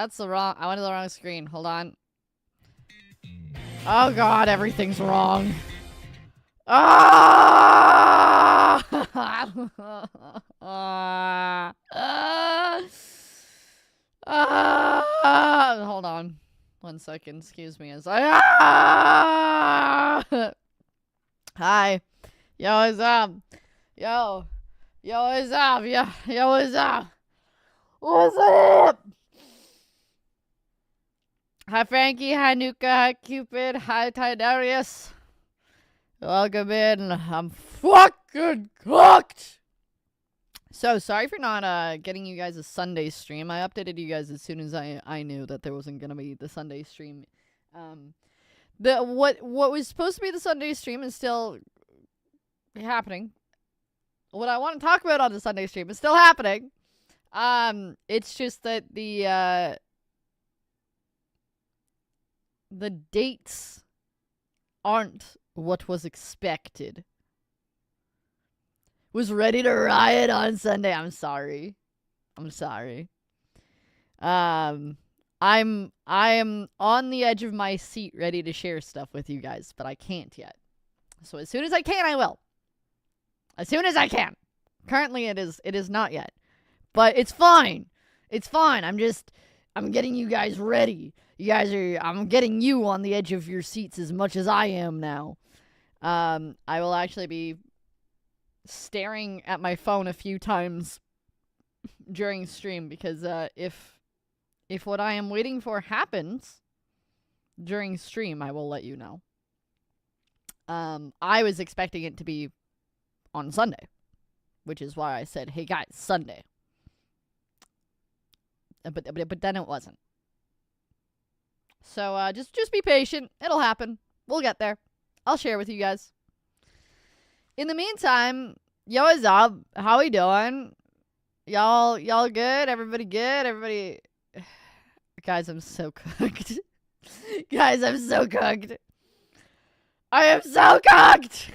That's the wrong... I went to the wrong screen. Hold on. Oh god, everything's wrong. Ah! Hold on. 1 second. Excuse me as I... Hi. Yo, what's up? Yo, what's up? Yo, what's up? What's up? Hi, Frankie. Hi, Nuka. Hi, Cupid. Hi, Tidarius. Welcome in. I'm fucking cooked. So, sorry for not getting you guys a Sunday stream. I updated you guys as soon as I knew that there wasn't gonna be the Sunday stream. What was supposed to be the Sunday stream is still happening. What I want to talk about on the Sunday stream is still happening. It's just that the dates aren't what was expected. Was ready to riot on Sunday. I'm sorry. I am on the edge of my seat ready to share stuff with you guys, but I can't yet. So as soon as I can, I will. As soon as I can. Currently it is not yet. But it's fine. It's fine. I'm getting you guys ready. I'm getting you on the edge of your seats as much as I am now. I will actually be staring at my phone a few times during stream because if what I am waiting for happens during stream, I will let you know. I was expecting it to be on Sunday, which is why I said, "Hey guys, Sunday." But then it wasn't. So just be patient. It'll happen. We'll get there. I'll share with you guys. In the meantime, yo, what's up? How we doing? Y'all good? Everybody good? Everybody... Guys, I'm so cooked. Guys, I'm so cooked. I am so cooked!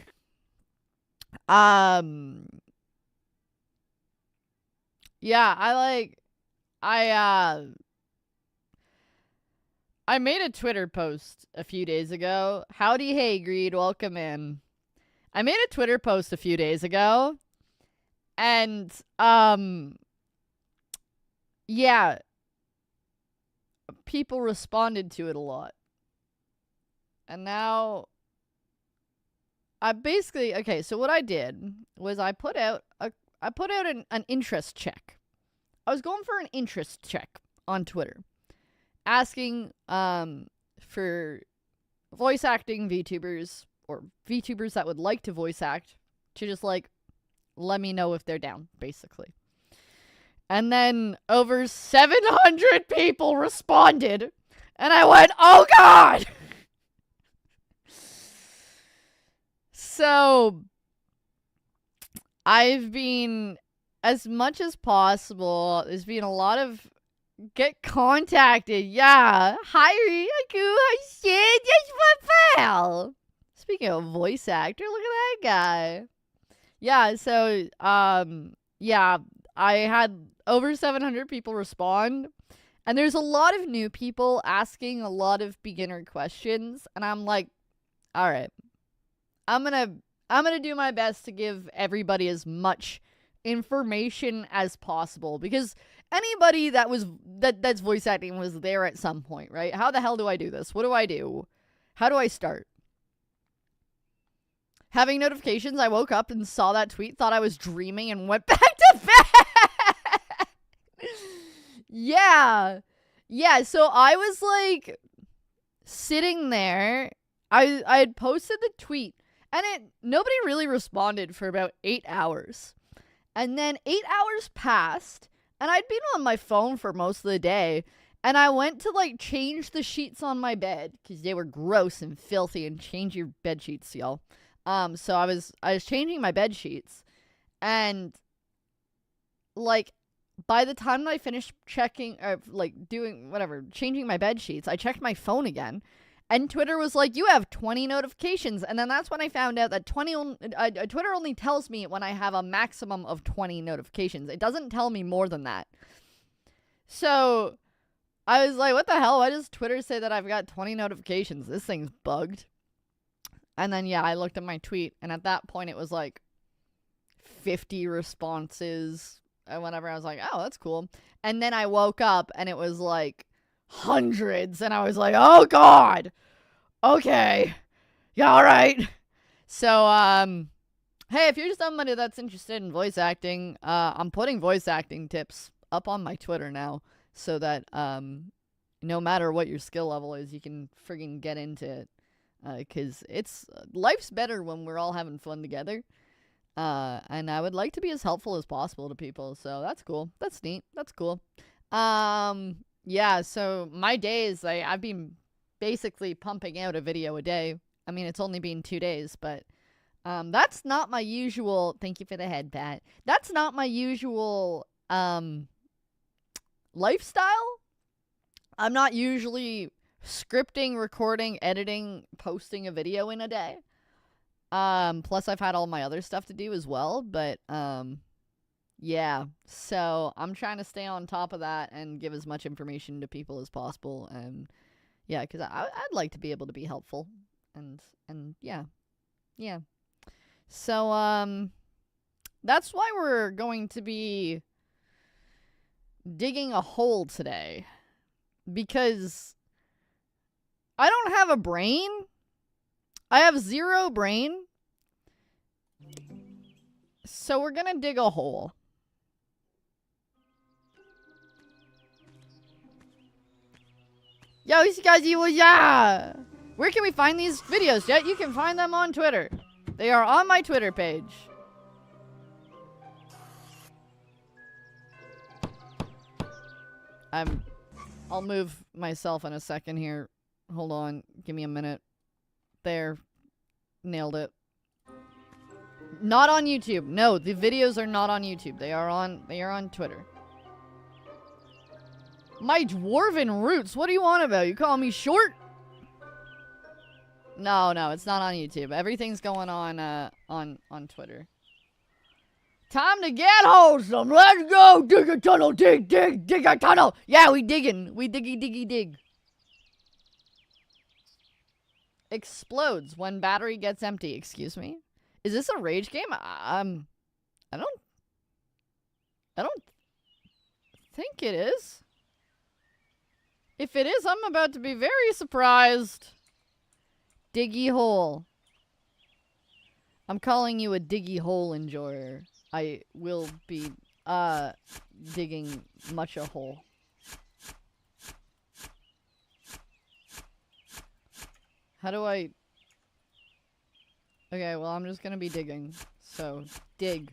Yeah, I made a Twitter post a few days ago. Howdy, hey, Greed, welcome in. I made a Twitter post a few days ago. And, yeah. People responded to it a lot. And now, I basically, okay, so what I did was I put out an interest check. I was going for an interest check on Twitter. Asking for voice acting VTubers or VTubers that would like to voice act to just like let me know if they're down, basically. And then over 700 people responded, and I went, "Oh god!" So I've been, as much as possible, there's been a lot of get contacted. Yeah. Hi, Riku. Hi, shit. Yes, my pal. Speaking of voice actor, look at that guy. Yeah, so, yeah, I had over 700 people respond. And there's a lot of new people asking a lot of beginner questions. And I'm like, all right, I'm gonna do my best to give everybody as much information as possible, because anybody that's voice acting was there at some point, right? How the hell do I do this? What do I do? How do I start? Having notifications, I woke up and saw that tweet, thought I was dreaming, and went back to bed. Yeah, so I was like sitting there. I had posted the tweet, and nobody really responded for about 8 hours. And then 8 hours passed, and I'd been on my phone for most of the day, and I went to, like, change the sheets on my bed, because they were gross and filthy, and change your bed sheets, y'all. So I was changing my bed sheets, and, like, by the time I finished checking, or, like, doing, whatever, changing my bed sheets, I checked my phone again, and Twitter was like, you have 20 notifications. And then that's when I found out that Twitter only tells me when I have a maximum of 20 notifications. It doesn't tell me more than that. So I was like, what the hell? Why does Twitter say that I've got 20 notifications? This thing's bugged. And then, yeah, I looked at my tweet, and at that point it was like 50 responses and whatever. I was like, oh, that's cool. And then I woke up, and it was like hundreds, and I was like, oh, God. Okay. Yeah, all right. So, hey, if you're somebody that's interested in voice acting, I'm putting voice acting tips up on my Twitter now so that no matter what your skill level is, you can friggin' get into it. Because life's better when we're all having fun together. And I would like to be as helpful as possible to people. So that's cool. That's neat. That's cool. Yeah, so my days, I've been basically pumping out a video a day. I mean, it's only been 2 days, but that's not my usual. Thank you for the head pat. That's not my usual lifestyle. I'm not usually scripting, recording, editing, posting a video in a day. Plus I've had all my other stuff to do as well, but yeah. So I'm trying to stay on top of that and give as much information to people as possible, and yeah, because I'd like to be able to be helpful, and yeah. So that's why we're going to be digging a hole today, because I don't have a brain. I have 0 brain. So we're gonna dig a hole. Yo, these guys, yeah. Where can we find these videos, Jet? You can find them on Twitter. They are on my Twitter page. I'll move myself in a second here. Hold on. Give me a minute. There. Nailed it. Not on YouTube. No, the videos are not on YouTube. They are on Twitter. My dwarven roots. What do you want about? You call me short? No, it's not on YouTube. Everything's going on Twitter. Time to get wholesome. Let's go. Dig a tunnel. Dig a tunnel. Yeah, we digging. We diggy dig. Explodes when battery gets empty. Excuse me? Is this a rage game? I don't think it is. If it is, I'm about to be very surprised. Diggy hole. I'm calling you a diggy hole enjoyer. I will be digging much a hole. How do I... Okay, well, I'm just gonna be digging. So, dig.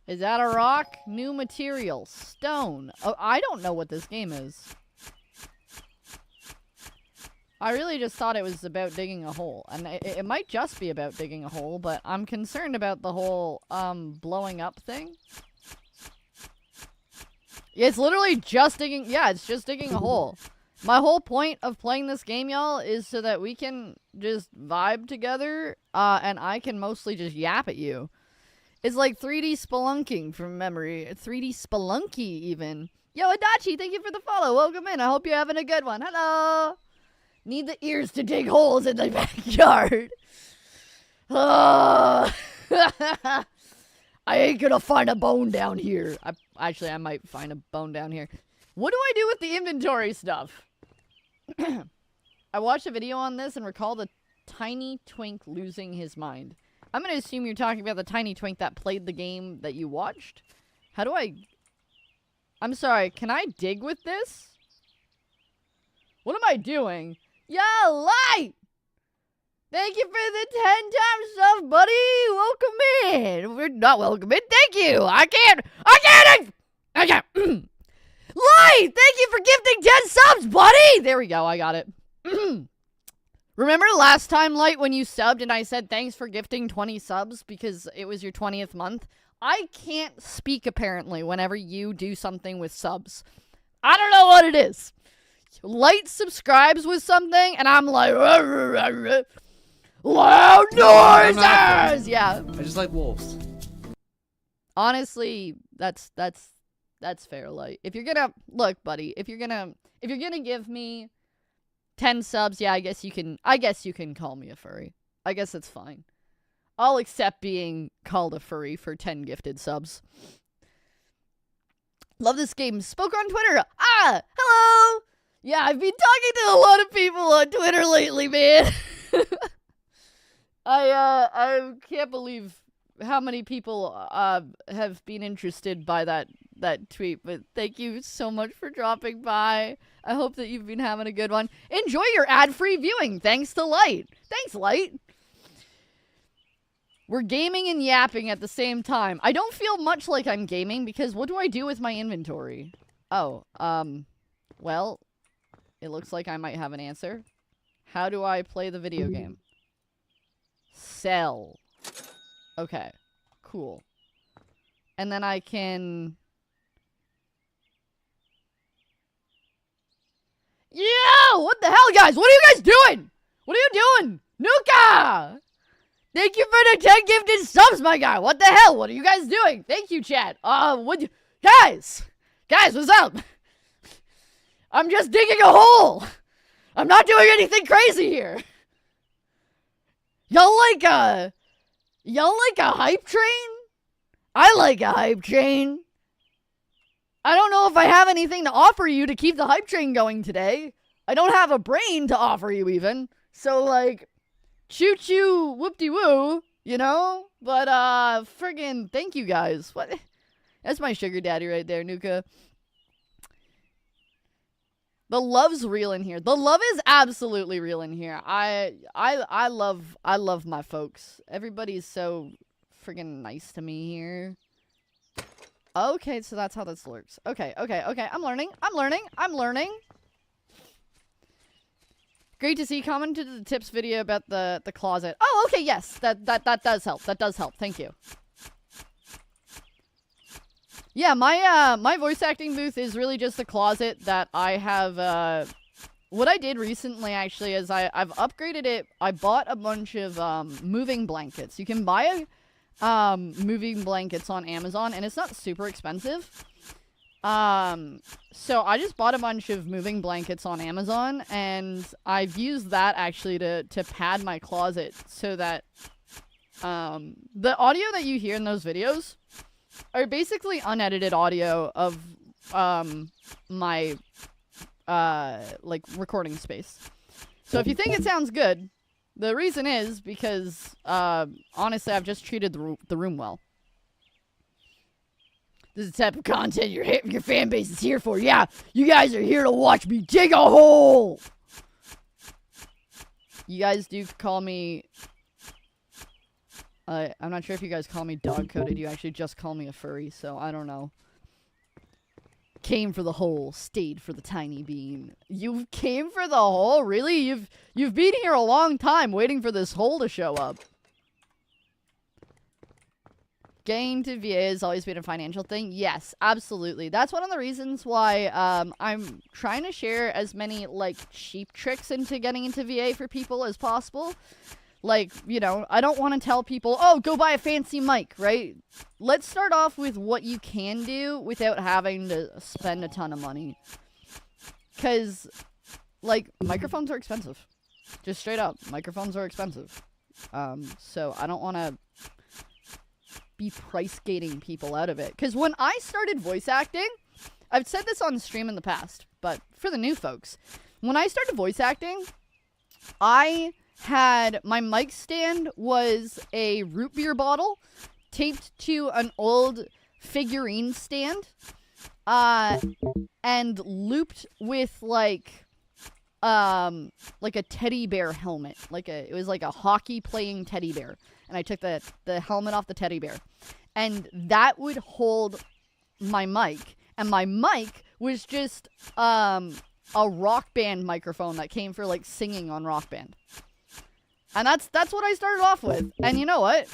Is that a rock? New material. Stone. Oh, I don't know what this game is. I really just thought it was about digging a hole. And it might just be about digging a hole, but I'm concerned about the whole, blowing up thing. It's literally just digging... Yeah, it's just digging a hole. My whole point of playing this game, y'all, is so that we can just vibe together, and I can mostly just yap at you. It's like 3D spelunking from memory. 3D spelunky, even. Yo, Adachi, thank you for the follow. Welcome in. I hope you're having a good one. Hello! Need the ears to dig holes in the backyard. I ain't gonna find a bone down here. Actually, I might find a bone down here. What do I do with the inventory stuff? I watched a video on this and recall the tiny twink losing his mind. I'm gonna assume you're talking about the tiny twink that played the game that you watched. How do I... I'm sorry, can I dig with this? What am I doing? Yeah, Light! Thank you for the 10 times stuff, buddy! Welcome in! We're not welcome in, thank you! I can't! Light! Thank you for gifting 10 subs, buddy! There we go, I got it. Remember last time, Light, when you subbed and I said thanks for gifting 20 subs because it was your 20th month? I can't speak, apparently, whenever you do something with subs. I don't know what it is. Light subscribes with something, and I'm like... Loud noises! Yeah. I just like wolves. Honestly, that's That's fair, Light. If you're gonna look, buddy, if you're gonna give me 10 subs, yeah, I guess you can call me a furry. I guess that's fine. I'll accept being called a furry for 10 gifted subs. Love this game. Spoke on Twitter. Ah, hello. Yeah, I've been talking to a lot of people on Twitter lately, man. I can't believe how many people have been interested by that tweet, but thank you so much for dropping by. I hope that you've been having a good one. Enjoy your ad-free viewing, thanks to Light. Thanks, Light. We're gaming and yapping at the same time. I don't feel much like I'm gaming, because what do I do with my inventory? Oh, well, it looks like I might have an answer. How do I play the video game? Sell. Okay, cool. And then I can... Yo! What the hell, guys? What are you guys doing? What are you doing? Nuka! Thank you for the 10 gifted subs, my guy. What the hell? What are you guys doing? Thank you, chat. Guys! Guys, what's up? I'm just digging a hole. I'm not doing anything crazy here. Y'all like a hype train? I like a hype train. I don't know if I have anything to offer you to keep the hype train going today. I don't have a brain to offer you even. So, like, choo-choo, whoop-de-woo, you know? But, friggin' thank you guys. What? That's my sugar daddy right there, Nuka. The love's real in here. The love is absolutely real in here. I love my folks. Everybody's so friggin' nice to me here. Okay, so that's how this works. Okay. I'm learning. Great to see. Commented the tips video about the closet. Oh, okay, yes. That does help. That does help. Thank you. Yeah, my voice acting booth is really just a closet that I have, what I did recently, actually, is I've upgraded it. I bought a bunch of, moving blankets. You can buy, moving blankets on Amazon, and it's not super expensive. So I just bought a bunch of moving blankets on Amazon, and I've used that, actually, to pad my closet so that, the audio that you hear in those videos are basically unedited audio of my like recording space. So if you think it sounds good, the reason is because honestly, I've just treated the room well. This is the type of content your fan base is here for. Yeah, you guys are here to watch me dig a hole. You guys do call me... I'm not sure if you guys call me dog-coded. You actually just call me a furry, so I don't know. Came for the hole, stayed for the tiny bean. You came for the hole? Really? You've been here a long time waiting for this hole to show up. Getting to VA has always been a financial thing. Yes, absolutely. That's one of the reasons why I'm trying to share as many, like, cheap tricks into getting into VA for people as possible. Like, you know, I don't want to tell people, oh, go buy a fancy mic, right? Let's start off with what you can do without having to spend a ton of money. Because, like, microphones are expensive. Just straight up, microphones are expensive. So I don't want to be price gating people out of it. Because when I started voice acting, I've said this on stream in the past, but for the new folks, when I started voice acting, I had my mic stand was a root beer bottle taped to an old figurine stand, and looped with like a teddy bear helmet. It was like a hockey playing teddy bear. And I took the helmet off the teddy bear. And that would hold my mic. And my mic was just a rock band microphone that came for like singing on Rock Band. And that's what I started off with. And you know what?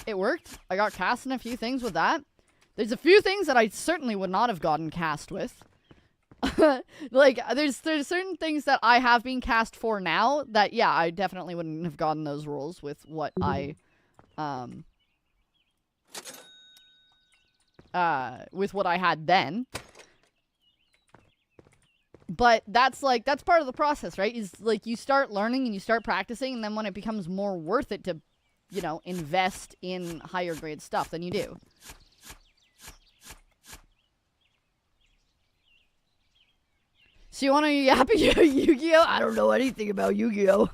It worked. I got cast in a few things with that. There's a few things that I certainly would not have gotten cast with. Like, there's certain things that I have been cast for now that, yeah, I definitely wouldn't have gotten those roles with what I, with what I had then. But that's part of the process, right? Is like you start learning and you start practicing, and then when it becomes more worth it to, you know, invest in higher grade stuff, then you do. So you want to happy Yu-Gi-Oh? I don't know anything about Yu-Gi-Oh.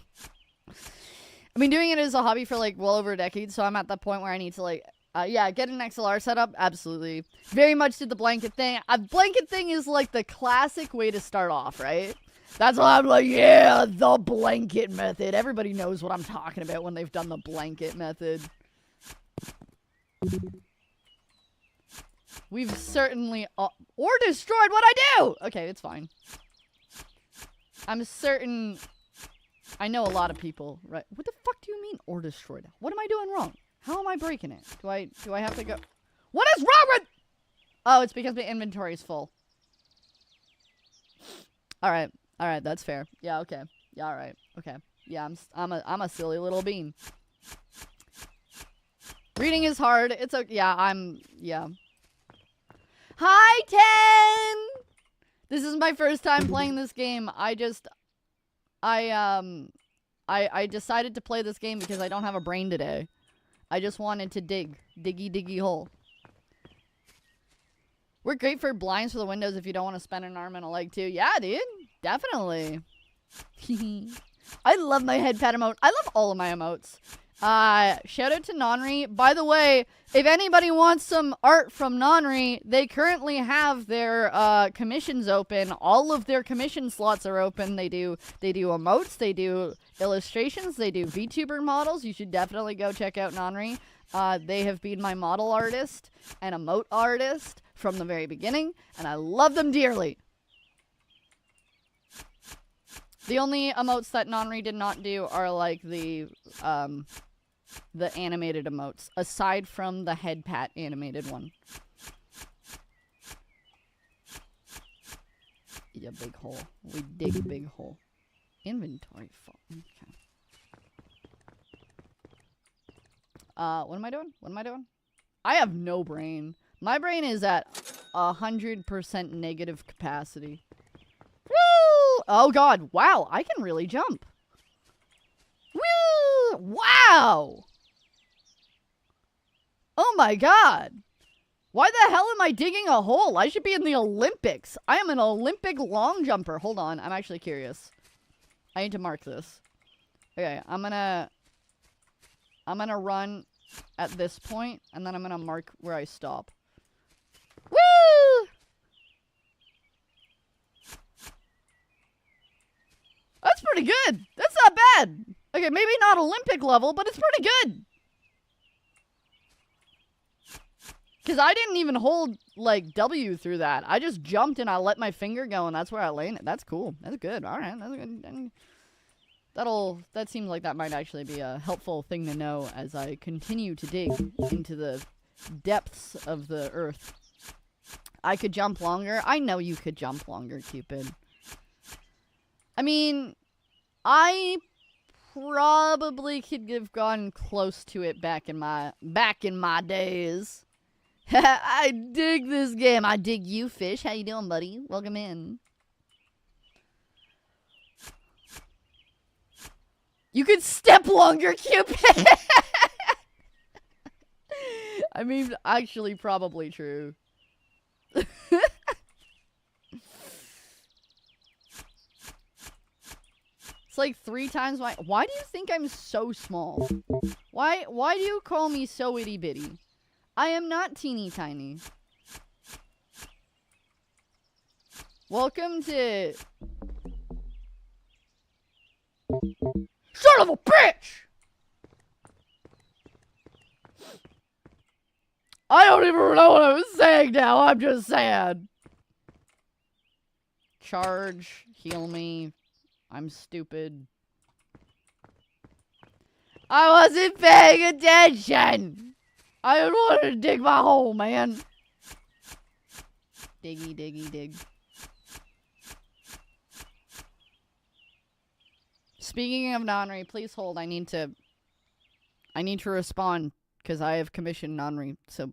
I've been doing it as a hobby for like well over a decade, so I'm at that point where I need to like, yeah, get an XLR setup. Absolutely. Very much did the blanket thing. A blanket thing is like the classic way to start off, right? That's why I'm like, yeah, the blanket method. Everybody knows what I'm talking about when they've done the blanket method. We've certainly... or destroyed what I do! Okay, it's fine. I'm certain... I know a lot of people, right? What the fuck do you mean, or destroyed? What am I doing wrong? How am I breaking it? Do I have to go... What is wrong with... Oh, it's because my inventory is full. Alright, that's fair. Yeah, okay. Yeah, alright. Okay. Yeah, I'm a silly little bean. Reading is hard. It's okay. Yeah, yeah. Hi, 10! This is my first time playing this game. I decided to play this game because I don't have a brain today. I just wanted to diggy hole. We're great for blinds for the windows if you don't want to spend an arm and a leg too. Yeah, dude. Definitely. I love my head pet emote. I love all of my emotes. Shout out to Nonri. By the way, if anybody wants some art from Nonri, they currently have their commissions open. All of their commission slots are open. They do emotes, they do illustrations, they do VTuber models. You should definitely go check out Nonri. They have been my model artist and emote artist from the very beginning, and I love them dearly. The only emotes that Nonri did not do are like the animated emotes, aside from the head pat animated one. Yeah, big hole. We dig a big hole. Inventory full. Okay. What am I doing? What am I doing? I have no brain. My brain is at 100% negative capacity. Woo! Oh god, wow, I can really jump. Woo! Wow! Oh my god. Why the hell am I digging a hole? I should be in the Olympics. I am an Olympic long jumper. Hold on, I'm actually curious. I need to mark this. Okay, I'm gonna run at this point, and then I'm gonna mark where I stop. Woo! That's pretty good. That's not bad. Okay, maybe not Olympic level, but it's pretty good. Because I didn't even hold, like, W through that. I just jumped and I let my finger go, and that's where I landed. That's cool. That's good. All right. That's good. That seems like that might actually be a helpful thing to know as I continue to dig into the depths of the earth. I could jump longer. I know you could jump longer, Cupid. I mean, I probably could have gone close to it back in my days. I dig this game. I dig you, Fish. How you doing, buddy? Welcome in. You could step longer, Cupid. I mean, actually, probably true. It's like 3 times my... Why do you think I'm so small? Why do you call me so itty bitty? I am not teeny tiny. Welcome to... Son of a bitch! I don't even know what I was saying now. I'm just saying. Charge. Heal me. I'm stupid. I wasn't paying attention. I don't want to dig my hole, man. Diggy, diggy, dig. Speaking of Nonri, please hold. I need to respond because I have commissioned Nonri. So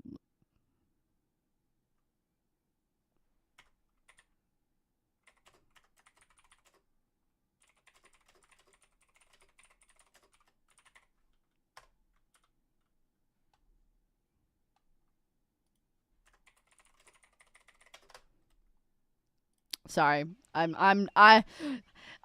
Sorry. I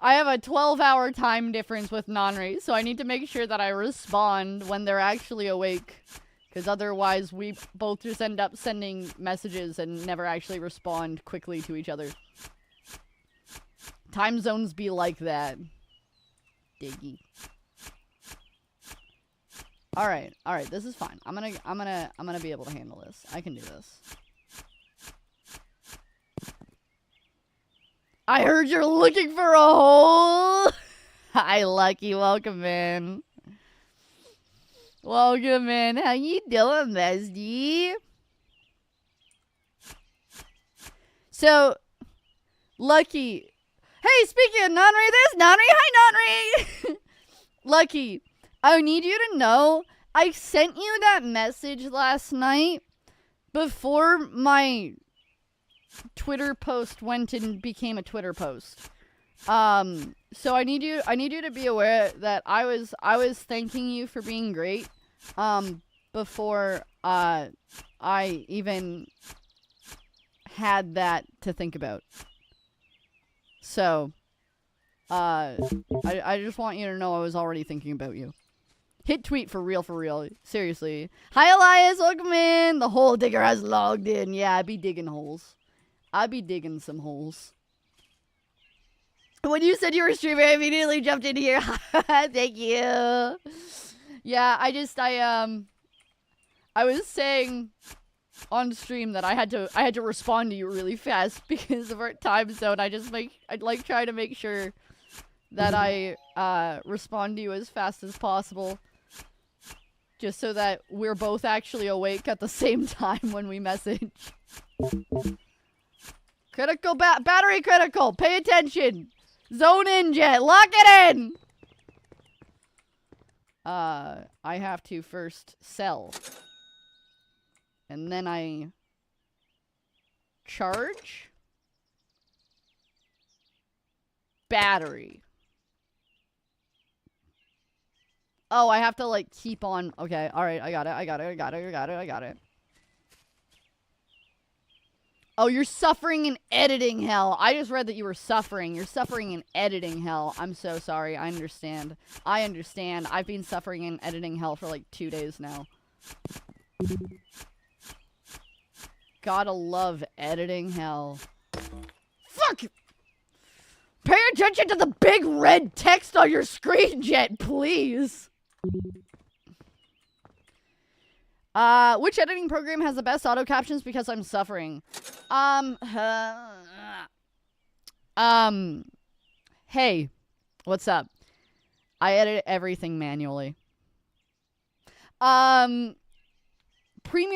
have a 12-hour time difference with Nonri, so I need to make sure that I respond when they're actually awake. Because otherwise, we both just end up sending messages and never actually respond quickly to each other. Time zones be like that. Diggy. Alright, this is fine. I'm gonna be able to handle this. I can do this. I heard you're looking for a hole! Hi, Lucky. Welcome in. Welcome in. How you doing, bestie? So, Lucky. Hey, speaking of Nonri, there's Nonri. Hi, Nonri! Lucky, I need you to know, I sent you that message last night before my Twitter post went and became a Twitter post. So I need you to be aware that I was thanking you for being great, before, I even had that to think about. So, I just want you to know I was already thinking about you. Hit tweet for real. Seriously. Hi, Elias. Welcome in. The hole digger has logged in. Yeah, I be digging holes. I be digging some holes. When you said you were streaming, I immediately jumped in here. Thank you. Yeah, I was saying on stream that I had to respond to you really fast because of our time zone. I'd like try to make sure that I respond to you as fast as possible, just so that we're both actually awake at the same time when we message. Critical battery critical. Pay attention. Zone in, Jet. Lock it in. I have to first sell. And then I charge. Battery. Oh, I have to like keep on. Okay, alright, I got it. Oh, you're suffering in editing hell. I just read that you were suffering. You're suffering in editing hell. I'm so sorry. I understand. I've been suffering in editing hell for like 2 days now. Gotta love editing hell. Fuck! Pay attention to the big red text on your screen, Jet, please. Which editing program has the best auto captions because I'm suffering? Hey, what's up? I edit everything manually. Premiere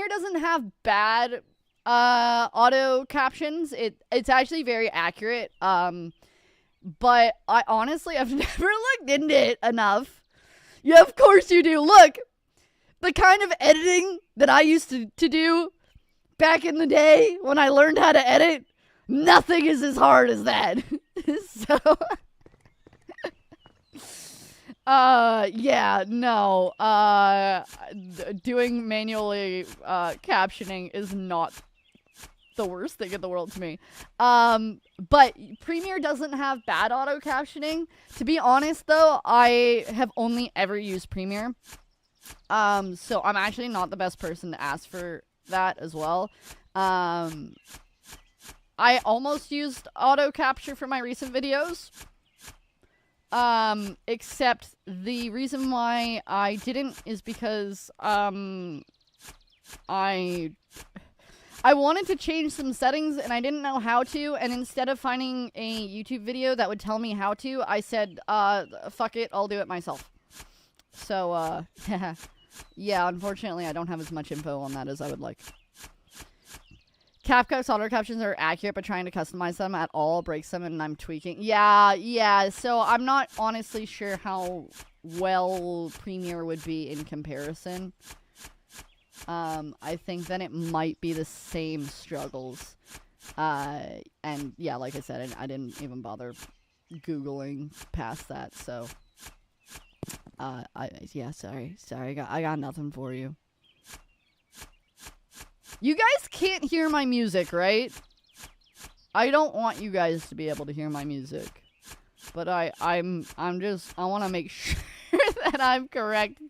doesn't have bad auto captions. It's actually very accurate. But I've never looked into it enough. Yeah, of course you do. Look, the kind of editing that I used to do back in the day when I learned how to edit, nothing is as hard as that. So, yeah, no, doing manually, captioning is not the worst thing in the world to me. But Premiere doesn't have bad auto captioning. To be honest, though, I have only ever used Premiere. So I'm actually not the best person to ask for that as well. I almost used auto capture for my recent videos. Except the reason why I didn't is because, I wanted to change some settings and I didn't know how to, and instead of finding a YouTube video that would tell me how to, I said, fuck it, I'll do it myself. So, yeah, unfortunately I don't have as much info on that as I would like. CapCut's auto captions are accurate, but trying to customize them at all breaks them and I'm tweaking. Yeah, so I'm not honestly sure how well Premiere would be in comparison. I think that it might be the same struggles. And yeah, like I said, I didn't even bother Googling past that, so. Yeah, sorry, I got nothing for you. You guys can't hear my music, right? I don't want you guys to be able to hear my music. But I want to make sure that I'm correct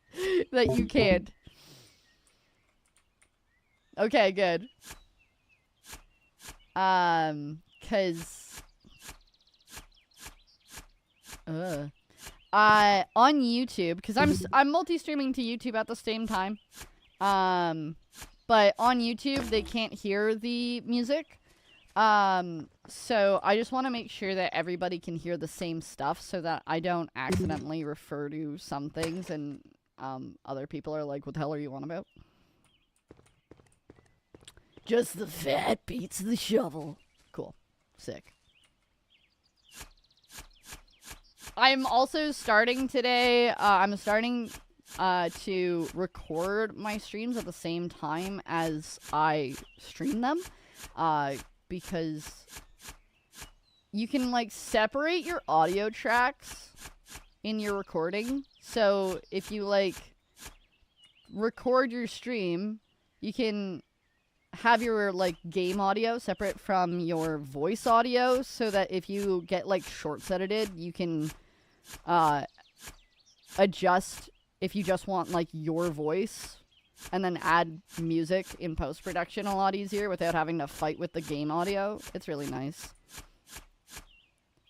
that you can't. Okay, good. Cause on YouTube, because I'm multi-streaming to YouTube at the same time. But on YouTube they can't hear the music. So I just want to make sure that everybody can hear the same stuff so that I don't accidentally refer to some things and other people are like, what the hell are you on about? Just the fat beats the shovel. Cool. Sick. I'm also starting today, I'm starting to record my streams at the same time as I stream them. Because you can, like, separate your audio tracks in your recording. So if you, like, record your stream, you can have your, like, game audio separate from your voice audio so that if you get, like, shorts edited, you can adjust if you just want, like, your voice. And then add music in post-production a lot easier without having to fight with the game audio. It's really nice.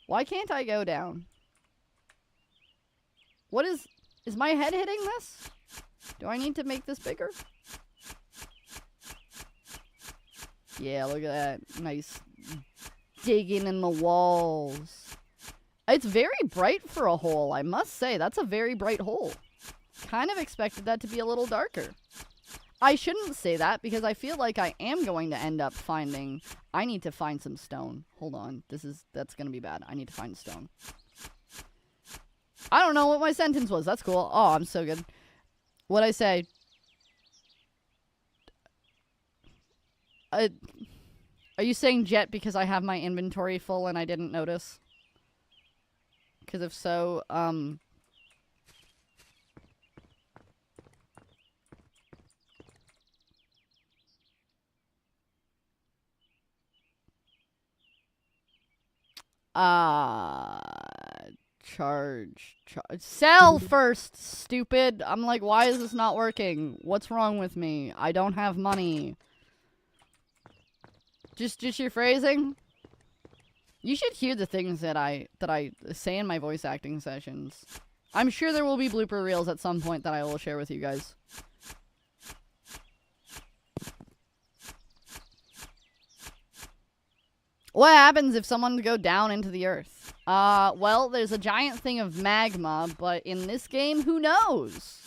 Why can't I go down? What is my head hitting this? Do I need to make this bigger? Yeah, look at that. Nice digging in the walls. It's very bright for a hole, I must say. That's a very bright hole. Kind of expected that to be a little darker. I shouldn't say that because I feel like I am going to end up finding... I need to find some stone. Hold on. That's gonna be bad. I need to find stone. I don't know what my sentence was. That's cool. Oh, I'm so good. What'd I say? Are you saying jet because I have my inventory full and I didn't notice? Because if so, charge. Sell first, stupid. I'm like, why is this not working? What's wrong with me? I don't have money. Just your phrasing? You should hear the things that I say in my voice acting sessions. I'm sure there will be blooper reels at some point that I will share with you guys. What happens if someone go down into the earth? Well, there's a giant thing of magma, but in this game, who knows?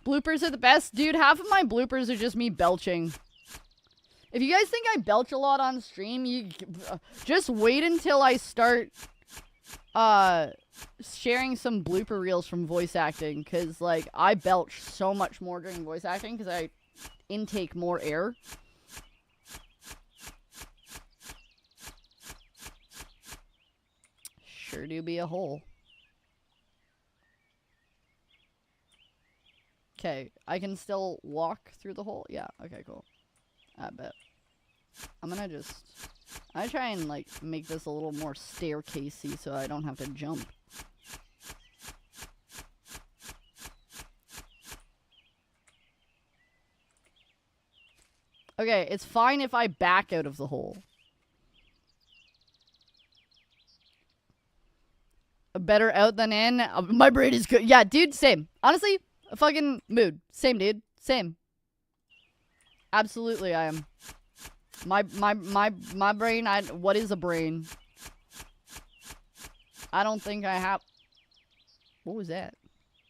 Bloopers are the best. Dude, half of my bloopers are just me belching. If you guys think I belch a lot on stream, you just wait until I start sharing some blooper reels from voice acting, because, like, I belch so much more during voice acting because I intake more air. Sure do be a hole. Okay, I can still walk through the hole? Yeah, okay, cool. I bet. I'm gonna try and, like, make this a little more staircasey so I don't have to jump. Okay, it's fine if I back out of the hole. Better out than in. My brain is good. Yeah, dude, same. Honestly, a fucking mood. Same, dude. Same. Absolutely, I am. My brain, what is a brain? I don't think I have... What was that?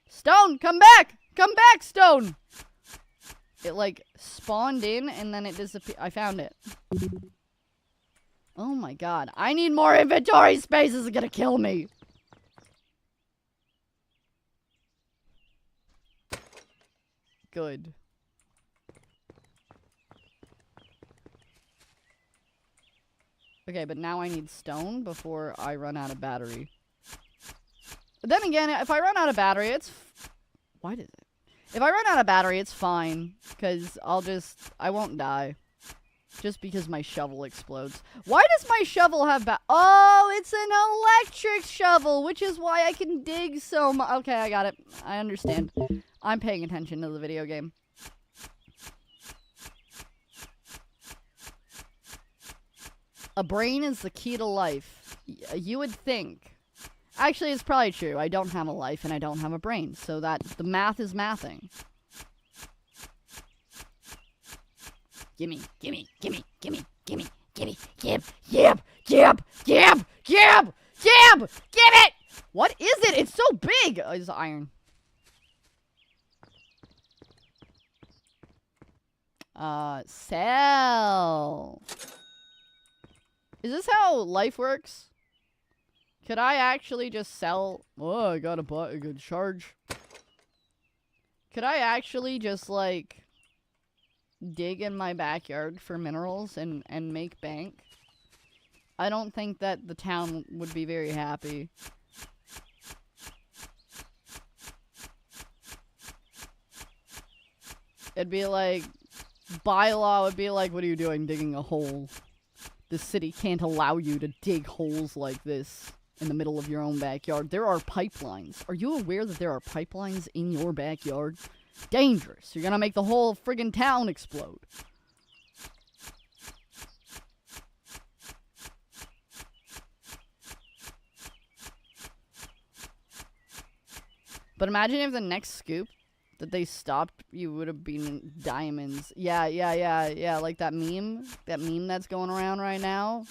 Stone, come back! Come back, Stone! It, like, spawned in, and then it disappeared. I found it. Oh my god. I need more inventory space. This is gonna kill me. Good. Okay, but now I need stone before I run out of battery. But then again, if I run out of battery, it's... Why did it? If I run out of battery, it's fine. Because I won't die. Just because my shovel explodes. Why does my shovel have oh, it's an electric shovel, which is why I can dig so much. Okay, I got it. I understand. I'm paying attention to the video game. A brain is the key to life. You would think. Actually, it's probably true. I don't have a life and I don't have a brain, so that the math is mathing. Gimme, gimme, gimme, gimme, gimme, gimme, give, it! What is it? It's so big! Oh, it's iron. Sell. Is this how life works? Could I actually just sell? Oh, I got a good charge. Could I actually just, like, dig in my backyard for minerals and make bank? I don't think that the town would be very happy. It'd be like, bylaw would be like, what are you doing digging a hole? The city can't allow you to dig holes like this in the middle of your own backyard. There are pipelines. Are you aware that there are pipelines in your backyard? Dangerous. You're gonna make the whole friggin' town explode. But imagine if the next scoop that they stopped, you would have been diamonds. Yeah, like that meme that's going around right now.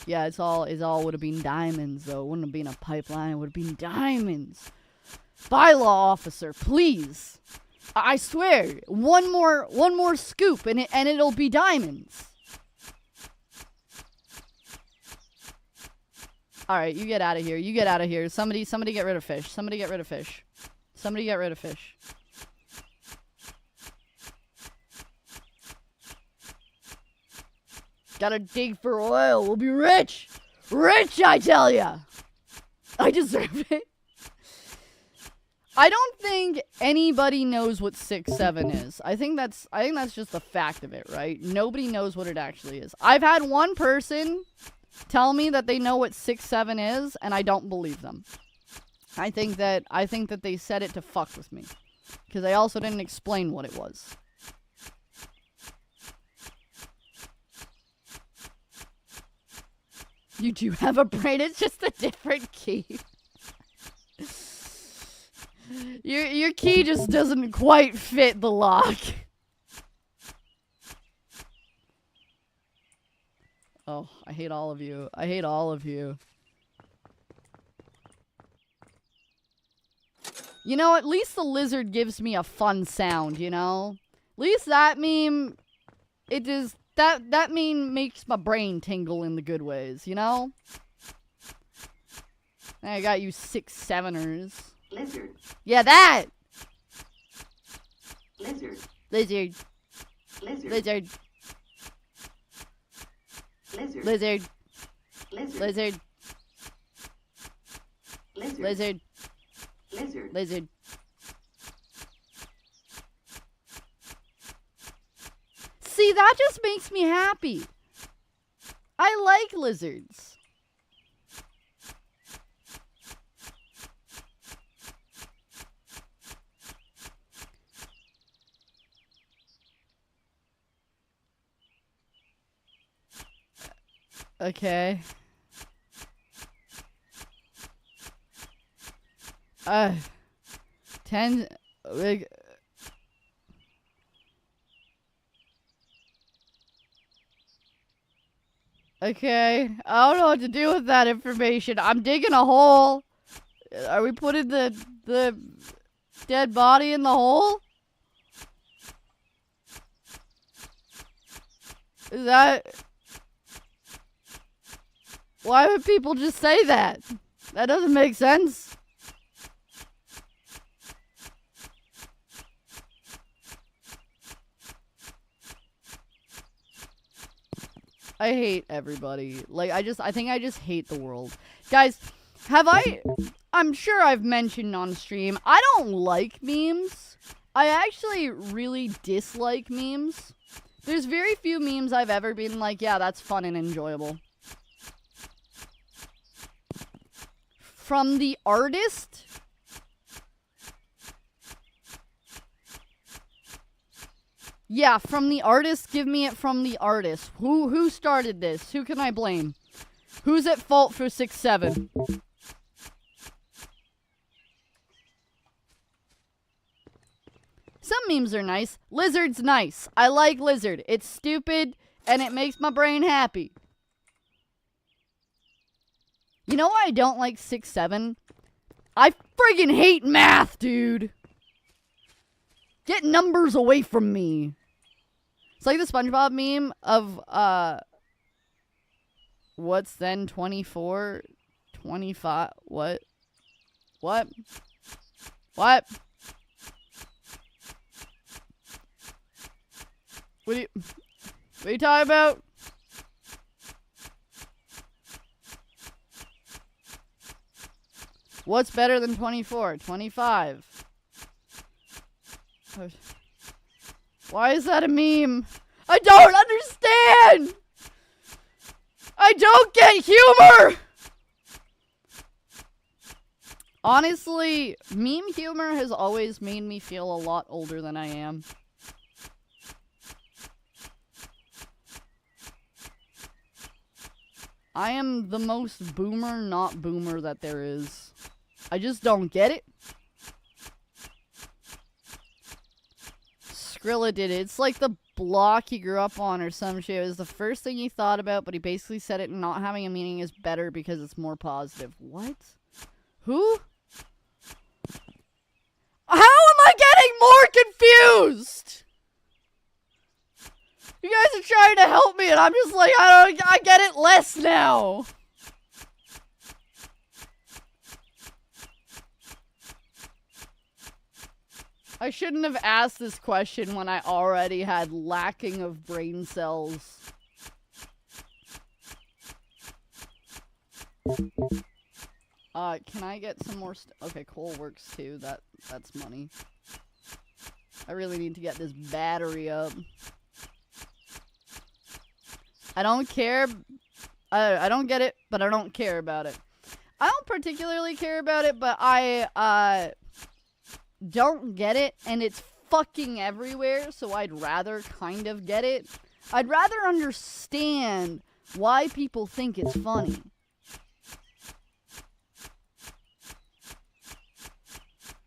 Yeah, it all would have been diamonds, though. It wouldn't have been a pipeline, it would have been diamonds. Bylaw officer, please. I swear, one more scoop and it'll be diamonds. Alright, you get out of here. You get out of here. Somebody get rid of fish. Somebody get rid of fish. Somebody get rid of fish. Gotta dig for oil. We'll be rich. Rich, I tell ya. I deserve it. I don't think anybody knows what 6-7 is. I think that's just the fact of it, right? Nobody knows what it actually is. I've had one person tell me that they know what 6-7 is, and I don't believe them. I think that they said it to fuck with me, because they also didn't explain what it was. You do have a brain, it's just a different key. Your key just doesn't quite fit the lock. Oh, I hate all of you. I hate all of you. You know, at least the lizard gives me a fun sound, you know? At least that meme, it just, that meme makes my brain tingle in the good ways, you know? I got you 6-7ers. Lizard. Yeah, that! Lizard. Lizard. Lizard. Lizard. Lizard. Lizard. Lizard. Lizard. Lizard. Lizard. Lizard. Lizard. See, that just makes me happy. I like lizards. Okay. 10. Okay. I don't know what to do with that information. I'm digging a hole. Are we putting the dead body in the hole? Is that... Why would people just say that? That doesn't make sense. I hate everybody. Like, I think I just hate the world. Guys, I'm sure I've mentioned on stream, I don't like memes. I actually really dislike memes. There's very few memes I've ever been like, yeah, that's fun and enjoyable. From the artist? Yeah, from the artist, give me it from the artist. Who started this? Who can I blame? Who's at fault for 6-7? Some memes are nice. Lizard's nice. I like Lizard. It's stupid, and it makes my brain happy. You know why I don't like 6-7? I friggin' hate math, dude. Get numbers away from me. It's like the SpongeBob meme of, what's then 24? 25? What? What? What? What are you talking about? What's better than 24? 25. Why is that a meme? I don't understand! I don't get humor! Honestly, meme humor has always made me feel a lot older than I am. I am the most boomer, not boomer that there is. I just don't get it. Skrilla did it. It's like the block he grew up on or some shit. It was the first thing he thought about, but he basically said it not having a meaning is better because it's more positive. What? Who? How am I getting more confused? You guys are trying to help me and I'm just like, I get it less now. I shouldn't have asked this question when I already had lacking of brain cells. Can I get some more okay, coal works too. That's money. I really need to get this battery up. I don't care. I don't get it, but I don't care about it. I don't particularly care about it, but I don't get it, and it's fucking everywhere, so I'd rather kind of get it. I'd rather understand why people think it's funny.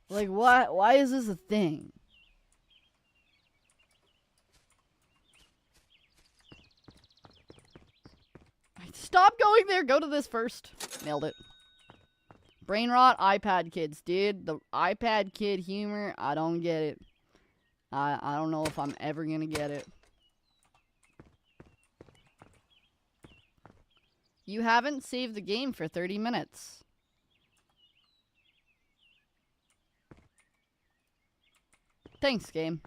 Like, why is this a thing? Stop going there, go to this first. Nailed it. Brain rot, iPad kids, dude. The iPad kid humor, I don't get it. I don't know if I'm ever gonna get it. You haven't saved the game for 30 minutes. Thanks, game.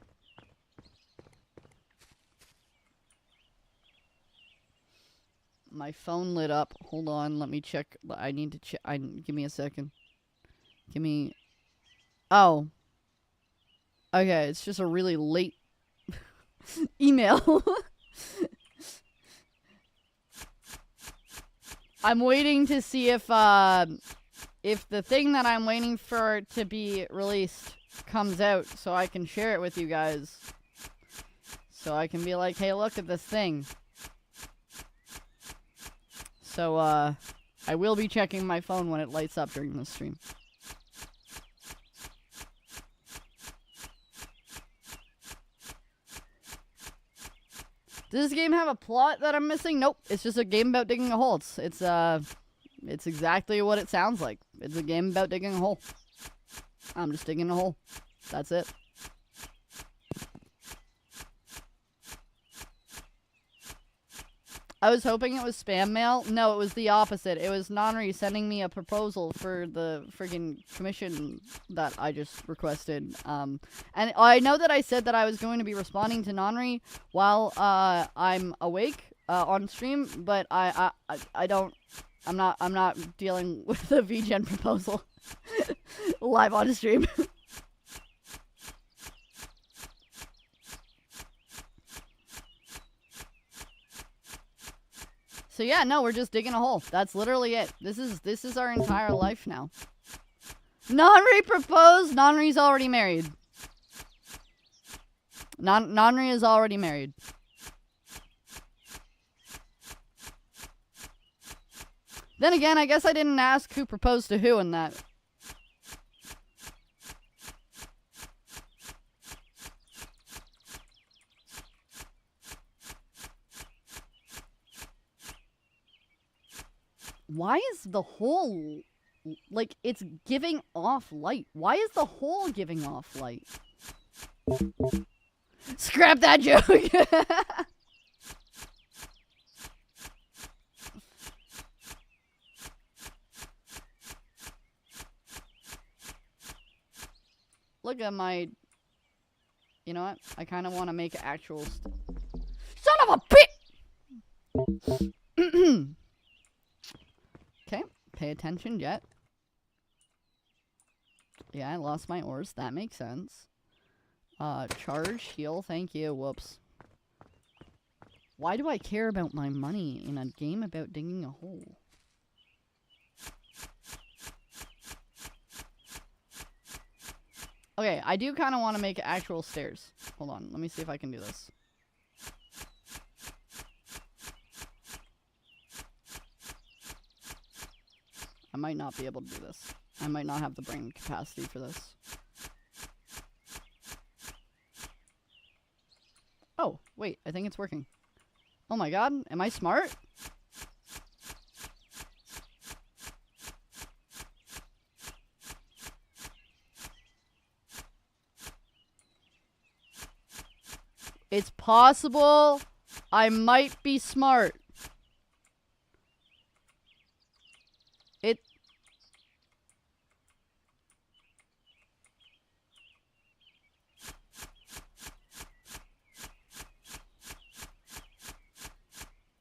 My phone lit up. Hold on, let me check. I need to check. Give me a second. Give me... Oh. Okay, it's just a really late email. I'm waiting to see if the thing that I'm waiting for to be released comes out so I can share it with you guys. So I can be like, hey, look at this thing. So, I will be checking my phone when it lights up during the stream. Does this game have a plot that I'm missing? Nope. It's just a game about digging a hole. It's exactly what it sounds like. It's a game about digging a hole. I'm just digging a hole. That's it. I was hoping it was spam mail. No, it was the opposite. It was Nonri sending me a proposal for the friggin' commission that I just requested. And I know that I said that I was going to be responding to Nonri while I'm awake on stream, but I'm not dealing with the VGen proposal live on stream. So yeah, no, we're just digging a hole. That's literally it. This is our entire life now. Nonri proposed. Nonri's already married. Nonri is already married. Then again, I guess I didn't ask who proposed to who in that. Why is the hole, like, it's giving off light? Why is the hole giving off light? Scrap that joke! Look at my... You know what? I kind of want to make actual... Son of a bitch! Okay, pay attention, Jet. Yeah, I lost my ores. That makes sense. Charge, heal, thank you. Whoops. Why do I care about my money in a game about digging a hole? Okay, I do kind of want to make actual stairs. Hold on, let me see if I can do this. I might not be able to do this. I might not have the brain capacity for this. Oh, wait, I think it's working. Oh my god, am I smart? It's possible I might be smart.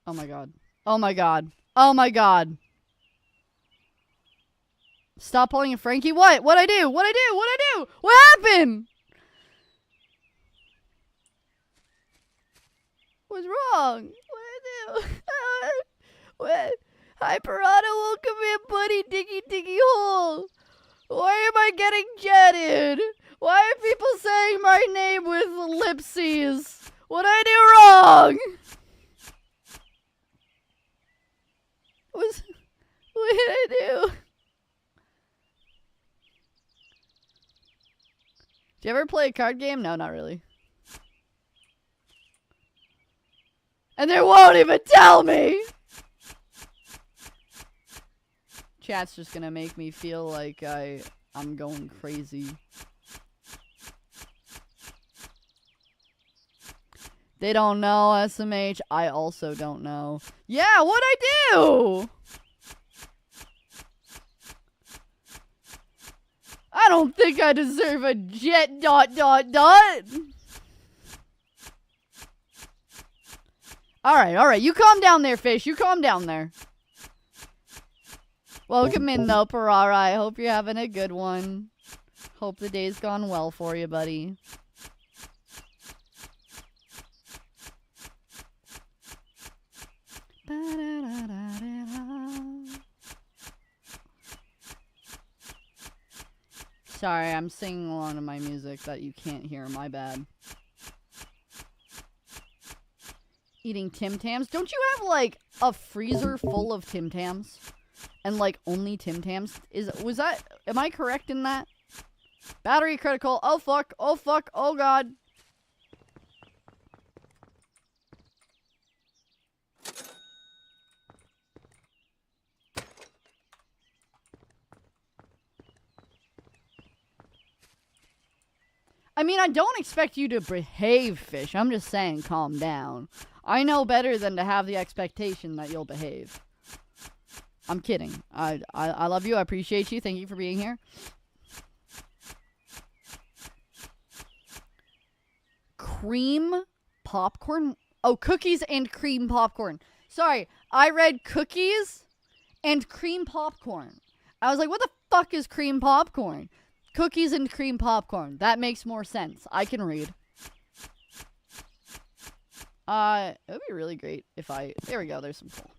Oh my god. Oh my god. Oh my god. Stop pulling a Frankie. What? What'd I do? What'd I do? What'd I do? What happened? What's wrong? What'd I do? What? Hi, Piranha. Welcome in, buddy. Diggy, diggy hole. Why am I getting jetted? Why are people saying my name with ellipses? What'd I do wrong? What did I do? Do you ever play a card game? No, not really. And they won't even tell me! Chat's just gonna make me feel like I'm going crazy. They don't know, SMH. I also don't know. Yeah, what'd I do? I don't think I deserve a jet ... Alright. You calm down there, fish. You calm down there. Welcome in, though, Parara. I hope you're having a good one. Hope the day's gone well for you, buddy. Sorry, I'm singing along to my music that you can't hear. My bad. Eating Tim Tams. Don't you have, like, a freezer full of Tim Tams? And, like, only Tim Tams? Am I correct in that? Battery critical. Oh, fuck. Oh, fuck. Oh, God. I mean, I don't expect you to behave, fish. I'm just saying, calm down. I know better than to have the expectation that you'll behave. I'm kidding. I love you. I appreciate you. Thank you for being here. Cream popcorn? Oh, cookies and cream popcorn. Sorry, I read cookies and cream popcorn. I was like, what the fuck is cream popcorn? Cookies and cream popcorn. That makes more sense. I can read. It would be really great if there we go. There's some coal.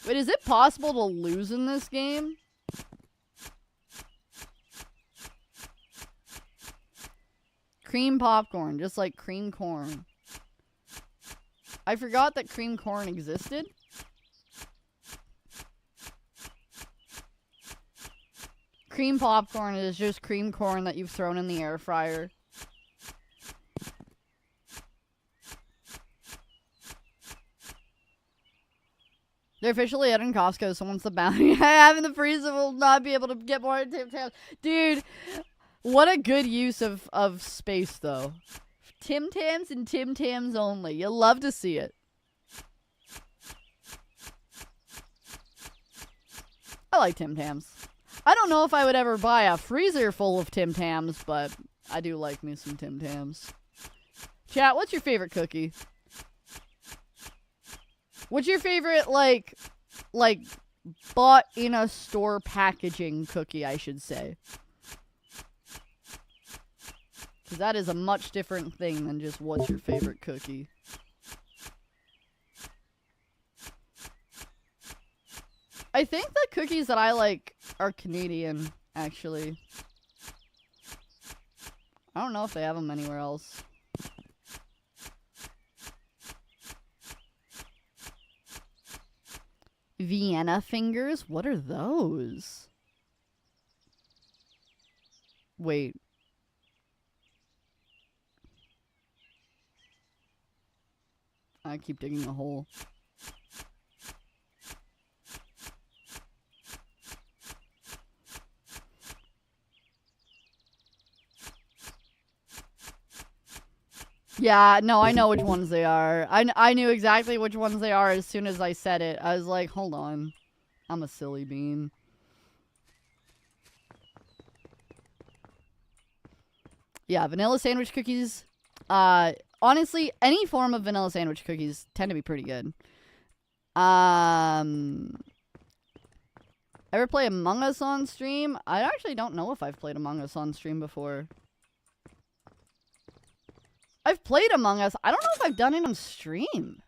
Wait, is it possible to lose in this game? Cream popcorn, just like cream corn. I forgot that cream corn existed. Cream popcorn is just cream corn that you've thrown in the air fryer. They're officially out in Costco, so once the bounty I have in the freezer will not be able to get more Tim Tams. Dude, what a good use of space, though. Tim Tams and Tim Tams only. You'll love to see it. I like Tim Tams. I don't know if I would ever buy a freezer full of Tim Tams, but I do like me some Tim Tams. Chat, what's your favorite cookie? What's your favorite, like, bought in a store packaging cookie, I should say? Because that is a much different thing than just what's your favorite cookie. I think the cookies that I like are Canadian, actually. I don't know if they have them anywhere else. Vienna fingers? What are those? Wait. I keep digging a hole. Yeah, no, I know which ones they are. I knew exactly which ones they are as soon as I said it. I was like, hold on. I'm a silly bean. Yeah, vanilla sandwich cookies. Honestly, any form of vanilla sandwich cookies tend to be pretty good. Ever play Among Us on stream? I actually don't know if I've played Among Us on stream before. I've played Among Us. I don't know if I've done it on stream.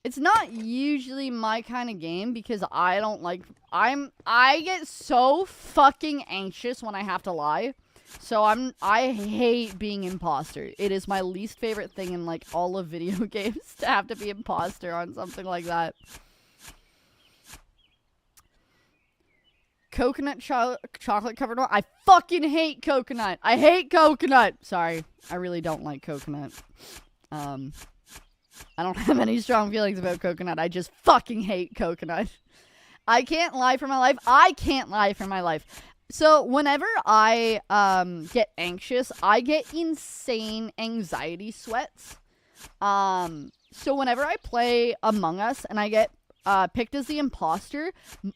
It's not usually my kind of game because I don't like... I get so fucking anxious when I have to lie. So I hate being imposter. It is my least favorite thing in like all of video games to have to be imposter on something like that. Coconut chocolate covered one. I fucking hate coconut. I hate coconut. Sorry. I really don't like coconut. I don't have any strong feelings about coconut. I just fucking hate coconut. I can't lie for my life. I can't lie for my life. So whenever I get anxious, I get insane anxiety sweats. So whenever I play Among Us and I get picked as the imposter,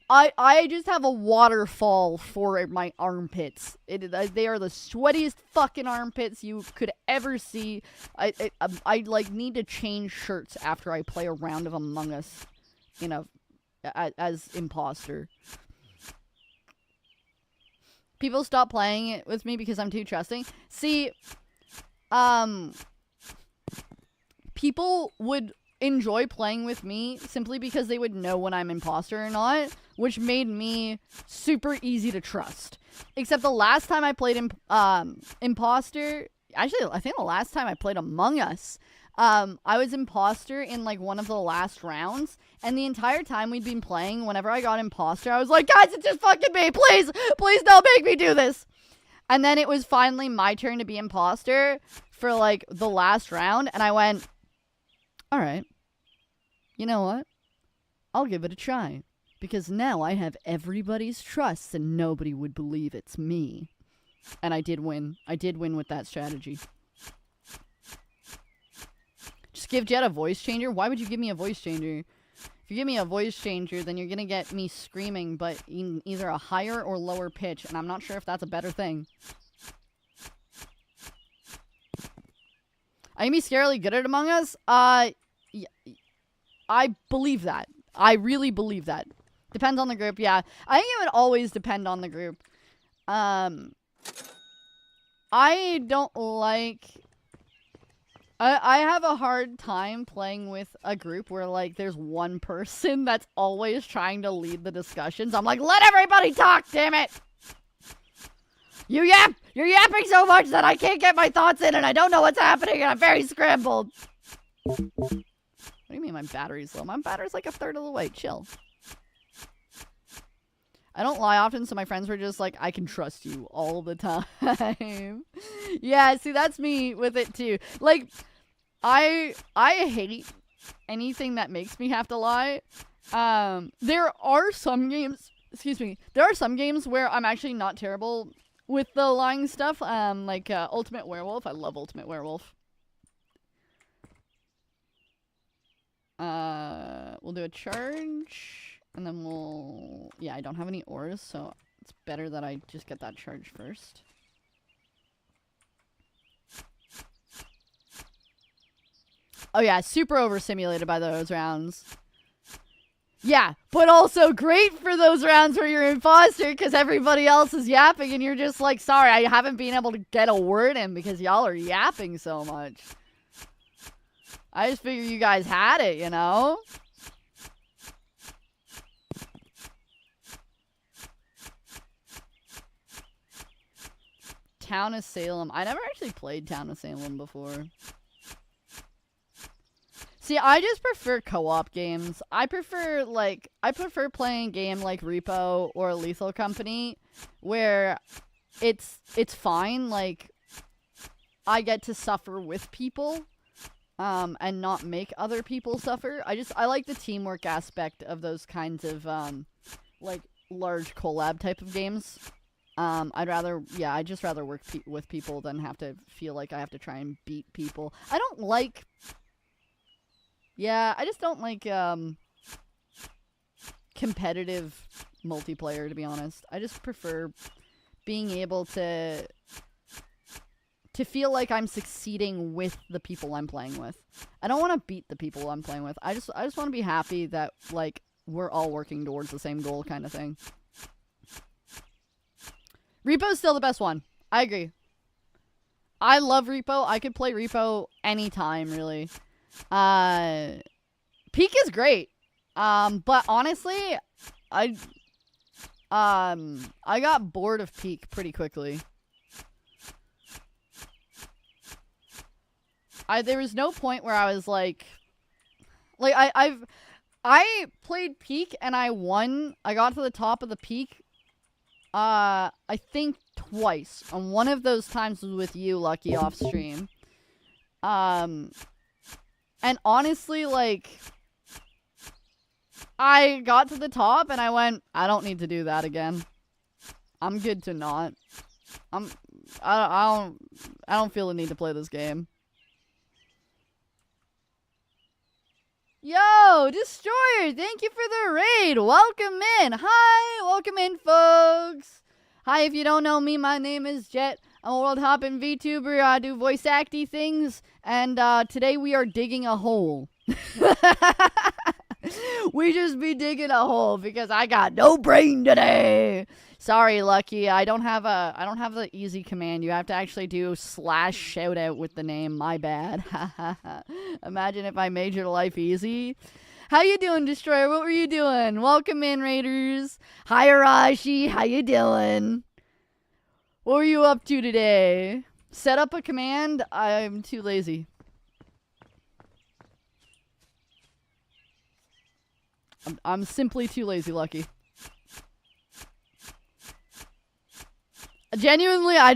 I just have a waterfall for my armpits. They are the sweatiest fucking armpits you could ever see. I like need to change shirts after I play a round of Among Us, you know, as imposter. People stop playing it with me because I'm too trusting. See, people would enjoy playing with me simply because they would know when I'm imposter or not, which made me super easy to trust. Except the last time I played imposter, actually I think the last time I played Among Us, I was imposter in like one of the last rounds, and the entire time we'd been playing, whenever I got imposter, I was like, guys, it's just fucking me, please don't make me do this. And then it was finally my turn to be imposter for like the last round, and I went, all right, you know what? I'll give it a try. Because now I have everybody's trust and nobody would believe it's me. And I did win. I did win with that strategy. Just give Jet a voice changer? Why would you give me a voice changer? If you give me a voice changer, then you're gonna get me screaming, but in either a higher or lower pitch, and I'm not sure if that's a better thing. Are you me scarily good at Among Us? Yeah, I believe that. I really believe that. Depends on the group, yeah. I think it would always depend on the group. I don't like... I have a hard time playing with a group where, like, there's one person that's always trying to lead the discussions. I'm like, let everybody talk, damn it! You're yapping so much that I can't get my thoughts in and I don't know what's happening and I'm very scrambled. What do you mean my battery's low? My battery's like a third of the way. Chill. I don't lie often, so my friends were just like, I can trust you all the time. Yeah, see, that's me with it too. Like, I hate anything that makes me have to lie. There are some games, there are some games where I'm actually not terrible with the lying stuff. Like Ultimate Werewolf. I love Ultimate Werewolf. We'll do a charge. And then we'll... Yeah, I don't have any ores, so it's better that I just get that charge first. Oh yeah, super overstimulated by those rounds. Yeah, but also great for those rounds where you're imposter because everybody else is yapping and you're just like, sorry, I haven't been able to get a word in because y'all are yapping so much. I just figured you guys had it, you know? Town of Salem. I never actually played Town of Salem before. See, I just prefer co-op games. I prefer playing a game like Repo or Lethal Company where it's fine, like I get to suffer with people and not make other people suffer. I like the teamwork aspect of those kinds of like large collab type of games. I'd just rather work with people than have to feel like I have to try and beat people. I just don't like, competitive multiplayer, to be honest. I just prefer being able to feel like I'm succeeding with the people I'm playing with. I don't want to beat the people I'm playing with. I just want to be happy that, like, we're all working towards the same goal kind of thing. Repo's still the best one. I agree. I love Repo. I could play Repo anytime, really. Peak is great. But honestly, I got bored of Peak pretty quickly. There was no point where I was like I played Peak and I won. I got to the top of the Peak. I think twice. And one of those times was with you, Lucky, off stream. And honestly, like, I got to the top and I went, I don't need to do that again. I'm good to not. I don't feel the need to play this game. Yo, Destroyer, thank you for the raid. Welcome in. Hi, welcome in, folks. Hi, if you don't know me, my name is Jet. I'm a world hopping VTuber. I do voice acty things, and today we are digging a hole. We just be digging a hole because I got no brain today. Sorry, Lucky. I don't have the easy command. You have to actually do /shoutout with the name. My bad. Imagine if I made your life easy. How you doing, Destroyer? What were you doing? Welcome in, Raiders. Hi, Arashi. How you doing? What were you up to today? Set up a command? I'm too lazy. I'm simply too lazy, Lucky. Genuinely, I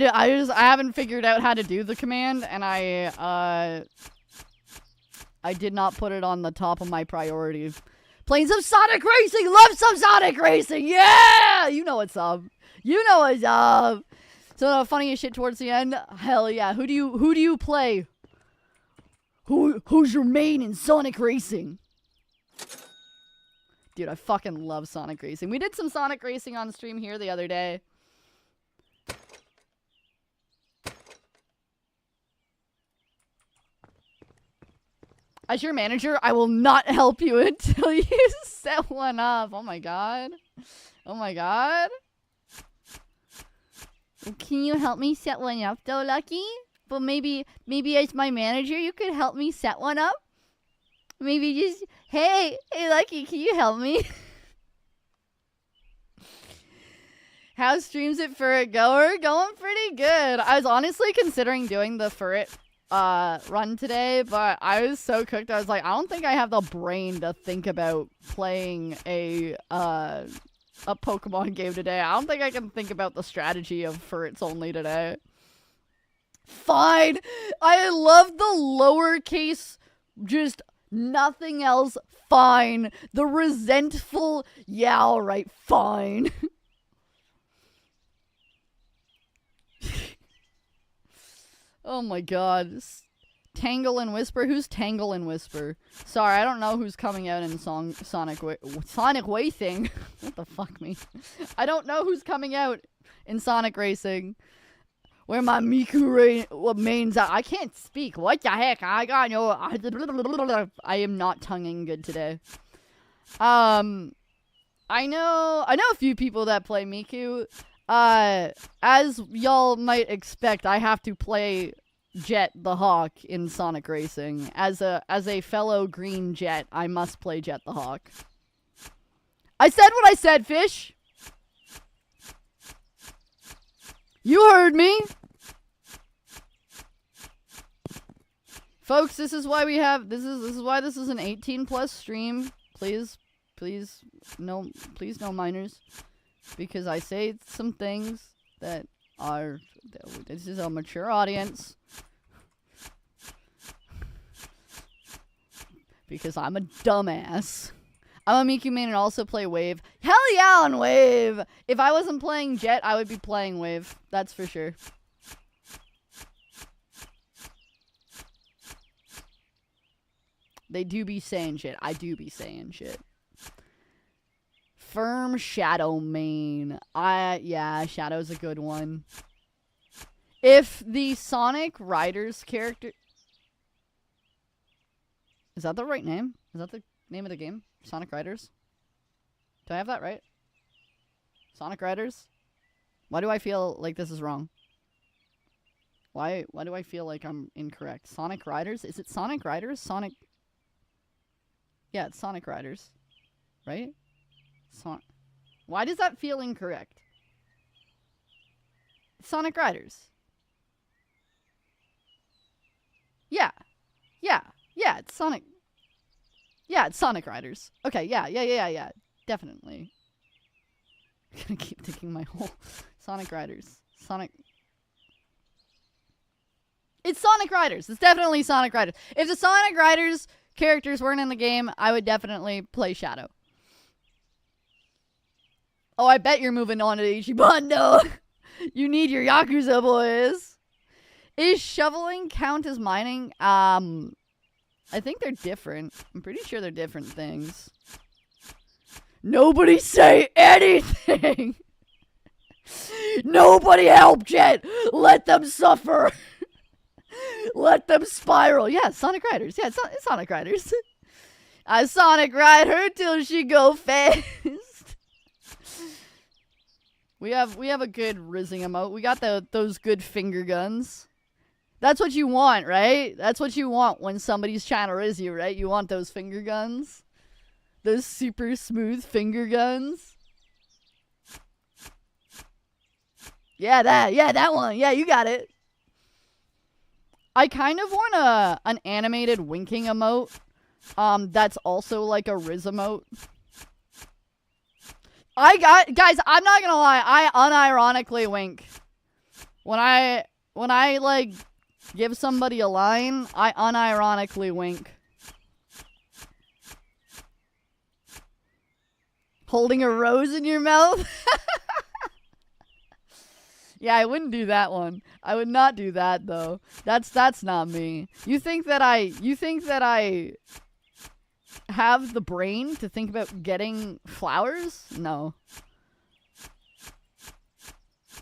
haven't figured out how to do the command, and I did not put it on the top of my priorities. Playing some Sonic Racing! Love some Sonic Racing! Yeah! You know what's up. You know what's up. So funny as shit towards the end. Hell yeah. Who do you play? Who's your main in Sonic Racing? Dude, I fucking love Sonic Racing. We did some Sonic Racing on stream here the other day. As your manager, I will not help you until you set one up. Oh my god. Oh my god. Can you help me set one up though, Lucky? but maybe as my manager, you could help me set one up. Maybe just, hey, Lucky, can you help me? How's streams at Furret Goer? Going pretty good. I was honestly considering doing the Furret run today, but I was so cooked. I was like, I don't think I have the brain to think about playing a Pokemon game today. I don't think I can think about the strategy of Furrets only today. Fine. I love the lowercase, just nothing else. Fine. The resentful, yeah, alright, fine. Oh my god. Tangle and Whisper? Who's Tangle and Whisper? Sorry, I don't know who's coming out in Sonic Racing. What the fuck, me? I don't know who's coming out in Sonic Racing. Where my Miku mains out. I can't speak. What the heck? I got no. I am not tonguing good today. I know a few people that play Miku. As y'all might expect, I have to play Jet the Hawk in Sonic Racing. As a fellow green Jet, I must play Jet the Hawk. I said what I said, fish! You heard me! Folks, this is why we have, this is why this is an 18+ stream. Please no minors. Because I say some things that are, this is a mature audience. Because I'm a dumbass. I'm a Miku main and also play Wave. Hell yeah on Wave! If I wasn't playing Jet, I would be playing Wave. That's for sure. They do be saying shit. I do be saying shit. Firm Shadow main. Yeah, Shadow's a good one. If the Sonic Riders character... Is that the right name? Is that the name of the game? Sonic Riders? Do I have that right? Sonic Riders? Why do I feel like this is wrong? Why do I feel like I'm incorrect? Sonic Riders? Is it Sonic Riders? Sonic... Yeah, it's Sonic Riders. Right? Why does that feel incorrect? It's Sonic Riders. Yeah. It's Sonic. Yeah, it's Sonic Riders. Okay, yeah. Definitely. I'm gonna keep digging my hole. Sonic Riders. It's Sonic Riders. It's definitely Sonic Riders. If the Sonic Riders characters weren't in the game, I would definitely play Shadow. Oh, I bet you're moving on to Ichiban. No. You need your Yakuza, boys. Is shoveling count as mining? I think they're different. I'm pretty sure they're different things. Nobody say anything. Nobody help Jet. Let them suffer. Let them spiral. Yeah, Sonic Riders. Yeah, it's Sonic Riders. I Sonic ride her till she go fast. We have a good rizzing emote. We got those good finger guns. That's what you want, right? That's what you want when somebody's trying to rizz you, right? You want those finger guns. Those super smooth finger guns. Yeah, that one. Yeah, you got it. I kind of want an animated winking emote. That's also like a rizz emote. Guys, I'm not gonna lie, I unironically wink. When I like give somebody a line, I unironically wink. Holding a rose in your mouth? Yeah, I wouldn't do that one. I would not do that though. That's not me. You think that I have the brain to think about getting flowers? No.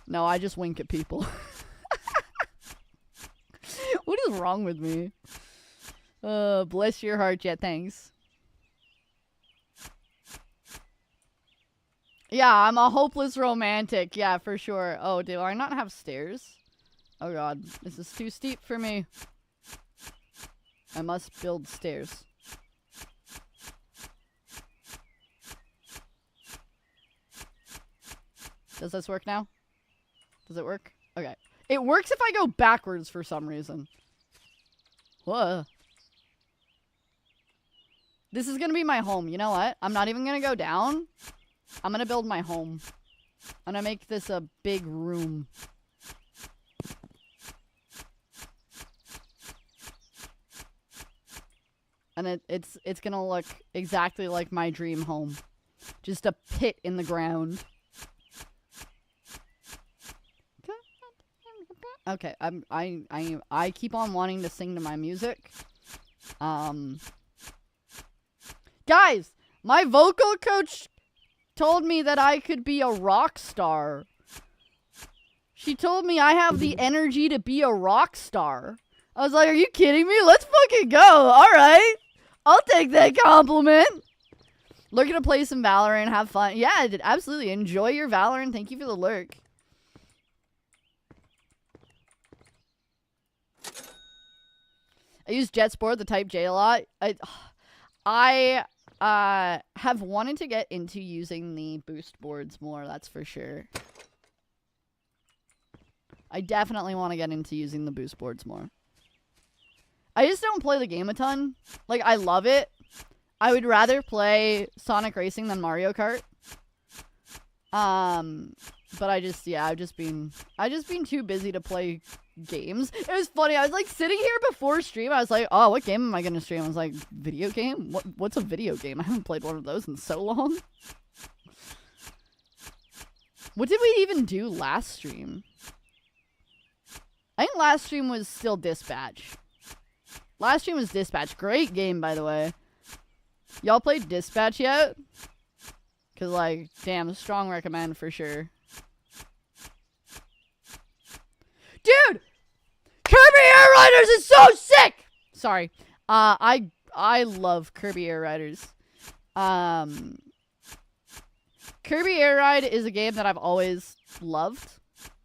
No, I just wink at people. What is wrong with me? Bless your heart, Jet. Thanks. Yeah, I'm a hopeless romantic. Yeah, for sure. Oh, do I not have stairs? Oh god, this is too steep for me. I must build stairs. Does this work now? Does it work? Okay. It works if I go backwards for some reason. Whoa. This is gonna be my home. You know what? I'm not even gonna go down. I'm gonna build my home. I'm gonna make this a big room. And it's gonna look exactly like my dream home. Just a pit in the ground. Okay, I keep on wanting to sing to my music. Guys, my vocal coach told me that I could be a rock star. She told me I have the energy to be a rock star. I was like, are you kidding me? Let's fucking go. All right. I'll take that compliment. Looking to play some Valorant, have fun. Yeah, absolutely. Enjoy your Valorant. Thank you for the lurk. I use Jetsport, the Type J a lot. I have wanted to get into using the boost boards more, that's for sure. I definitely want to get into using the boost boards more. I just don't play the game a ton. Like, I love it. I would rather play Sonic Racing than Mario Kart. But I've just been too busy to play games. It was funny. I was like sitting here before stream. I was like, oh, what game am I gonna stream? I was like, video game? What's a video game? I haven't played one of those in so long. What did we even do last stream? I think last stream was still Dispatch. Last stream was Dispatch. Great game, by the way. Y'all played Dispatch yet? Cause like, damn, strong recommend for sure. Dude! Kirby Air Riders is so sick! Sorry. I love Kirby Air Riders. Kirby Air Ride is a game that I've always loved.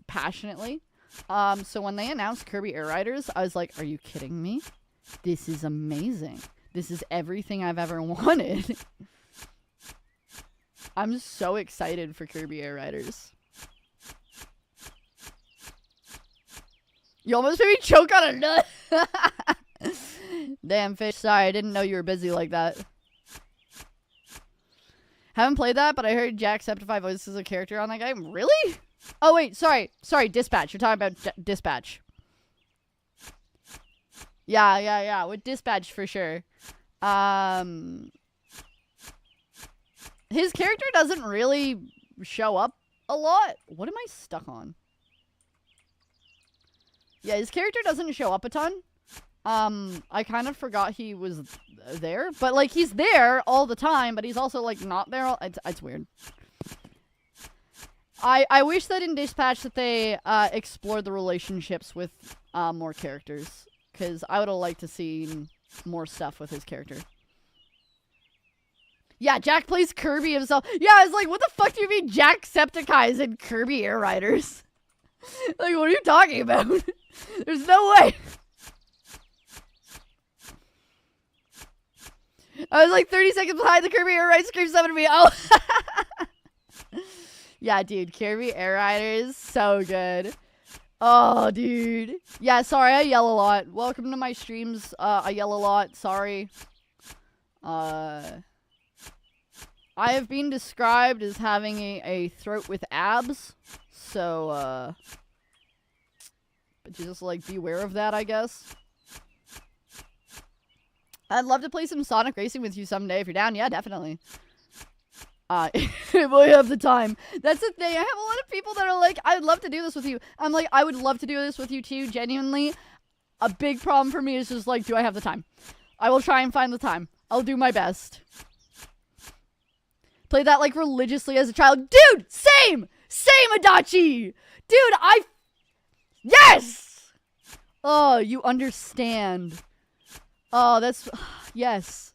Passionately. So when they announced Kirby Air Riders, I was like, are you kidding me? This is amazing. This is everything I've ever wanted. I'm so excited for Kirby Air Riders. You almost made me choke on a nut. Damn, fish. Sorry, I didn't know you were busy like that. Haven't played that, but I heard Jacksepticeye voices a character on that game. Really? Oh, wait. Sorry. Sorry, Dispatch. You're talking about Dispatch. Yeah. With Dispatch, for sure. His character doesn't really show up a lot. What am I stuck on? Yeah, his character doesn't show up a ton. I kind of forgot he was there. But, like, he's there all the time, but he's also, like, not there. It's weird. I wish that in Dispatch that they explored the relationships with more characters. Because I would have liked to see more stuff with his character. Yeah, Jack plays Kirby himself. Yeah, I was like, what the fuck do you mean Jacksepticeye is in Kirby Air Riders? Like, what are you talking about? There's no way. I was like 30 seconds behind the Kirby Air Riders scream summon to me. Oh. Yeah, dude, Kirby Air Riders, so good. Oh, dude. Yeah, sorry, I yell a lot. Welcome to my streams. I yell a lot. Sorry. I have been described as having a throat with abs. So, but you just, like, beware of that, I guess. I'd love to play some Sonic Racing with you someday if you're down. Yeah, definitely. If we have the time. That's the thing. I have a lot of people that are like, I'd love to do this with you. I'm like, I would love to do this with you too, genuinely. A big problem for me is just like, do I have the time? I will try and find the time. I'll do my best. Played that like religiously as a child. Dude, same! Same, Adachi! Dude, yes! Oh, you understand. Oh, that's, yes.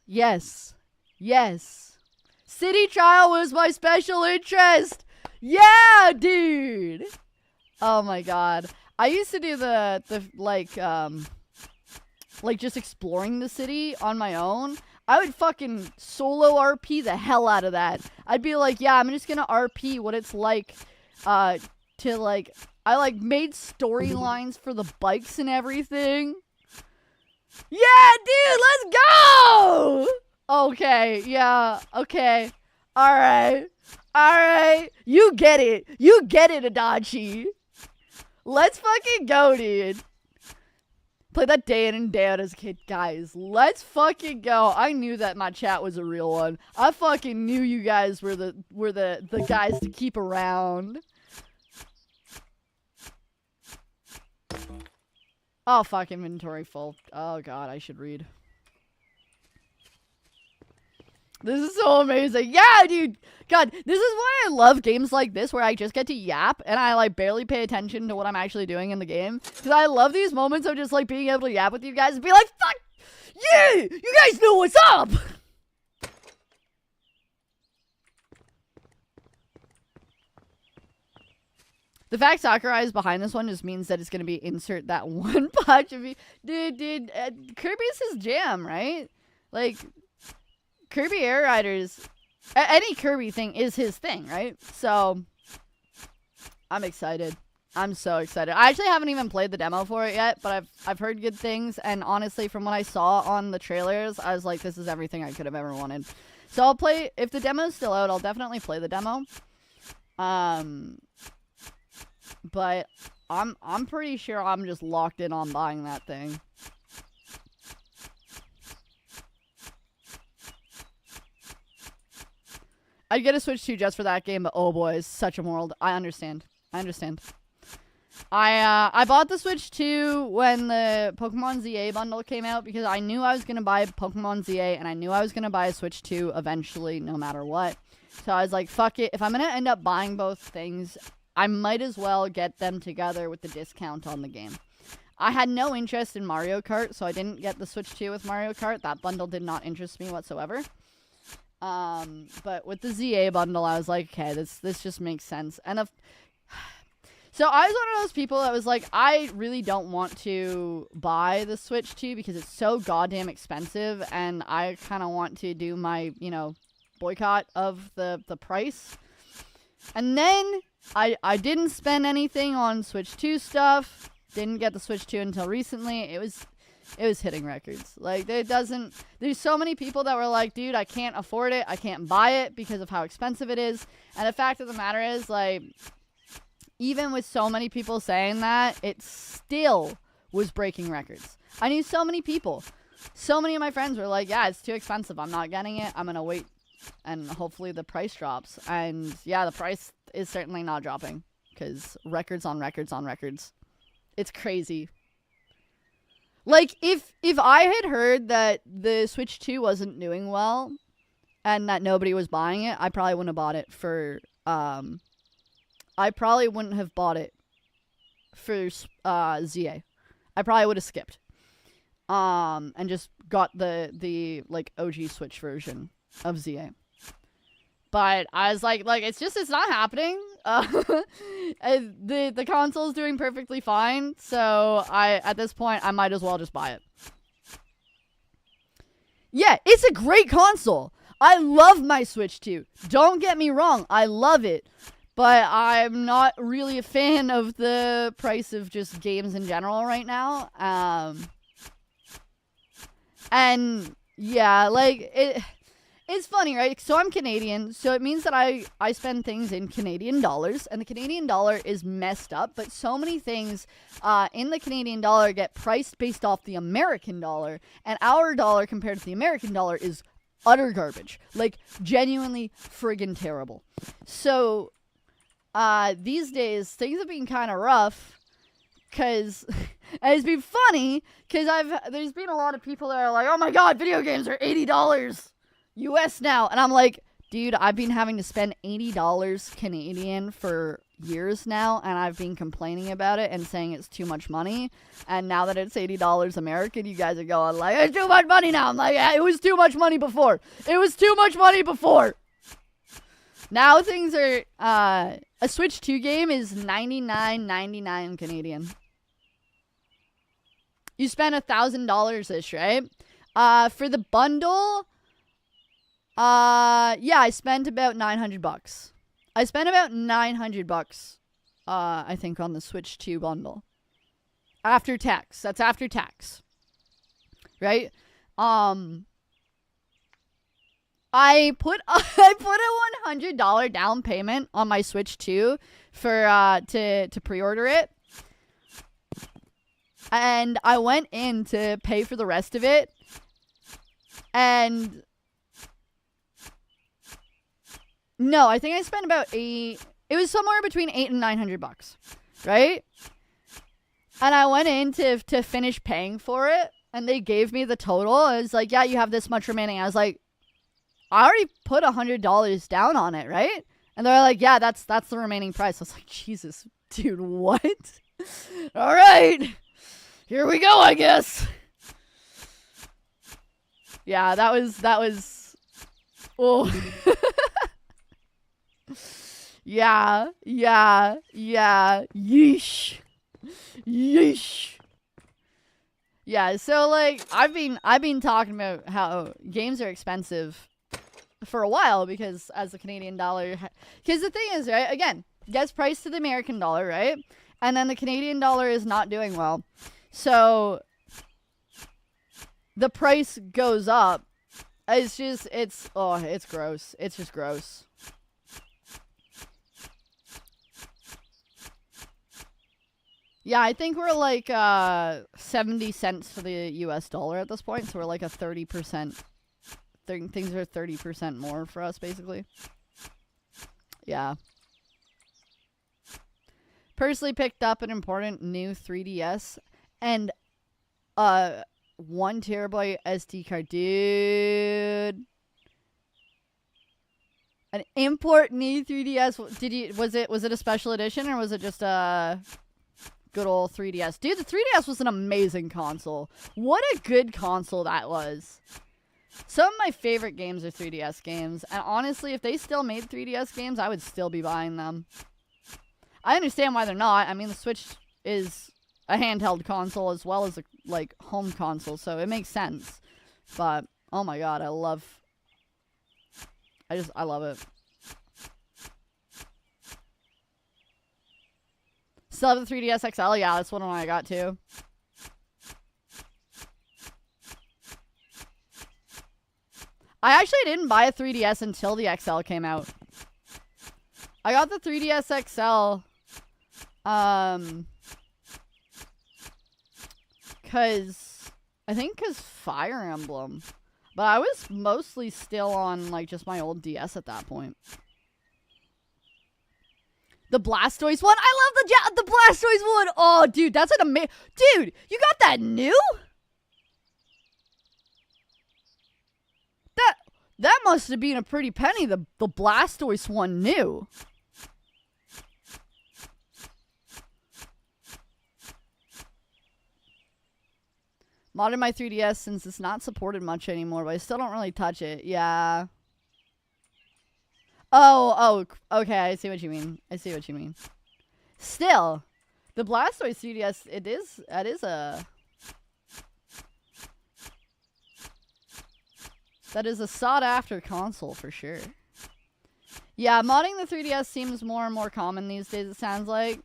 City Trial was my special interest. Yeah, dude. Oh my god. I used to do the like just exploring the city on my own. I would fucking solo RP the hell out of that. I'd be like, yeah, I'm just gonna RP what it's like, to like, I like made storylines for the bikes and everything. Yeah, dude, let's go! Okay, yeah, okay. Alright. You get it, Adachi. Let's fucking go, dude. Play that day in and day out as a kid. Guys, let's fucking go. I knew that my chat was a real one. I fucking knew you guys were the guys to keep around. Oh, fuck, inventory full. Oh, God, I should read. This is so amazing. Yeah, dude. God, this is why I love games like this where I just get to yap and I like barely pay attention to what I'm actually doing in the game. Because I love these moments of just like being able to yap with you guys and be like, fuck yeah, you guys know what's up. The fact Sakurai is behind this one just means that it's going to be insert that one punch of you. Dude, Kirby's his jam, right? Like, Kirby Air Riders, any Kirby thing is his thing, right? So, I'm excited. I'm so excited. I actually haven't even played the demo for it yet, but I've heard good things, and honestly, from what I saw on the trailers, I was like, this is everything I could have ever wanted. So I'll play, if the demo's still out, I'll definitely play the demo. But I'm pretty sure I'm just locked in on buying that thing. I'd get a Switch 2 just for that game, but oh boy, it's such a world. I understand. I bought the Switch 2 when the Pokemon ZA bundle came out because I knew I was going to buy Pokemon ZA and I knew I was going to buy a Switch 2 eventually, no matter what. So I was like, fuck it. If I'm going to end up buying both things, I might as well get them together with the discount on the game. I had no interest in Mario Kart, so I didn't get the Switch 2 with Mario Kart. That bundle did not interest me whatsoever. But with the ZA bundle, I was like, okay, this just makes sense. And so I was one of those people that was like, I really don't want to buy the Switch 2 because it's so goddamn expensive, and I kind of want to do my, boycott of the price. And then I didn't spend anything on Switch 2 stuff. Didn't get the Switch 2 until recently. It was hitting records. Like, there's so many people that were like, dude, I can't afford it. I can't buy it because of how expensive it is. And the fact of the matter is, like, even with so many people saying that, it still was breaking records. I knew so many people. So many of my friends were like, yeah, it's too expensive. I'm not getting it. I'm going to wait. And hopefully the price drops. And yeah, the price is certainly not dropping. Because records on records on records. It's crazy. Like, if I had heard that the Switch 2 wasn't doing well, and that nobody was buying it, I probably wouldn't have bought it for, I probably wouldn't have bought it for, ZA. I probably would have skipped. And just got the like, OG Switch version of ZA. But I was like, it's not happening. The console's doing perfectly fine, so at this point, I might as well just buy it. Yeah, it's a great console. I love my Switch 2. Don't get me wrong, I love it. But I'm not really a fan of the price of just games in general right now. And yeah, like, it's funny, right? So I'm Canadian, so it means that I spend things in Canadian dollars, and the Canadian dollar is messed up, but so many things in the Canadian dollar get priced based off the American dollar, and our dollar compared to the American dollar is utter garbage. Like, genuinely friggin' terrible. So, these days, things have been kind of rough, because it's been funny, because there's been a lot of people that are like, oh my god, video games are $80 US now, and I'm like, dude, I've been having to spend $80 Canadian for years now, and I've been complaining about it and saying it's too much money, and now that it's $80 American, you guys are going like, it's too much money now. I'm like, yeah, it was too much money before. Now things are, a Switch 2 game is $99.99 Canadian. you spend $1,000-ish, right? For the bundle, yeah, I spent about $900. I spent about $900, I think, on the Switch 2 bundle. After tax. That's after tax. Right? I put a $100 down payment on my Switch 2 for to pre-order it. And I went in to pay for the rest of it. And no, I think I spent about it was somewhere between $800 and $900, right? And I went in to finish paying for it, and they gave me the total. It was like, yeah, you have this much remaining. I was like, I already put $100 down on it, right? And they're like, yeah, that's the remaining price. I was like, Jesus, dude, what? All right, here we go, I guess. Yeah, that was. Oh. Yeah. Yeesh. Yeah, so like I've been talking about how games are expensive for a while because as the Canadian dollar, because the thing is, right, again, gets priced to the American dollar, right? And then the Canadian dollar is not doing well. So the price goes up. It's gross. It's just gross. Yeah, I think we're like 70 cents to the US dollar at this point, so we're like a 30%. Things are 30% more for us, basically. Yeah. Personally picked up an important new 3DS and 1 terabyte SD card, dude. An import new 3DS. Was it a special edition or was it just a good old 3DS? Dude, the 3DS was an amazing console. What a good console that was. Some of my favorite games are 3DS games, and honestly, if they still made 3DS games, I would still be buying them. I understand why they're not. I mean, the Switch is a handheld console as well as a like home console, so it makes sense. But oh my god, I love it. Still have the 3DS XL? Yeah, that's one I got too. I actually didn't buy a 3DS until the XL came out. I got the 3DS XL cause Fire Emblem. But I was mostly still on like just my old DS at that point. The Blastoise one? I love the Blastoise one! Oh, dude, that's an amazing... Dude, you got that new? That must have been a pretty penny, the Blastoise one new. Modded my 3DS since it's not supported much anymore, but I still don't really touch it. Yeah. Oh, okay, I see what you mean. Still, the Blastoise 3DS, that is a sought-after console for sure. Yeah, modding the 3DS seems more and more common these days, it sounds like.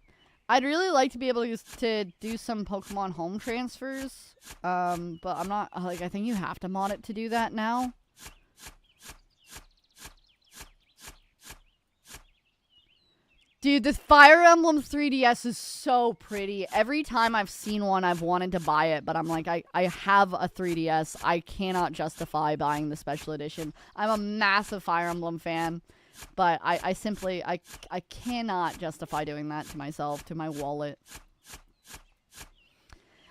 I'd really like to be able to do some Pokemon home transfers, but I'm not, like, I think you have to mod it to do that now. Dude, the Fire Emblem 3DS is so pretty. Every time I've seen one, I've wanted to buy it, but I'm like, I have a 3DS. I cannot justify buying the special edition. I'm a massive Fire Emblem fan, but I simply cannot justify doing that to myself, to my wallet.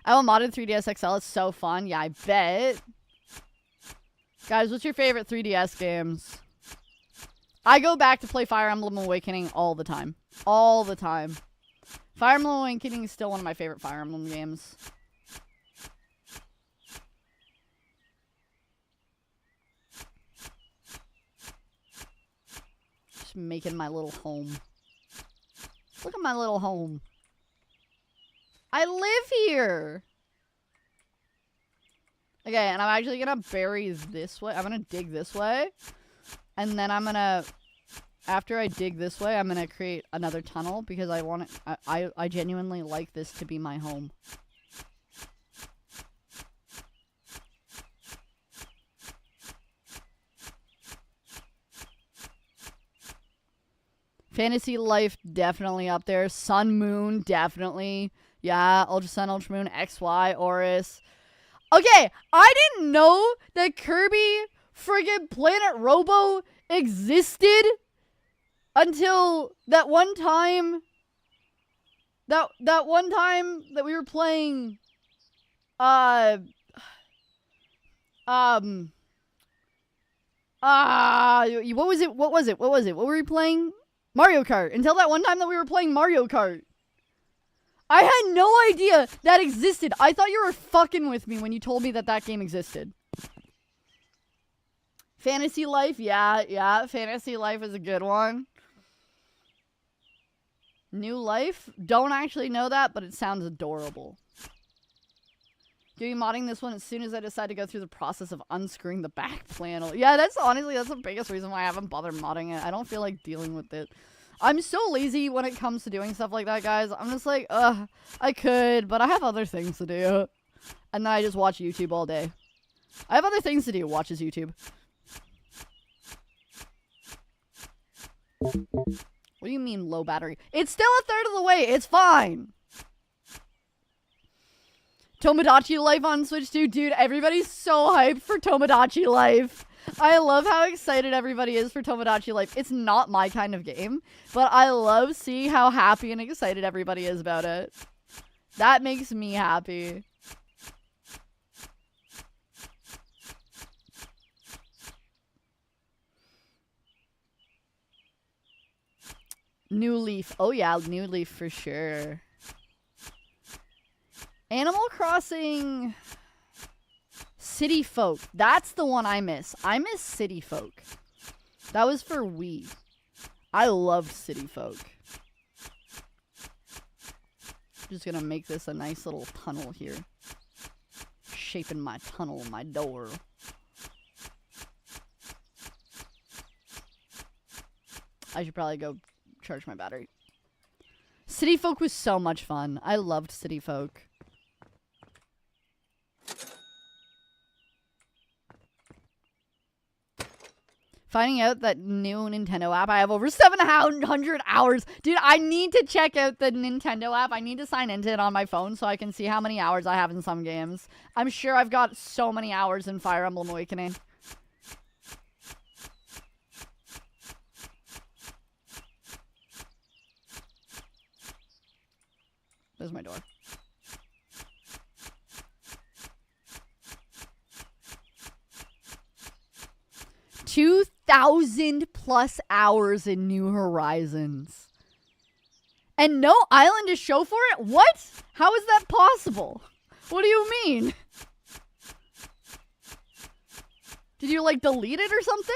I will modded 3DS XL. It's so fun. Yeah, I bet. Guys, what's your favorite 3DS games? I go back to play Fire Emblem Awakening all the time. All the time. Fire Emblem Awakening is still one of my favorite Fire Emblem games. Just making my little home. Look at my little home. I live here. Okay, and I'm actually gonna bury this way. I'm gonna dig this way. And then I'm gonna... After I dig this way, I'm gonna create another tunnel because I want it... I genuinely like this to be my home. Fantasy Life, definitely up there. Sun, Moon, definitely. Yeah, Ultra Sun, Ultra Moon, XY, Oris. Okay, I didn't know that Kirby friggin' Planet Robo existed until that one time. That one time that we were playing. What was it? What was it? What was it? What were we playing? Mario Kart. Until that one time that we were playing Mario Kart. I had no idea that existed. I thought you were fucking with me when you told me that that game existed. Fantasy Life, yeah. Fantasy Life is a good one. New Life? Don't actually know that, but it sounds adorable. You'll be modding this one as soon as I decide to go through the process of unscrewing the back panel. Yeah, that's honestly, that's the biggest reason why I haven't bothered modding it. I don't feel like dealing with it. I'm so lazy when it comes to doing stuff like that, guys. I'm just like, I could, but I have other things to do. And then I just watch YouTube all day. I have other things to do. Watches YouTube. What do you mean low battery? It's still a third of the way. It's fine. Tomodachi Life on Switch 2. Dude, everybody's so hyped for Tomodachi Life. I love how excited everybody is for Tomodachi Life. It's not my kind of game, but I love seeing how happy and excited everybody is about it. That makes me happy. New Leaf. Oh yeah, New Leaf for sure. Animal Crossing City Folk. That's the one I miss. I miss City Folk. That was for Wii. I loved City Folk. Just gonna make this a nice little tunnel here. Shaping my tunnel, my door. I should probably go charge my battery. City Folk was so much fun. I loved City Folk. Finding out that new Nintendo app, I have over 700 hours. Dude, I need to check out the Nintendo app. I need to sign into it on my phone so I can see how many hours I have in some games. I'm sure I've got so many hours in Fire Emblem Awakening. There's my door. +2,000 hours in New Horizons. And no island to show for it? What? How is that possible? What do you mean? Did you, like, delete it or something?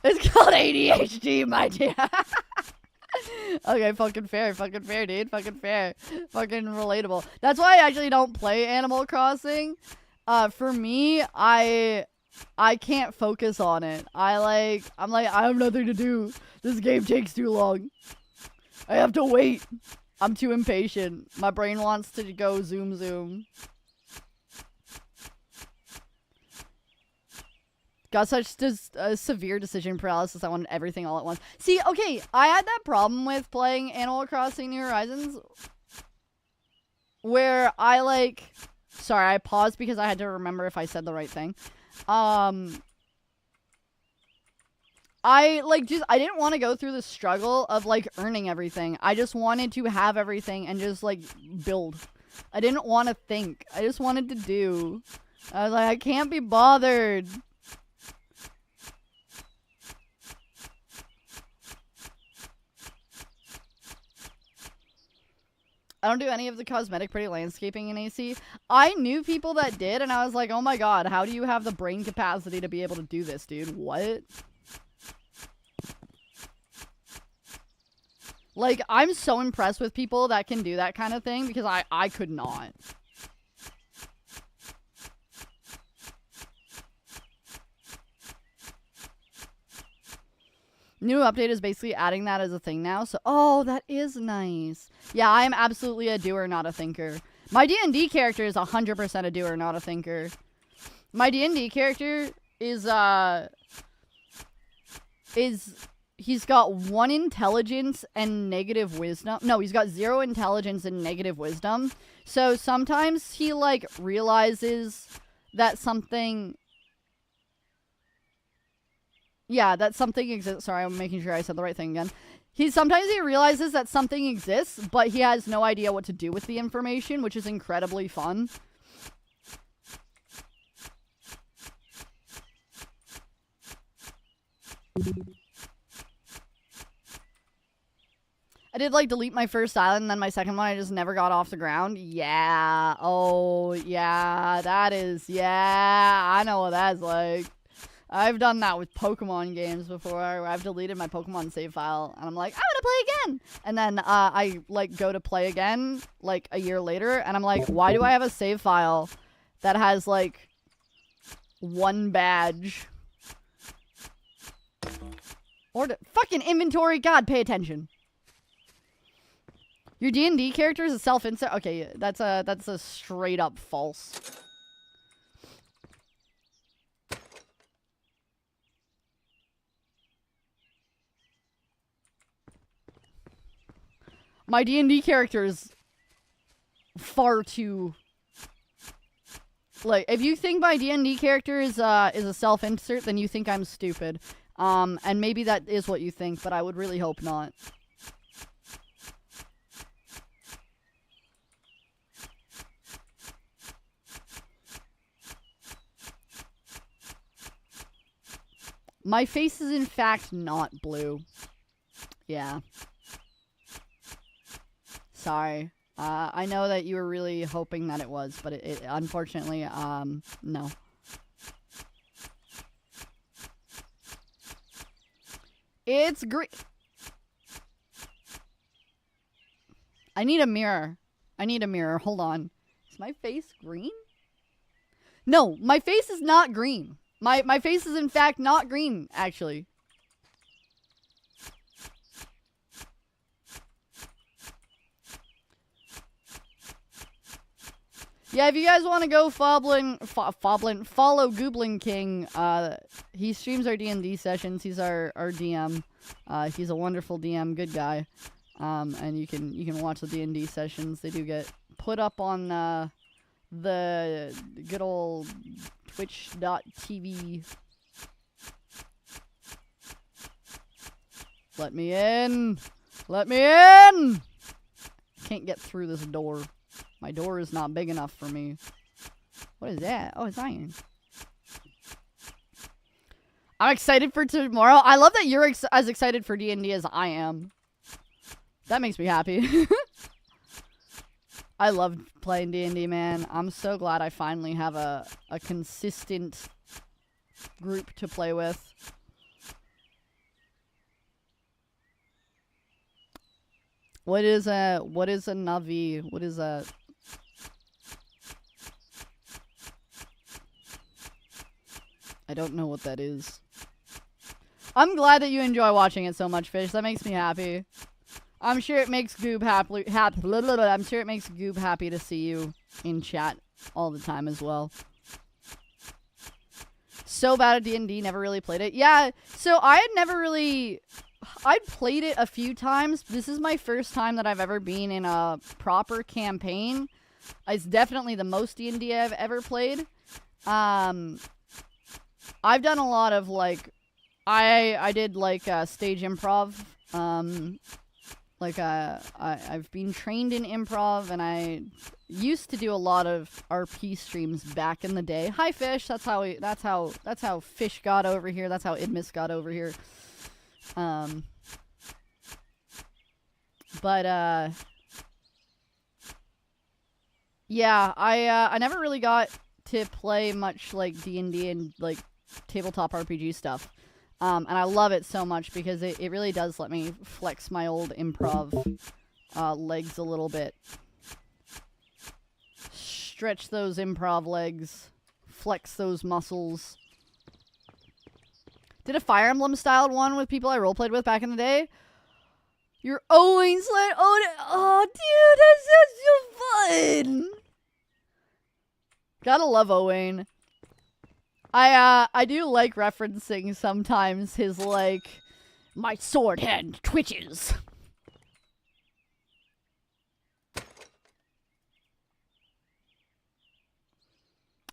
It's called ADHD, my dear. Okay, fucking fair, dude. Fucking fair. Fucking relatable. That's why I actually don't play Animal Crossing. For me, I can't focus on it. I'm like, I have nothing to do. This game takes too long. I have to wait. I'm too impatient. My brain wants to go zoom. Got such severe decision paralysis. I wanted everything all at once. See, okay, I had that problem with playing Animal Crossing New Horizons. Where sorry, I paused because I had to remember if I said the right thing. I didn't want to go through the struggle of, like, earning everything. I just wanted to have everything and just, like, build. I didn't want to think. I just wanted to do. I was like, I can't be bothered. I don't do any of the cosmetic pretty landscaping in AC. I knew people that did, and I was like, oh my god, how do you have the brain capacity to be able to do this, dude? What? Like, I'm so impressed with people that can do that kind of thing because I could not. New update is basically adding that as a thing now. So, oh, that is nice. Yeah, I am absolutely a doer, not a thinker. My D&D character is 100% a doer, not a thinker. My D&D character is he's got 1 intelligence and negative wisdom. No, he's got 0 intelligence and negative wisdom. So sometimes he, like, realizes that something... Yeah, that something exists. Sorry, I'm making sure I said the right thing again. Sometimes he realizes that something exists, but he has no idea what to do with the information, which is incredibly fun. I did, like, delete my first island, and then my second one I just never got off the ground. Yeah. Oh, yeah. That is... Yeah. I know what that's like. I've done that with Pokemon games before, where I've deleted my Pokemon save file, and I'm like, I want to play again! And then, I, like, go to play again, like, a year later, and I'm like, why do I have a save file that has, like, 1 badge? Or fucking inventory, God, pay attention. Your D&D character is a self-insert? Okay, that's a straight up false. My D&D character is far too... Like, if you think my D&D character is a self-insert, then you think I'm stupid. And maybe that is what you think, but I would really hope not. My face is in fact not blue. Yeah. Sorry. I know that you were really hoping that it was, but it unfortunately, no. It's green. I need a mirror. I need a mirror. Hold on. Is my face green? No, my face is not green. My face is in fact not green, actually. Yeah, if you guys want to go follow Goblin King, he streams our D&D sessions. He's our DM. He's a wonderful DM, good guy. And you can watch the D&D sessions. They do get put up on the good old twitch.tv. Let me in! Let me in! Can't get through this door. My door is not big enough for me. What is that? Oh, it's iron. I'm excited for tomorrow. I love that you're as excited for D&D as I am. That makes me happy. I love playing D&D, man. I'm so glad I finally have a consistent group to play with. What is a Navi? What is that? I don't know what that is. I'm glad that you enjoy watching it so much, Fish. That makes me happy. I'm sure it makes Goob happy. I'm sure it makes Goob happy to see you in chat all the time as well. So bad at D&D, never really played it. Yeah, so I had never really... I'd played it a few times. This is my first time that I've ever been in a proper campaign. It's definitely the most D&D I've ever played. I've done a lot of, like... I did, like, stage improv. I've been trained in improv, and I used to do a lot of RP streams back in the day. Hi, Fish. That's how Fish got over here. That's how Idmis got over here. Yeah, I never really got to play much, like, D&D and, like, tabletop RPG stuff. And I love it so much because it really does let me flex my old improv legs a little bit. Stretch those improv legs. Flex those muscles. Did a Fire Emblem styled one with people I roleplayed with back in the day. You're Owen Sled. Oh, dude, that's so fun. Gotta love Owen. I do like referencing sometimes his, like, my sword hand twitches.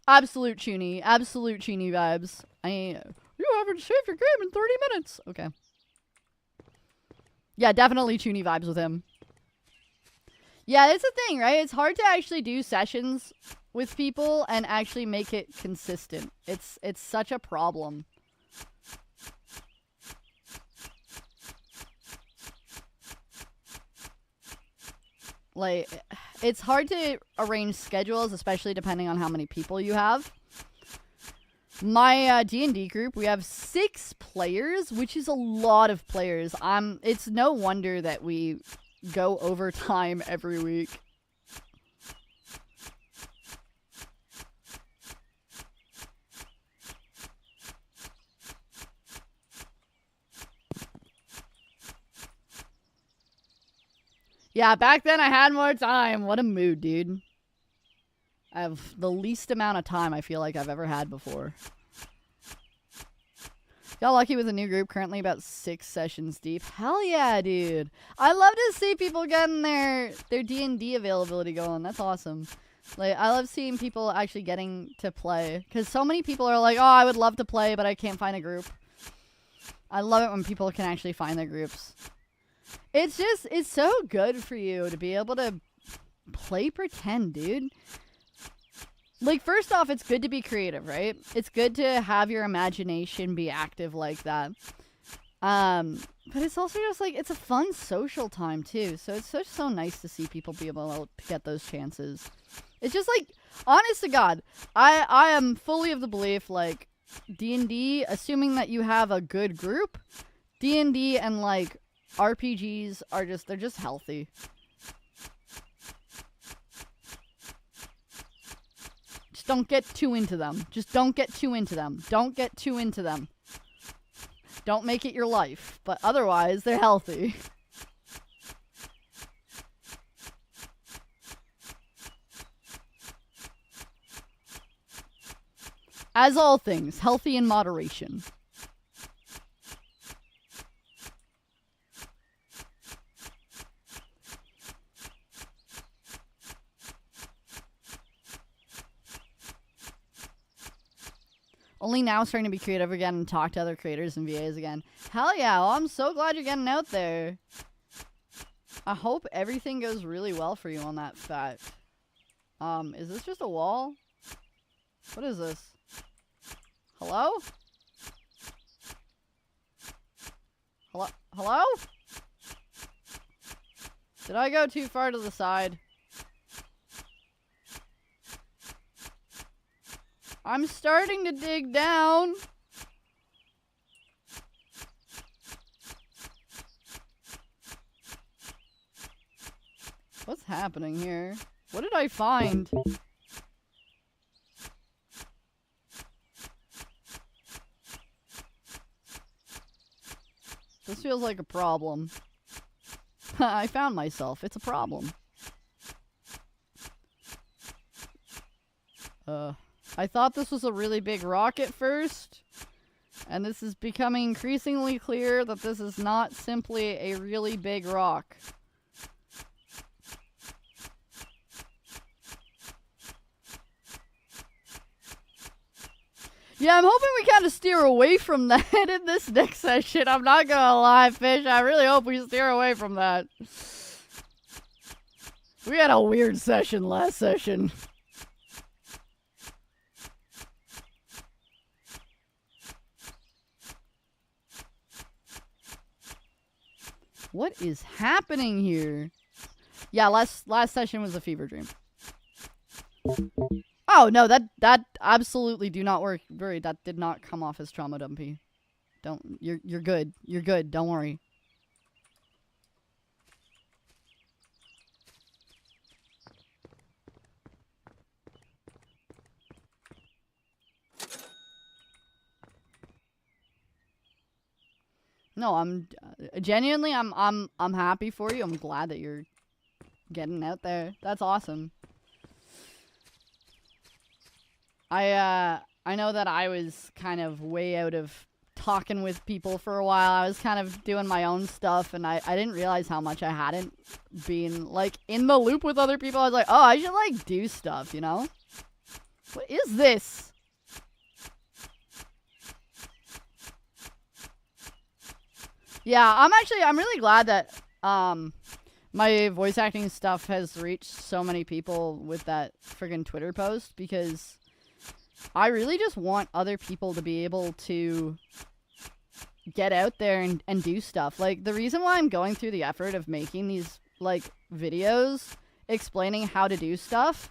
Absolute Chuny vibes. You haven't saved your game in 30 minutes. Okay. Yeah, definitely Chuny vibes with him. Yeah, it's a thing, right? It's hard to actually do sessions with people and actually make it consistent. It's such a problem. Like, it's hard to arrange schedules, especially depending on how many people you have. My D&D group, we have 6 players, which is a lot of players. It's no wonder that we go overtime every week. Yeah, back then I had more time. What a mood, dude. I have the least amount of time I feel like I've ever had before. Got lucky with a new group, currently about 6 sessions deep. Hell yeah, dude. I love to see people getting their D&D availability going. That's awesome. Like, I love seeing people actually getting to play. Because so many people are like, oh, I would love to play, but I can't find a group. I love it when people can actually find their groups. It's so good for you to be able to play pretend, dude. Like, first off, it's good to be creative, right? It's good to have your imagination be active like that. But it's also just, like, it's a fun social time, too. So it's just so nice to see people be able to get those chances. It's just, like, honest to God, I am fully of the belief, like, D&D, assuming that you have a good group, D&D and, like, RPGs are they're just healthy. Just don't get too into them. Just don't get too into them. Don't get too into them. Don't make it your life. But otherwise, they're healthy. As all things, healthy in moderation. Only now starting to be creative again and talk to other creators and VAs again. Hell yeah, well, I'm so glad you're getting out there. I hope everything goes really well for you on that fact. Is this just a wall? What is this? Hello? Hello? Hello? Did I go too far to the side? I'm starting to dig down. What's happening here? What did I find? This feels like a problem. I found myself. It's a problem. I thought this was a really big rock at first, and this is becoming increasingly clear that this is not simply a really big rock. Yeah, I'm hoping we kind of steer away from that in this next session. I'm not gonna lie, Fish. I really hope we steer away from that. We had a weird session last session. What is happening here? Yeah, last session was a fever dream. Oh, no, that absolutely do not work. That did not come off as trauma dumpy. You're good. You're good. Don't worry. No, I'm genuinely I'm happy for you. I'm glad that you're getting out there. That's awesome. I know that I was kind of way out of talking with people for a while. I was kind of doing my own stuff, and I didn't realize how much I hadn't been, like, in the loop with other people. I was like, oh, I should, like, do stuff, you know? What is this? Yeah, I'm really glad that, my voice acting stuff has reached so many people with that friggin' Twitter post, because I really just want other people to be able to get out there and do stuff. Like, the reason why I'm going through the effort of making these, like, videos explaining how to do stuff,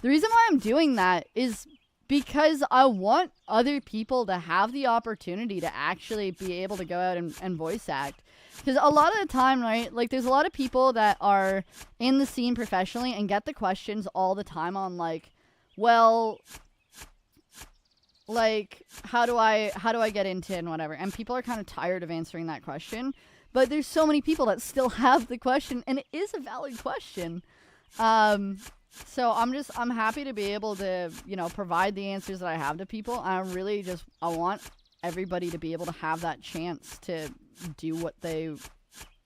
the reason why I'm doing that is because I want other people to have the opportunity to actually be able to go out and voice act. Because a lot of the time, right, like, there's a lot of people that are in the scene professionally and get the questions all the time on, like, well, like, how do I get into it and whatever. And people are kind of tired of answering that question. But there's so many people that still have the question, and it is a valid question. So I'm happy to be able to, you know, provide the answers that I have to people. I want everybody to be able to have that chance to do what they,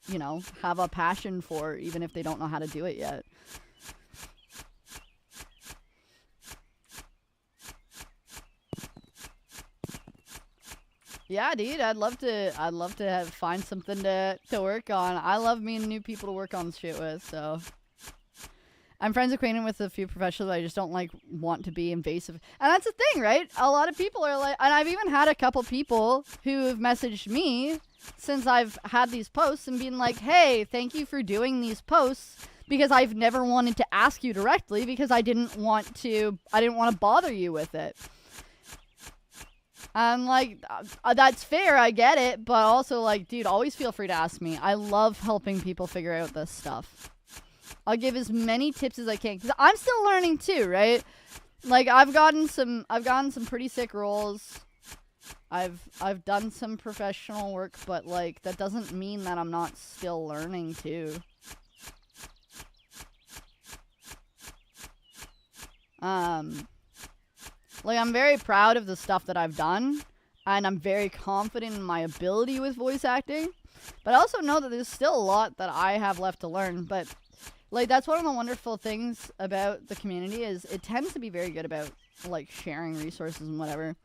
you know, have a passion for, even if they don't know how to do it yet. Yeah, dude, I'd love to find something to work on. I love meeting new people to work on shit with, so. I'm friends acquainted with a few professionals, but I just don't, like, want to be invasive. And that's the thing, right? A lot of people are like, and I've even had a couple people who have messaged me since I've had these posts and been like, hey, thank you for doing these posts, because I've never wanted to ask you directly because I didn't want to bother you with it. I'm like, that's fair, I get it, but also, like, dude, always feel free to ask me. I love helping people figure out this stuff. I'll give as many tips as I can, because I'm still learning too, right? Like, I've gotten some pretty sick roles. I've done some professional work, but, like, that doesn't mean that I'm not still learning too. Like, I'm very proud of the stuff that I've done, and I'm very confident in my ability with voice acting, but I also know that there's still a lot that I have left to learn. But, like, that's one of the wonderful things about the community, is it tends to be very good about, like, sharing resources and whatever.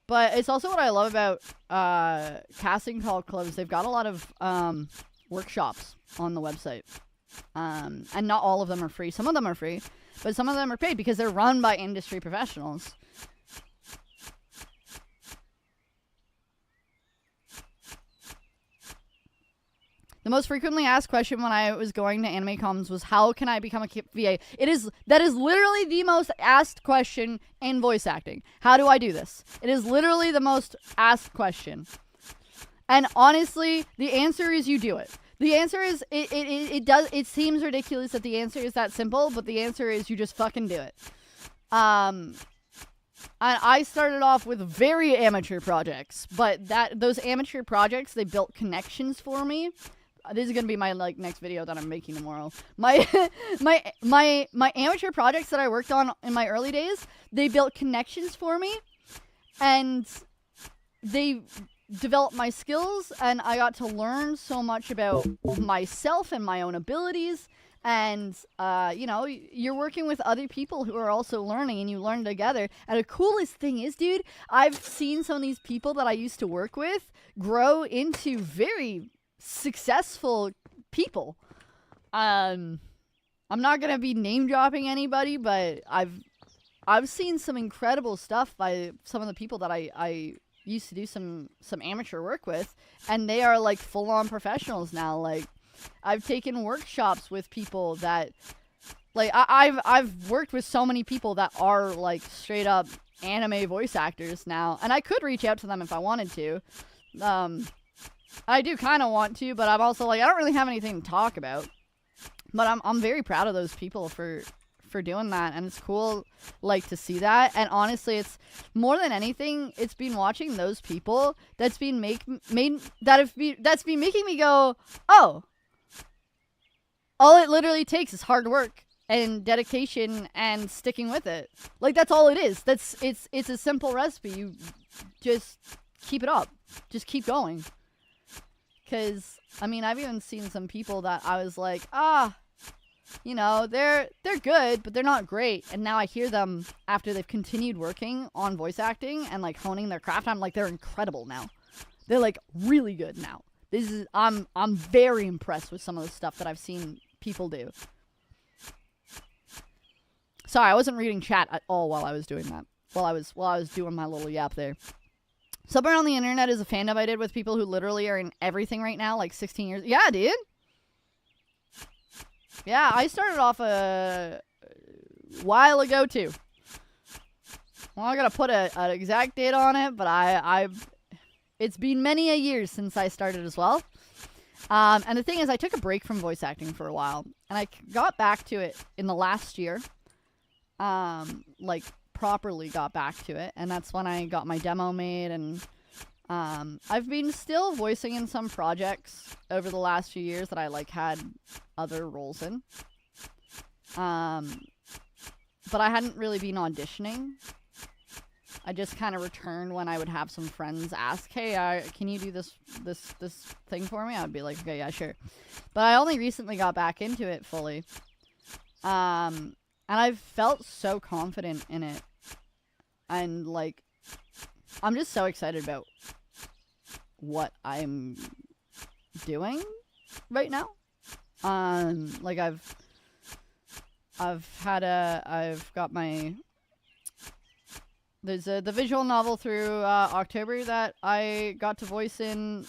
But it's also what I love about casting call clubs. They've got a lot of workshops on the website. And not all of them are free. Some of them are free, but some of them are paid because they're run by industry professionals. The most frequently asked question when I was going to anime comms was, how can I become a VA? That is literally the most asked question in voice acting. How do I do this? It is literally the most asked question. And honestly, the answer is you do it. The answer is, it seems ridiculous that the answer is that simple, but the answer is you just fucking do it. And I started off with very amateur projects, but those amateur projects, they built connections for me. This is gonna be my, like, next video that I'm making tomorrow. My amateur projects that I worked on in my early days, they built connections for me, and they developed my skills, and I got to learn so much about myself and my own abilities. And you know, you're working with other people who are also learning, and you learn together. And the coolest thing is, dude, I've seen some of these people that I used to work with grow into very successful people. I'm not gonna be name dropping anybody, but I've seen some incredible stuff by some of the people that I used to do some amateur work with, and they are, like, full-on professionals now. Like, I've taken workshops with people that, like, I've worked with so many people that are, like, straight up anime voice actors now, and I could reach out to them if I wanted to. I do kind of want to, but I'm also like, I don't really have anything to talk about. But I'm very proud of those people for doing that, and it's cool like to see that. And honestly, it's more than anything, it's been watching those people that's been making me go, oh, all it literally takes is hard work and dedication and sticking with it. Like, that's all it is. It's a simple recipe. You just keep it up. Just keep going. Because, I mean, I've even seen some people that I was like, you know, they're good, but they're not great. And now I hear them after they've continued working on voice acting and, like, honing their craft. I'm like, they're incredible now. They're, like, really good now. I'm very impressed with some of the stuff that I've seen people do. Sorry, I wasn't reading chat at all while I was doing that. While I was doing my little yap there. Somewhere on the internet is a fandom I did with people who literally are in everything right now, like 16 years. Yeah, dude. Yeah, I started off a while ago too. Well, I gotta put an exact date on it, but it's been many a year since I started as well. And the thing is, I took a break from voice acting for a while, and I got back to it in the last year. Like, properly got back to it, and that's when I got my demo made, and I've been still voicing in some projects over the last few years that I like had other roles in, but I hadn't really been auditioning. I just kind of returned when I would have some friends ask, hey, can you do this thing for me? I'd be like, okay, yeah, sure. But I only recently got back into it fully, and I've felt so confident in it. And, like, I'm just so excited about what I'm doing right now. Like, I've got my... There's the visual novel through October that I got to voice in.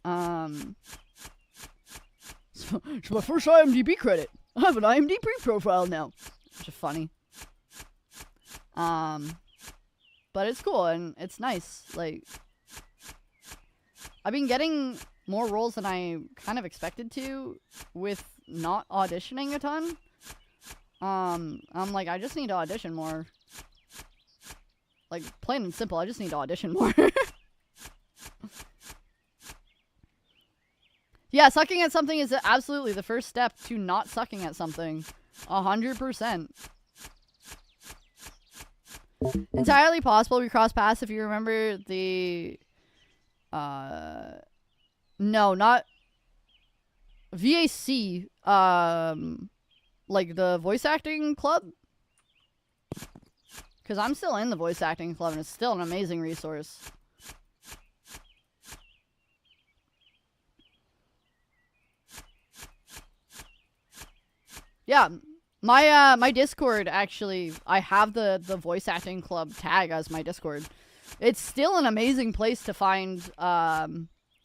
So it's my first IMDb credit. I have an IMDb profile now. Which is funny. But it's cool and it's nice. Like, I've been getting more roles than I kind of expected to with not auditioning a ton. I'm like, I just need to audition more. Like, plain and simple, I just need to audition more. Yeah, sucking at something is absolutely the first step to not sucking at something. 100%. Entirely possible we cross paths if you remember the... No, not... VAC. Like the voice acting club? Because I'm still in the voice acting club and it's still an amazing resource. Yeah, my Discord, actually, I have the voice acting club tag as my Discord. It's still an amazing place to find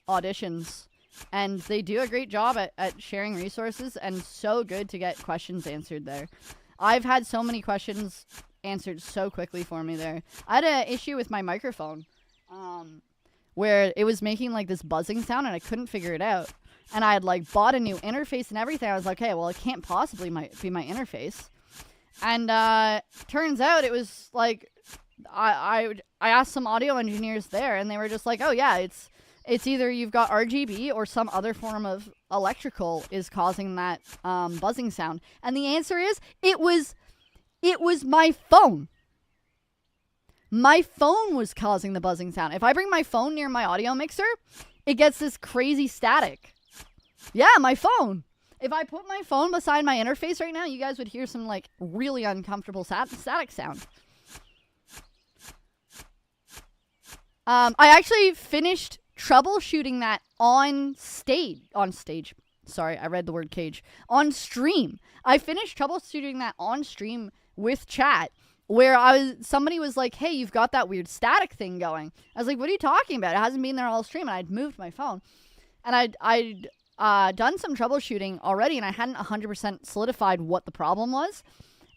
auditions, and they do a great job at sharing resources, and so good to get questions answered there. I've had so many questions answered so quickly for me there. I had an issue with my microphone, where it was making like this buzzing sound, and I couldn't figure it out. And I had, like, bought a new interface and everything. I was like, okay, well, it can't possibly be my interface. And turns out it was, like, I asked some audio engineers there, and they were just like, oh, yeah, it's either you've got RGB or some other form of electrical is causing that buzzing sound. And the answer is, it was my phone. My phone was causing the buzzing sound. If I bring my phone near my audio mixer, it gets this crazy static. Yeah, my phone. If I put my phone beside my interface right now, you guys would hear some, like, really uncomfortable static sound. I actually finished troubleshooting that on stage. Sorry, I read the word cage. On stream. I finished troubleshooting that on stream with chat, where somebody was like, hey, you've got that weird static thing going. I was like, what are you talking about? It hasn't been there all stream, and I'd moved my phone. And I'd done some troubleshooting already, and I hadn't 100% solidified what the problem was.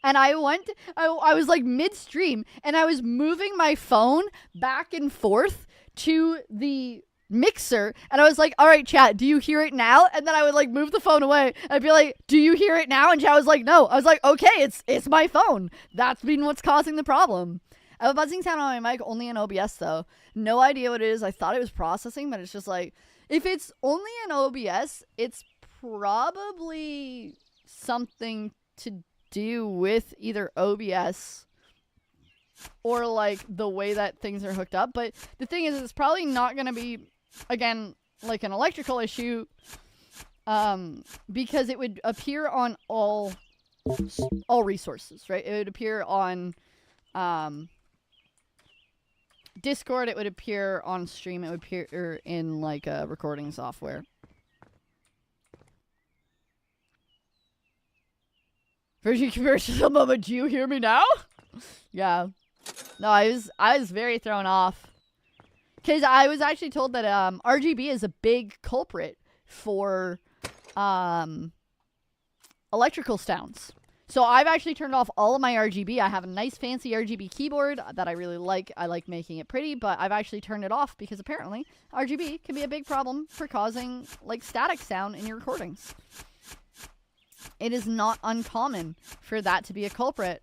And I was like midstream, and I was moving my phone back and forth to the mixer, and I was like, all right, chat, do you hear it now? And then I would like move the phone away. I'd be like, do you hear it now? And chat was like, no. I was like, okay, it's my phone. That's been what's causing the problem. I have a buzzing sound on my mic only in OBS though. No idea what it is. I thought it was processing, but it's just like, if it's only in OBS, it's probably something to do with either OBS or like the way that things are hooked up. But the thing is, it's probably not going to be, again, like an electrical issue, because it would appear on all resources, right? It would appear on Discord, it would appear on stream, it would appear in like recording software. Virgin commercial moment, do you hear me now? Yeah. No, I was very thrown off. Because I was actually told that RGB is a big culprit for electrical sounds. So I've actually turned off all of my RGB. I have a nice fancy RGB keyboard that I really like. I like making it pretty, but I've actually turned it off because apparently RGB can be a big problem for causing like static sound in your recordings. It is not uncommon for that to be a culprit.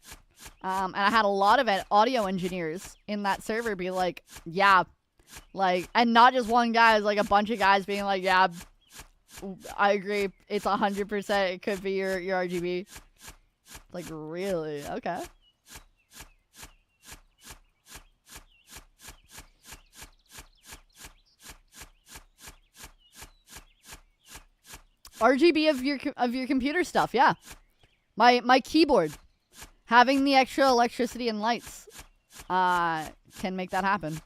And I had a lot of audio engineers in that server be like, yeah, like, and not just one guy, it was like a bunch of guys being like, yeah, I agree. It's 100%. It could be your RGB. Like, really? Okay. RGB of your computer stuff, yeah. My keyboard, having the extra electricity and lights, can make that happen.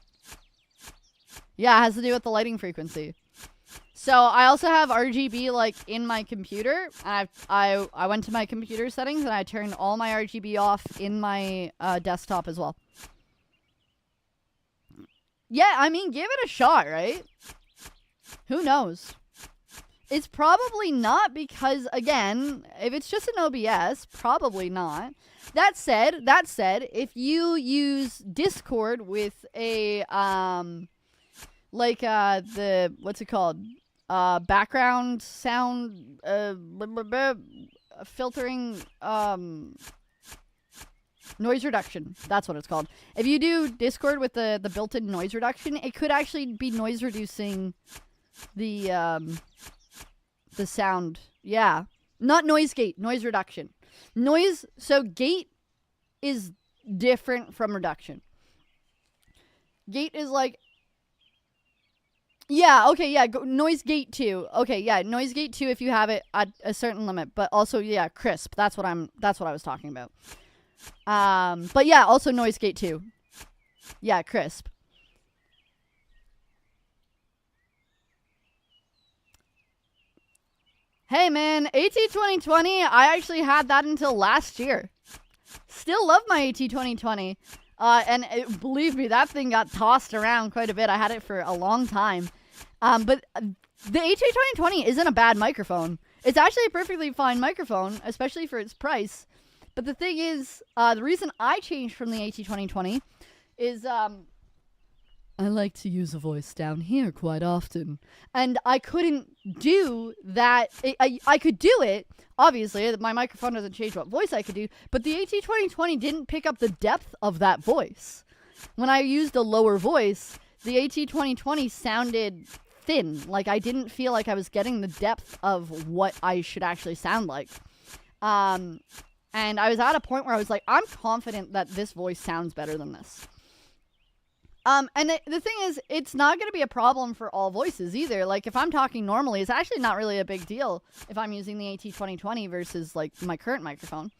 Yeah, it has to do with the lighting frequency. So I also have RGB like in my computer. I went to my computer settings and I turned all my RGB off in my desktop as well. Yeah, I mean, give it a shot, right? Who knows? It's probably not because, again, if it's just an OBS, probably not. That said, if you use Discord with a, like, the, what's it called? Background sound, filtering, noise reduction. That's what it's called. If you do Discord with the built-in noise reduction, it could actually be noise reducing the sound. Yeah. Not noise gate, noise reduction. So gate is different from reduction. Gate is like, yeah, okay, yeah, noise gate 2. Okay, yeah, noise gate 2 if you have it at a certain limit, but also, yeah, crisp. That's what I was talking about. But yeah, also noise gate 2. Yeah, crisp. Hey man, AT 2020, I actually had that until last year. Still love my AT 2020. And believe me, that thing got tossed around quite a bit. I had it for a long time. But the AT 2020 isn't a bad microphone. It's actually a perfectly fine microphone, especially for its price. But the thing is, the reason I changed from the AT 2020 is, I like to use a voice down here quite often. And I couldn't do that. I could do it. Obviously, my microphone doesn't change what voice I could do. But the AT 2020 didn't pick up the depth of that voice. When I used a lower voice, the AT 2020 sounded thin. Like, I didn't feel like I was getting the depth of what I should actually sound like. And I was at a point where I was like, I'm confident that this voice sounds better than this. And the thing is, it's not going to be a problem for all voices either. Like, if I'm talking normally, it's actually not really a big deal if I'm using the AT 2020 versus, like, my current microphone.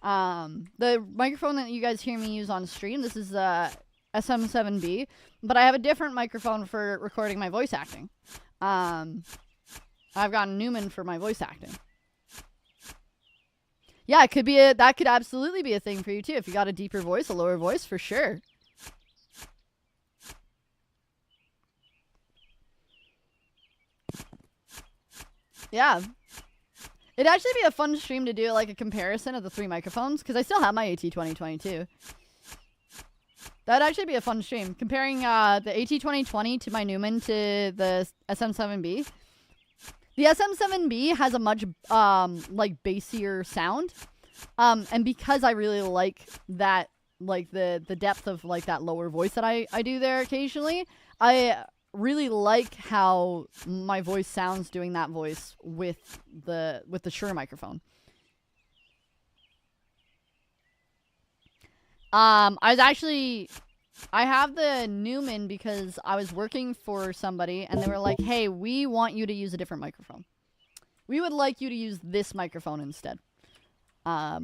The microphone that you guys hear me use on stream, this is SM7B, but I have a different microphone for recording my voice acting. I've got Newman for my voice acting. Yeah, that could absolutely be a thing for you too. If you got a deeper voice, a lower voice, for sure. Yeah. It'd actually be a fun stream to do like a comparison of the 3 microphones because I still have my AT2022. That'd actually be a fun stream comparing the AT2020 to my Neumann to the SM7B. The SM7B has a much like bassier sound, and because I really like that, like the depth of like that lower voice that I do there occasionally, I really like how my voice sounds doing that voice with the Shure microphone. I have the Neumann because I was working for somebody and they were like, hey, we want you to use a different microphone. We would like you to use this microphone instead. I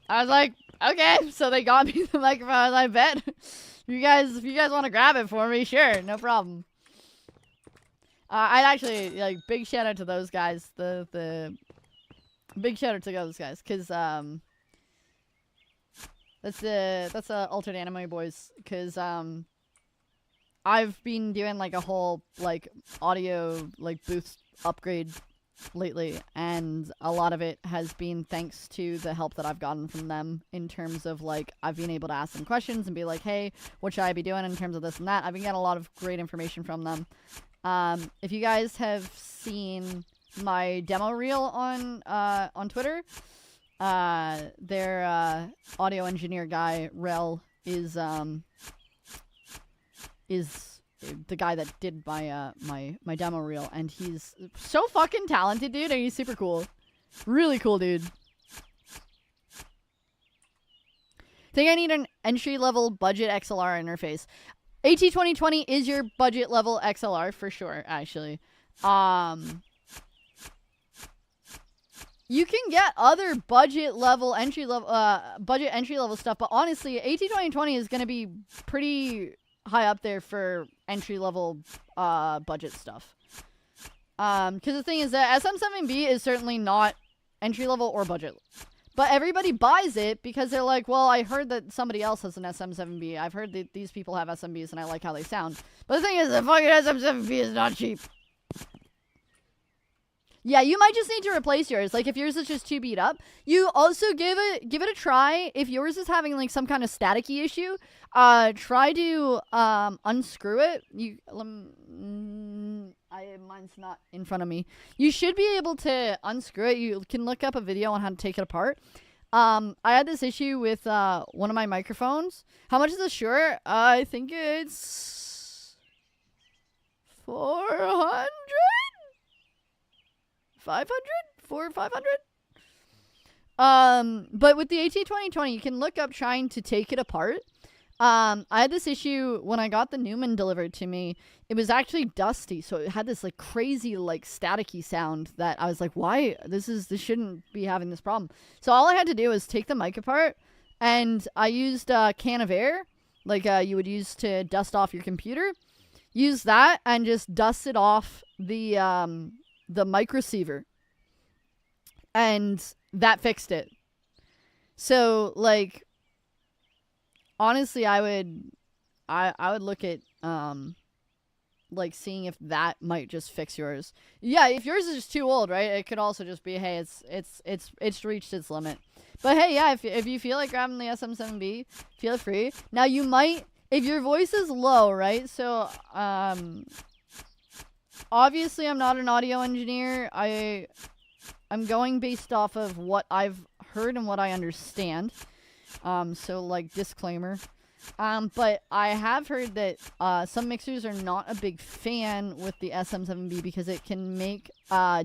was like, okay. So they got me the microphone. I bet. If you guys want to grab it for me, sure, no problem. I'd actually, like, big shout out to those guys. The big shout out to those guys, cause that's Altered Anime Boys, cause I've been doing like a whole like audio like booth upgrade lately, and a lot of it has been thanks to the help that I've gotten from them in terms of like I've been able to ask them questions and be like, hey, what should I be doing in terms of this and that. I've been getting a lot of great information from them. If you guys have seen my demo reel on Twitter, their audio engineer guy Rel is the guy that did my my demo reel, and he's so fucking talented, dude, and he's super cool. Really cool, dude. Think I need an entry-level budget XLR interface. AT2020 is your budget-level XLR for sure, actually. You can get other budget-level entry-level stuff, but honestly, AT2020 is going to be pretty high up there for entry-level budget stuff. Because the thing is that SM7B is certainly not entry-level or budget. But everybody buys it because they're like, well, I heard that somebody else has an SM7B. I've heard that these people have SMBs and I like how they sound. But the thing is, the fucking SM7B is not cheap. Yeah, you might just need to replace yours. Like, if yours is just too beat up, you also give it a try. If yours is having, like, some kind of staticky issue, try to, unscrew it. Mine's not in front of me. You should be able to unscrew it. You can look up a video on how to take it apart. I had this issue with, one of my microphones. How much is the Shure? I think it's 400? 500? 500? But with the AT2020, you can look up trying to take it apart. I had this issue when I got the Neumann delivered to me. It was actually dusty, so it had this like crazy like staticky sound that I was like, why? This shouldn't be having this problem. So all I had to do was take the mic apart, and I used a can of air, like you would use to dust off your computer. Use that and just dust it off the mic receiver, and that fixed it. So like honestly, I would look at like seeing if that might just fix yours. Yeah, if yours is just too old, right? It could also just be, hey, it's reached its limit. But hey, yeah, if you feel like grabbing the SM7B, feel free. Now you might, if your voice is low, right? So obviously, I'm not an audio engineer. I'm going based off of what I've heard and what I understand. So, like, disclaimer. But I have heard that some mixers are not a big fan with the SM7B because it can make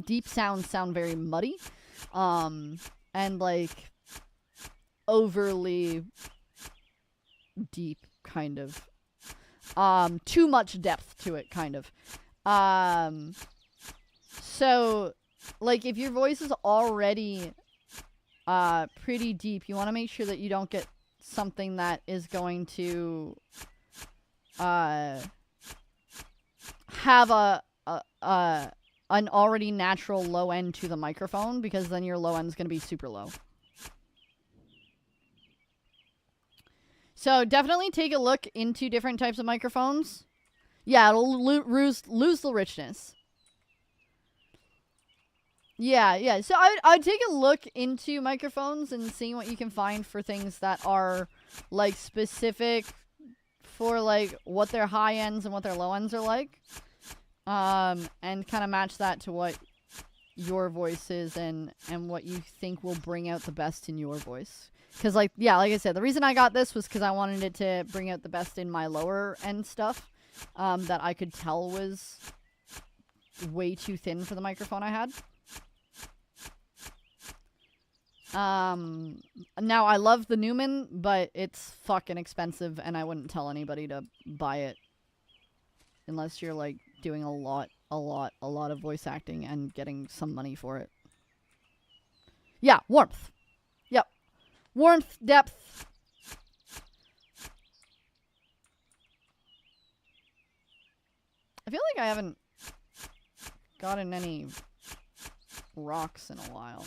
deep sound very muddy. And, like, overly deep, kind of. Too much depth to it, kind of. So, like, if your voice is already pretty deep, you want to make sure that you don't get something that is going to have an already natural low end to the microphone, because then your low end is going to be super low. So definitely take a look into different types of microphones. Yeah, it'll lose the richness. Yeah. So I'd take a look into microphones and seeing what you can find for things that are like specific for like what their high ends and what their low ends are like. And kind of match that to what your voice is and what you think will bring out the best in your voice. Because, like I said, the reason I got this was because I wanted it to bring out the best in my lower end stuff that I could tell was way too thin for the microphone I had. Now I love the Newman, but it's fucking expensive and I wouldn't tell anybody to buy it unless you're like doing a lot of voice acting and getting some money for it. Yeah, warmth. Yep. Warmth, depth. I feel like I haven't gotten any rocks in a while.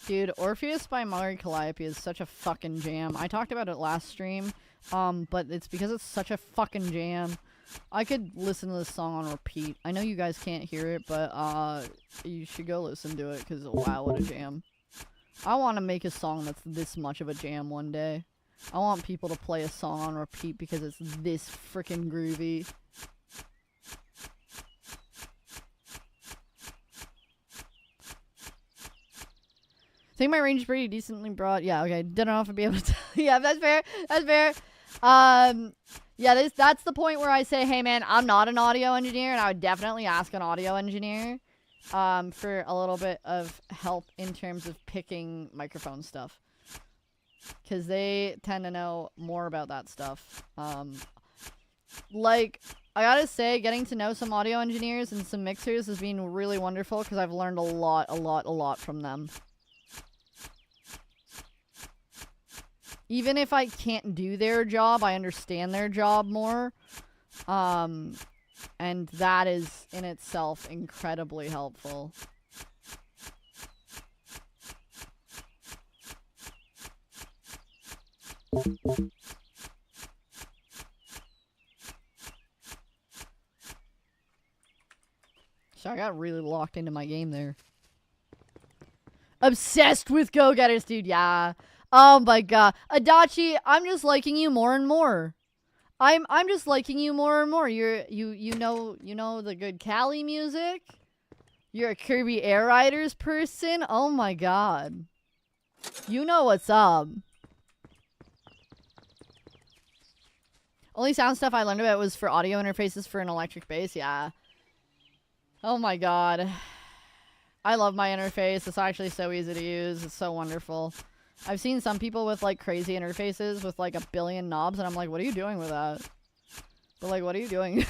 Dude, Orpheus by Mari Calliope is such a fucking jam. I talked about it last stream, but it's because it's such a fucking jam. I could listen to this song on repeat. I know you guys can't hear it, but you should go listen to it, because wow, what a jam. I want to make a song that's this much of a jam one day. I want people to play a song on repeat because it's this freaking groovy. I think my range is pretty decently broad. Yeah, okay. Don't know if I'll be able to tell. Yeah, that's fair. That's fair. Yeah, that's the point where I say, hey man, I'm not an audio engineer, and I would definitely ask an audio engineer for a little bit of help in terms of picking microphone stuff. Because they tend to know more about that stuff. Like, I gotta say, getting to know some audio engineers and some mixers has been really wonderful because I've learned a lot from them. Even if I can't do their job, I understand their job more. And that is, in itself, incredibly helpful. So I got really locked into my game there. Obsessed with go-getters, dude, yeah. Oh my god. Adachi, I'm just liking you more and more. I'm just liking you more and more. You know the good Cali music? You're a Kirby Air Riders person? Oh my god. You know what's up. Only sound stuff I learned about was for audio interfaces for an electric bass, yeah. Oh my god. I love my interface. It's actually so easy to use. It's so wonderful. I've seen some people with like crazy interfaces with like 1 billion knobs, and I'm like, what are you doing with that? But like, what are you doing?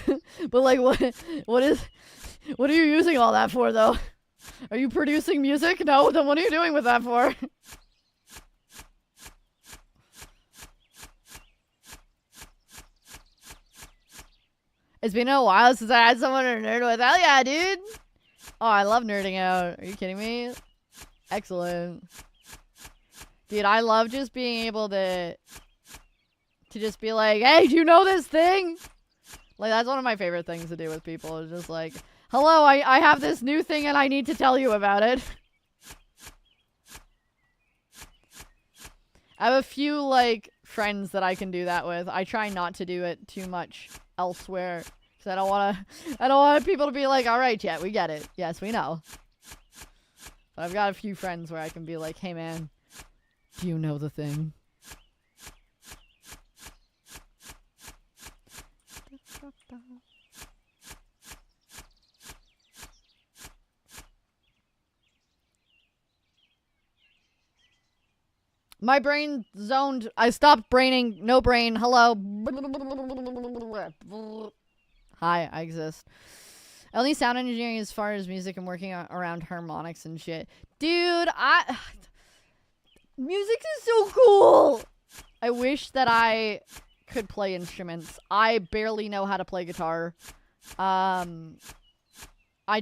But like, what are you using all that for though? Are you producing music? No, then what are you doing with that for? It's been a while since I had someone to nerd with. Hell yeah, dude! Oh, I love nerding out. Are you kidding me? Excellent. Dude, I love just being able to just be like, hey, do you know this thing? Like, that's one of my favorite things to do with people. Is just like, hello, I have this new thing and I need to tell you about it. I have a few, like, friends that I can do that with. I try not to do it too much elsewhere. Because I don't want people to be like, alright, yeah, we get it. Yes, we know. But I've got a few friends where I can be like, hey, man. Do you know the thing? My brain zoned. I stopped braining. No brain. Hello. Hi, I exist. Only sound engineering as far as music and working around harmonics and shit. Dude, music is so cool! I wish that I could play instruments. I barely know how to play guitar. I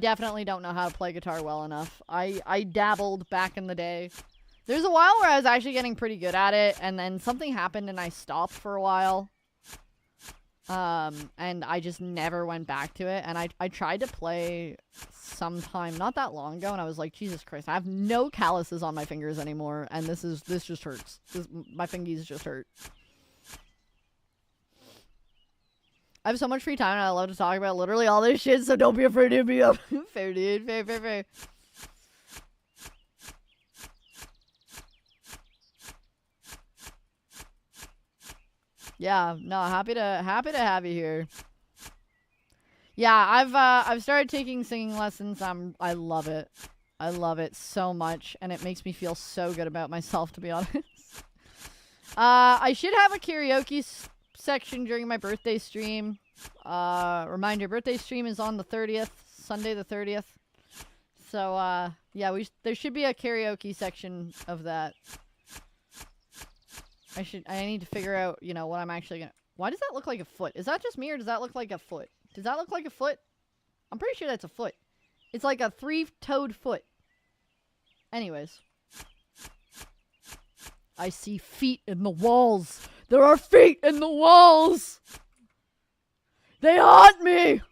definitely don't know how to play guitar well enough. I dabbled back in the day. There's a while where I was actually getting pretty good at it, and then something happened and I stopped for a while. And I just never went back to it, and I tried to play sometime not that long ago, and I was like, Jesus Christ, I have no calluses on my fingers anymore, and this just hurts. My fingies just hurt. I have so much free time, and I love to talk about literally all this shit, so don't be afraid to hit me up. Fair, dude. Fair. Yeah, no, happy to have you here. Yeah, I've started taking singing lessons. I love it. I love it so much, and it makes me feel so good about myself, to be honest. I should have a karaoke section during my birthday stream. Reminder, birthday stream is on the 30th, Sunday the 30th. So, yeah, there should be a karaoke section of that. I need to figure out, you know, what I'm actually gonna... Why does that look like a foot? Is that just me, or does that look like a foot? Does that look like a foot? I'm pretty sure that's a foot. It's like a 3-toed foot. Anyways. I see feet in the walls. There are feet in the walls! They haunt me!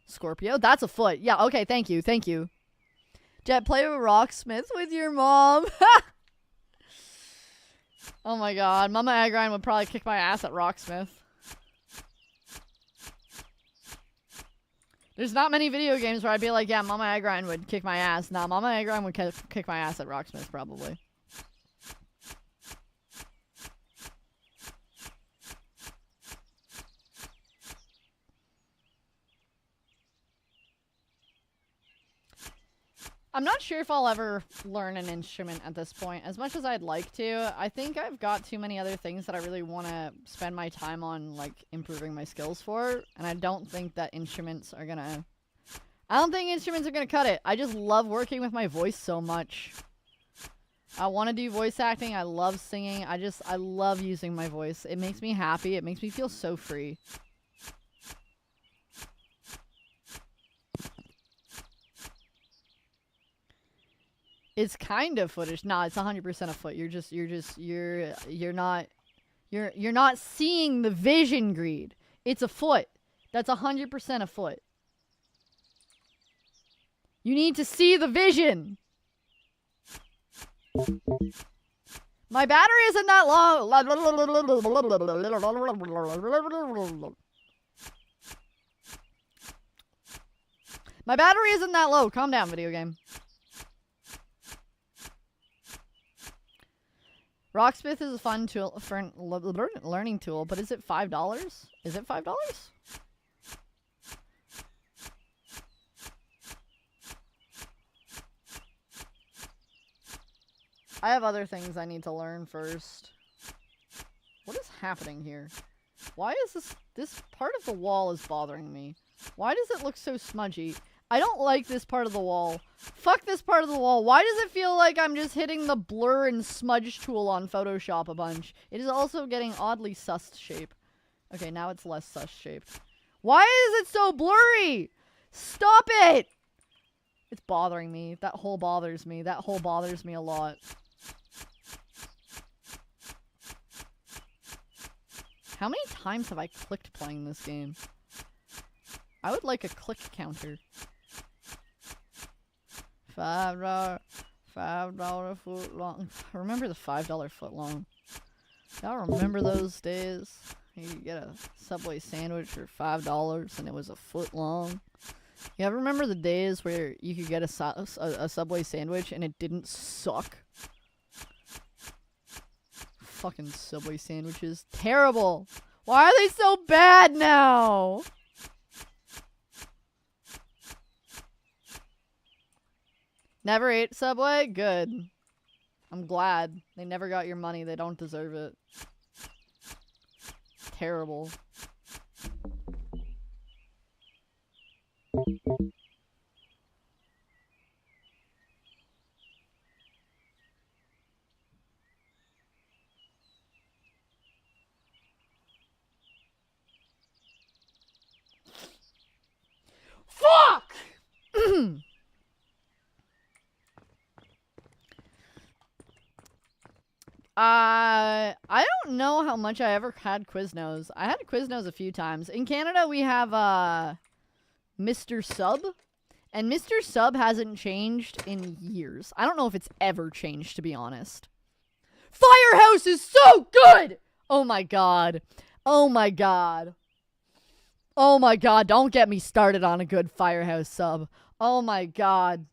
Scorpio? That's a foot. Yeah, okay, thank you. Jet, play with Rocksmith with your mom. Oh my god, Mama Agrind would probably kick my ass at Rocksmith. There's not many video games where I'd be like, yeah, Mama Agrind would kick my ass. Nah, Mama Agrind would kick my ass at Rocksmith, probably. I'm not sure if I'll ever learn an instrument at this point, as much as I'd like to. I think I've got too many other things that I really want to spend my time on, like, improving my skills for, and I don't think that instruments are gonna... I don't think instruments are gonna cut it. I just love working with my voice so much. I want to do voice acting. I love singing. I love using my voice. It makes me happy. It makes me feel so free. It's kind of footage. Nah, it's 100% a foot. You're not seeing the vision greed. It's a foot. That's 100% a foot. You need to see the vision. My battery isn't that low. My battery isn't that low. Calm down, video game. Rocksmith is a fun tool for a learning tool, but is it $5? Is it $5? I have other things I need to learn first. What is happening here? Why is this part of the wall is bothering me? Why does it look so smudgy? I don't like this part of the wall. Fuck this part of the wall. Why does it feel like I'm just hitting the blur and smudge tool on Photoshop a bunch? It is also getting oddly sus shape. Okay, now it's less sus shaped. Why is it so blurry? Stop it! It's bothering me. That hole bothers me. That hole bothers me a lot. How many times have I clicked playing this game? I would like a click counter. $5 foot long. Remember the $5 foot long? Y'all remember those days? You could get a Subway sandwich for $5 and it was a foot long. You ever remember the days where you could get a Subway sandwich and it didn't suck? Fucking Subway sandwiches. Terrible! Why are they so bad now? Never ate Subway? Good. I'm glad. They never got your money. They don't deserve it. Terrible. Fuck! I don't know how much I ever had Quiznos. I had Quiznos a few times. In Canada, we have Mr. Sub, and Mr. Sub hasn't changed in years. I don't know if it's ever changed, to be honest. Firehouse is so good! Oh my god. Oh my god. Oh my god, don't get me started on a good Firehouse sub. Oh my god.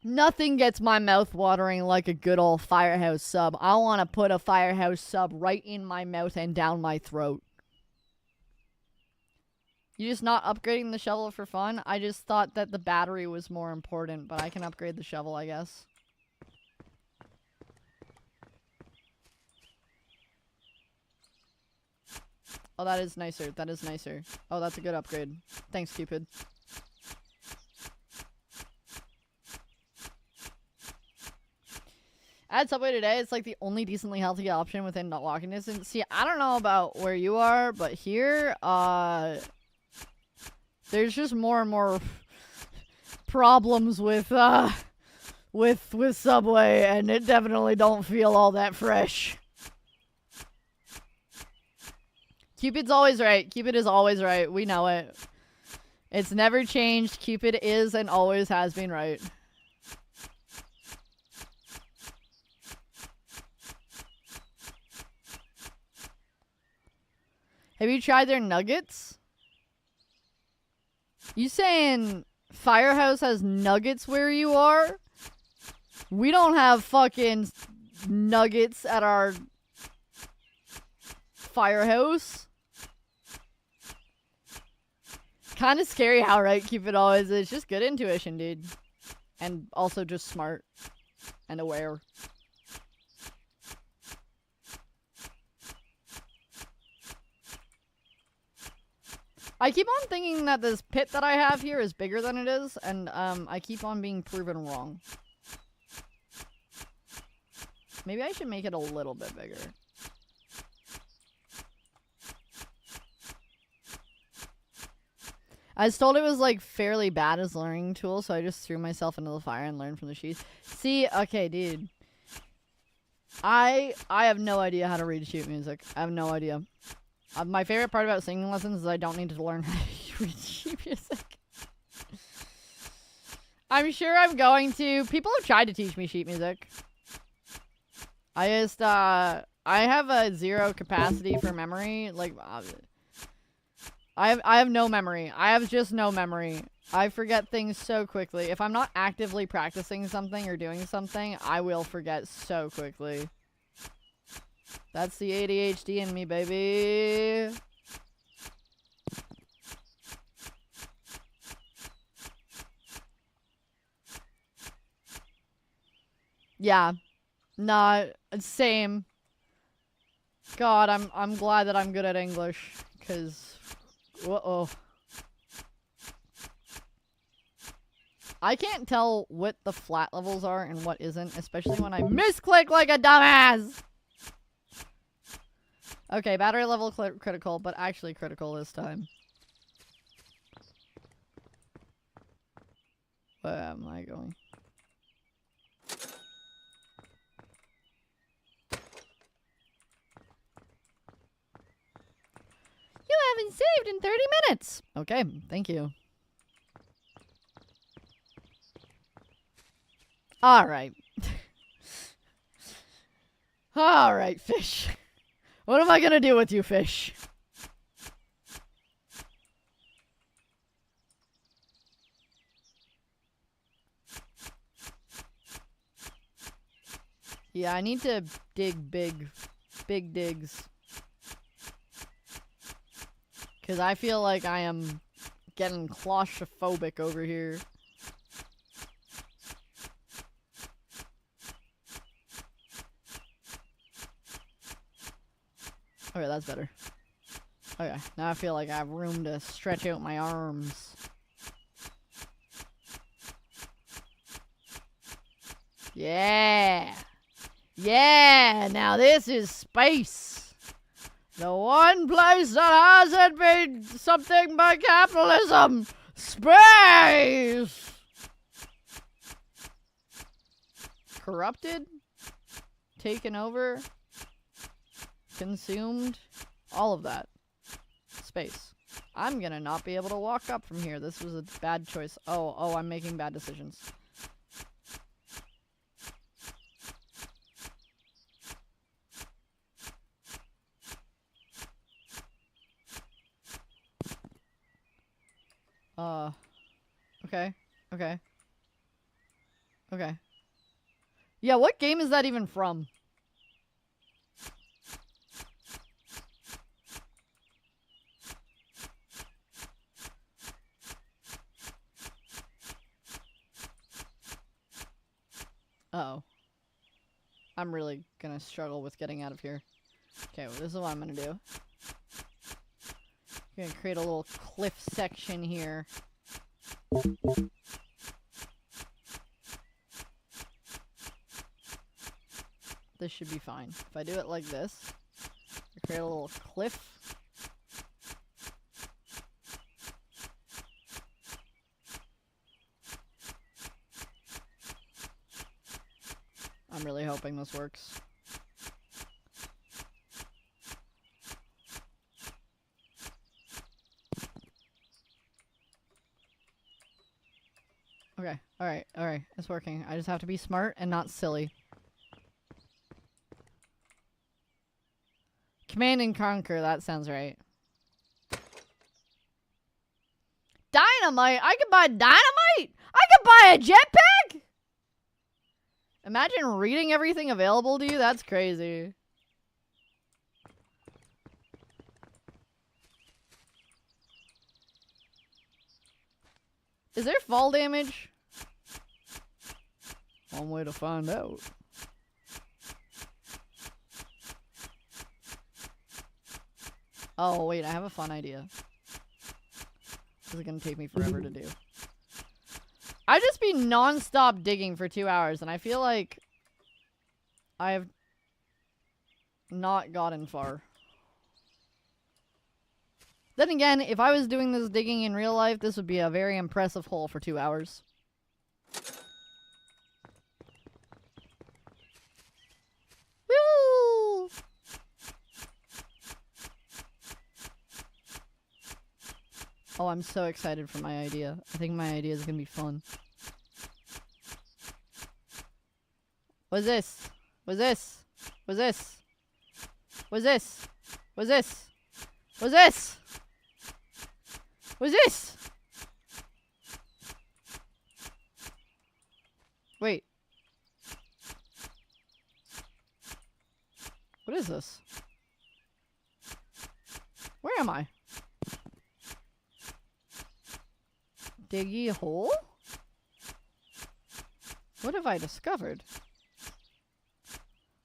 Nothing gets my mouth watering like a good old Firehouse sub. I want to put a Firehouse sub right in my mouth and down my throat. You just not upgrading the shovel for fun? I just thought that the battery was more important, but I can upgrade the shovel, I guess. Oh, that is nicer. That is nicer. Oh, that's a good upgrade. Thanks, Cupid. I had Subway today. It's like the only decently healthy option within walking distance. See, I don't know about where you are, but here, there's just more and more problems with Subway, and it definitely don't feel all that fresh. Cupid's always right. Cupid is always right. We know it. It's never changed. Cupid is and always has been right. Have you tried their nuggets? You saying Firehouse has nuggets where you are? We don't have fucking nuggets at our Firehouse. Kind of scary how right Cupid always is. Just good intuition, dude. And also just smart and aware. I keep on thinking that this pit that I have here is bigger than it is, and I keep on being proven wrong. Maybe I should make it a little bit bigger. I was told it was like fairly bad as a learning tool, so I just threw myself into the fire and learned from the sheets. See, okay, dude. I have no idea how to read sheet music. I have no idea. My favorite part about singing lessons is I don't need to learn how to read sheet music. I'm sure I'm going to. People have tried to teach me sheet music. I just, I have a zero capacity for memory. Like, I have no memory. I have just no memory. I forget things so quickly. If I'm not actively practicing something or doing something, I will forget so quickly. That's the ADHD in me, baby. Yeah. Nah, same. God, I'm glad that I'm good at English, 'cause uh-oh. I can't tell what the flat levels are and what isn't, especially when I misclick like a dumbass. Okay, battery level critical, but actually critical this time. Where am I going? You haven't saved in 30 minutes! Okay, thank you. Alright. Alright, fish. What am I gonna do with you, fish? Yeah, I need to dig big digs. 'Cause I feel like I am getting claustrophobic over here. Okay, that's better. Okay, now I feel like I have room to stretch out my arms. Yeah! Yeah! Now this is space! The one place that hasn't been something by capitalism! Space! Corrupted? taken over, consumed, all of that space. I'm gonna not be able to walk up from here. This was a bad choice. Oh, I'm making bad decisions. Okay. Okay. Okay. Yeah, what game is that even from? Uh-oh. I'm really gonna struggle with getting out of here. Okay, well, this is what I'm gonna do. I'm gonna create a little cliff section here. This should be fine. If I do it like this, I create a little cliff. I'm really hoping this works. Okay, alright, it's working. I just have to be smart and not silly. Command and conquer, that sounds right. Dynamite? I could buy dynamite? I could buy a jetpack? Imagine reading everything available to you, that's crazy. Is there fall damage? One way to find out. Oh, wait, I have a fun idea. This is gonna take me forever to do. I'd just be non-stop digging for 2 hours, and I feel like I have not gotten far. Then again, if I was doing this digging in real life, this would be a very impressive hole for 2 hours. Woo! Oh, I'm so excited for my idea. I think my idea is gonna be fun. What's this? What's this? What's this? What's this? What's this? What's this? What's this? Wait. What is this? Where am I? Diggy hole? What have I discovered?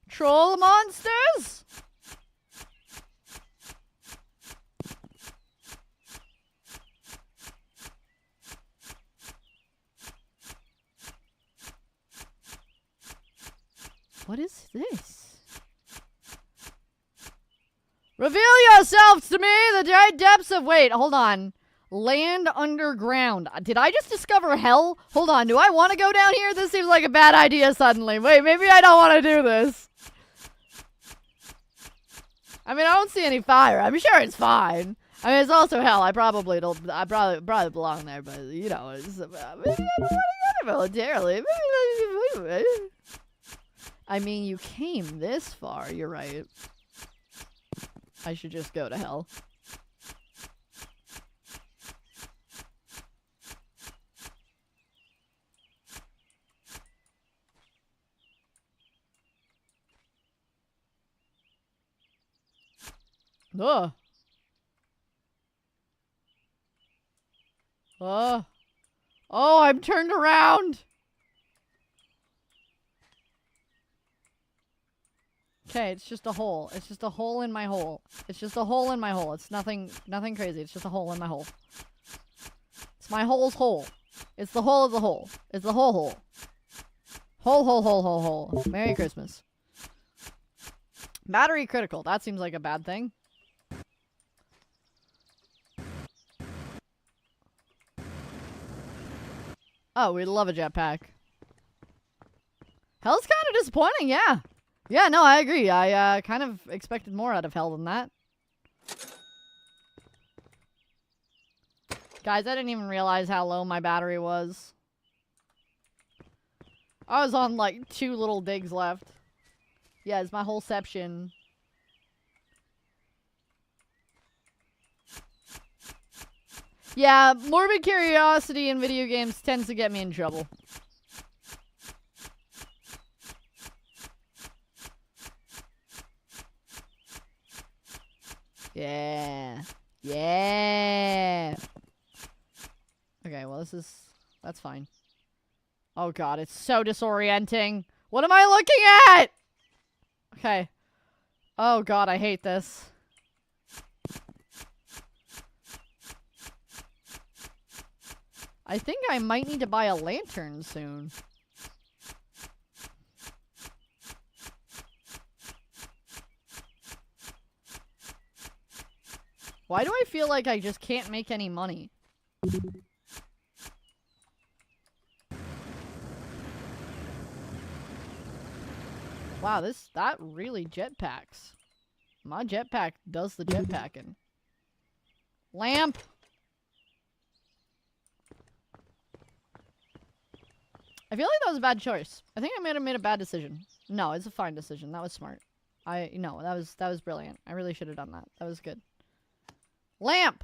Troll monsters? What is this? Reveal yourselves to me, the great depths of... Wait, hold on. Land underground. Did I just discover hell? Hold on, do I want to go down here? This seems like a bad idea suddenly. Wait, maybe I don't want to do this. I mean, I don't see any fire. I'm sure it's fine. I mean, it's also hell. I probably don't... I probably belong there, but, you know, it's... maybe I don't want to go voluntarily. I mean, you came this far. You're right. I should just go to hell. Ugh. Oh, I'm turned around. Okay, it's just a hole. It's just a hole in my hole. It's just a hole in my hole. It's nothing crazy. It's just a hole in my hole. It's my hole's hole. It's the hole of the hole. It's the whole hole. Hole. Merry Christmas. Battery critical. That seems like a bad thing. Oh, we'd love a jetpack. Hell's kind of disappointing, yeah. Yeah, no, I agree. I kind of expected more out of hell than that. Guys, I didn't even realize how low my battery was. I was on like 2 little digs left. Yeah, it's my wholeception. Yeah, morbid curiosity in video games tends to get me in trouble. Yeah. Yeah. Okay, well, that's fine. Oh god, it's so disorienting. What am I looking at? Okay. Oh god, I hate this. I think I might need to buy a lantern soon. Why do I feel like I just can't make any money? Wow, that really jetpacks. My jetpack does the jetpacking. Lamp! I feel like that was a bad choice. I think I might have made a bad decision. No, it's a fine decision. That was smart. No, that was brilliant. I really should have done that. That was good. Lamp!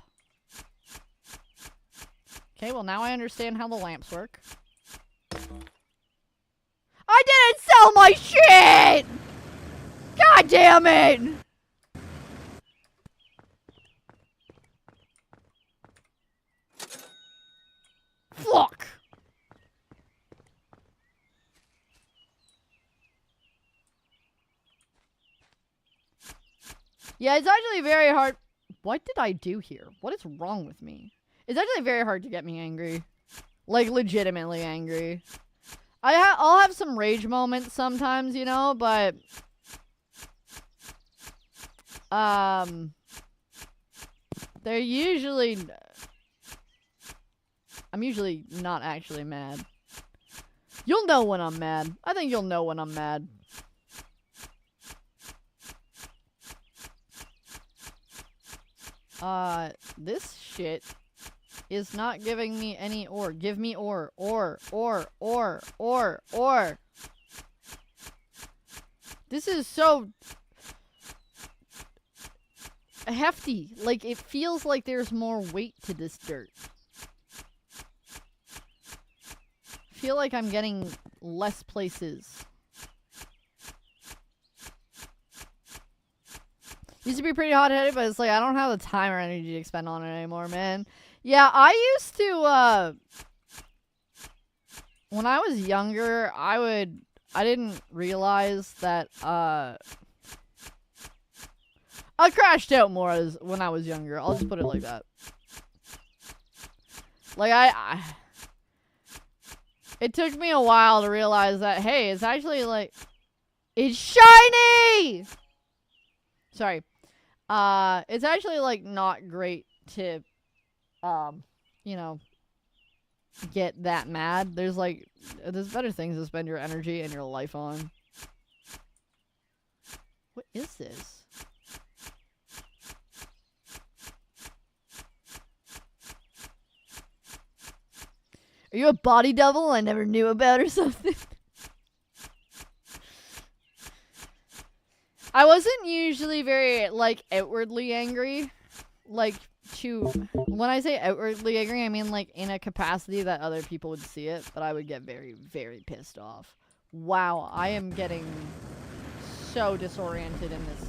Okay, well now I understand how the lamps work. I didn't sell my shit! God damn it! Fuck! Yeah, it's actually very hard. What did I do here? What is wrong with me? It's actually very hard to get me angry. Like, legitimately angry. I'll have some rage moments sometimes, you know, but... They're usually... I'm usually not actually mad. You'll know when I'm mad. I think you'll know when I'm mad. This shit is not giving me any ore. Give me ore. Ore. This is so hefty. Like, it feels like there's more weight to this dirt. I feel like I'm getting less places. Used to be pretty hot-headed, but it's like I don't have the time or energy to expend on it anymore, man. Yeah, I used to, when I was younger, I didn't realize that, I crashed out more when I was younger. I'll just put it like that. Like, it took me a while to realize that, hey, it's actually, like, it's shiny! Sorry. It's actually, like, not great to, you know, get that mad. There's better things to spend your energy and your life on. What is this? Are you a body double I never knew about or something? I wasn't usually very, like, outwardly angry. Like, when I say outwardly angry, I mean, like, in a capacity that other people would see it. But I would get very, very pissed off. Wow, I am getting so disoriented in this.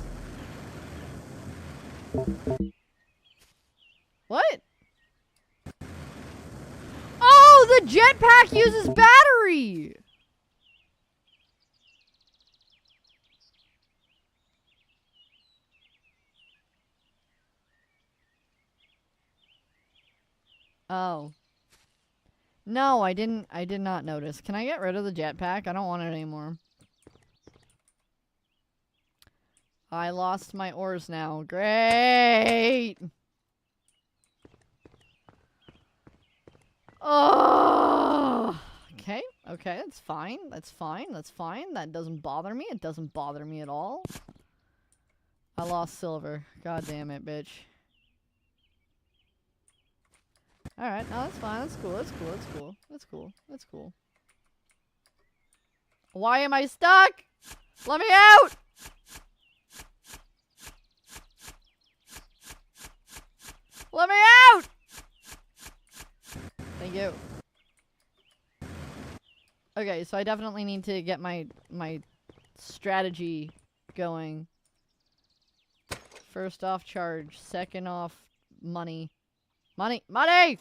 What? Oh, the jetpack uses battery! Oh. No, I did not notice. Can I get rid of the jetpack? I don't want it anymore. I lost my ores now. Great! Oh! Okay. Okay, that's fine. That's fine. That's fine. That doesn't bother me. It doesn't bother me at all. I lost silver. God damn it, bitch. Alright, no, that's fine. That's cool. That's cool. That's cool. That's cool. That's cool. Why am I stuck? Let me out! Let me out! Thank you. Okay, so I definitely need to get my strategy going. First off charge, second off money. Money! Money!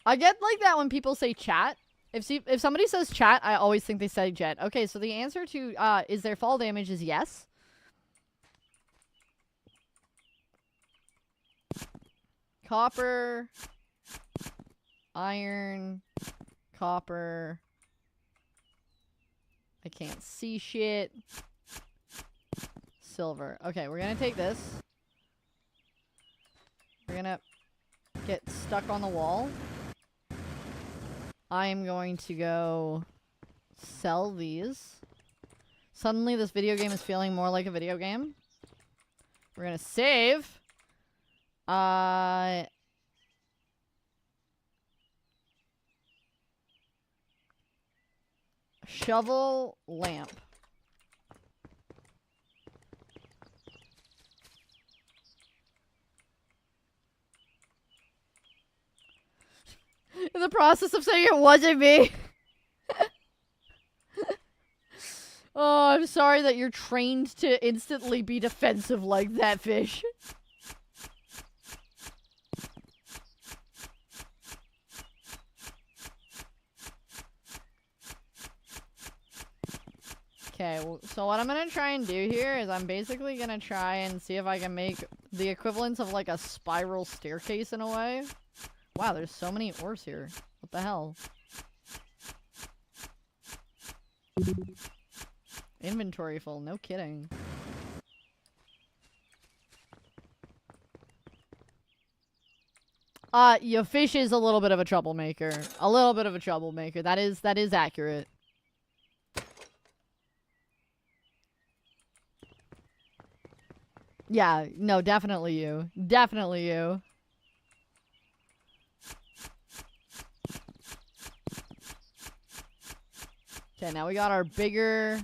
I get like that when people say chat. If somebody says chat, I always think they say jet. Okay, so the answer to is there fall damage is yes. Copper, iron, copper. I can't see shit. Silver. Okay, we're gonna take this. We're gonna get stuck on the wall. I am going to go sell these. Suddenly this video game is feeling more like a video game. We're gonna save. Shovel lamp. In the process of saying it wasn't me. Oh, I'm sorry that you're trained to instantly be defensive like that, fish. Okay, well, so what I'm gonna try and do here is I'm basically gonna try and see if I can make the equivalent of like a spiral staircase in a way. Wow, there's so many ores here. What the hell? Inventory full, no kidding. Your fish is a little bit of a troublemaker. A little bit of a troublemaker. That is accurate. Yeah, no, definitely you. Definitely you. Okay, now we got our bigger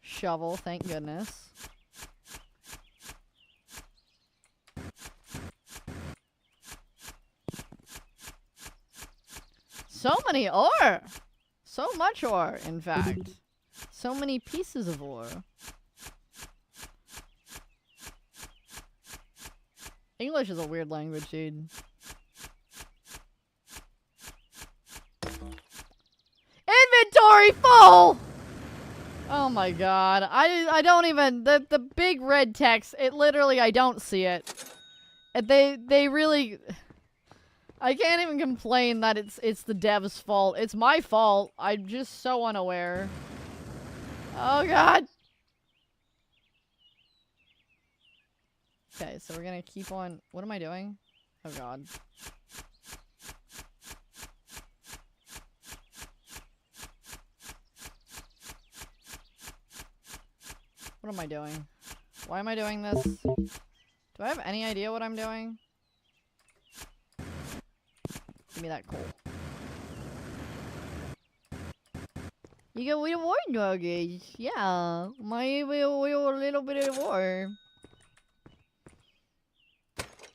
shovel, thank goodness. So many ore! So much ore, in fact. So many pieces of ore. English is a weird language, dude. Inventory full! Oh my god. I don't even... The big red text, it literally, I don't see it. They really... I can't even complain that it's the dev's fault. It's my fault. I'm just so unaware. Oh god! Okay, so we're gonna keep on... What am I doing? Oh god. What am I doing? Why am I doing this? Do I have any idea what I'm doing? Give me that coal. You get with war nuggets. Yeah. My little bit of war.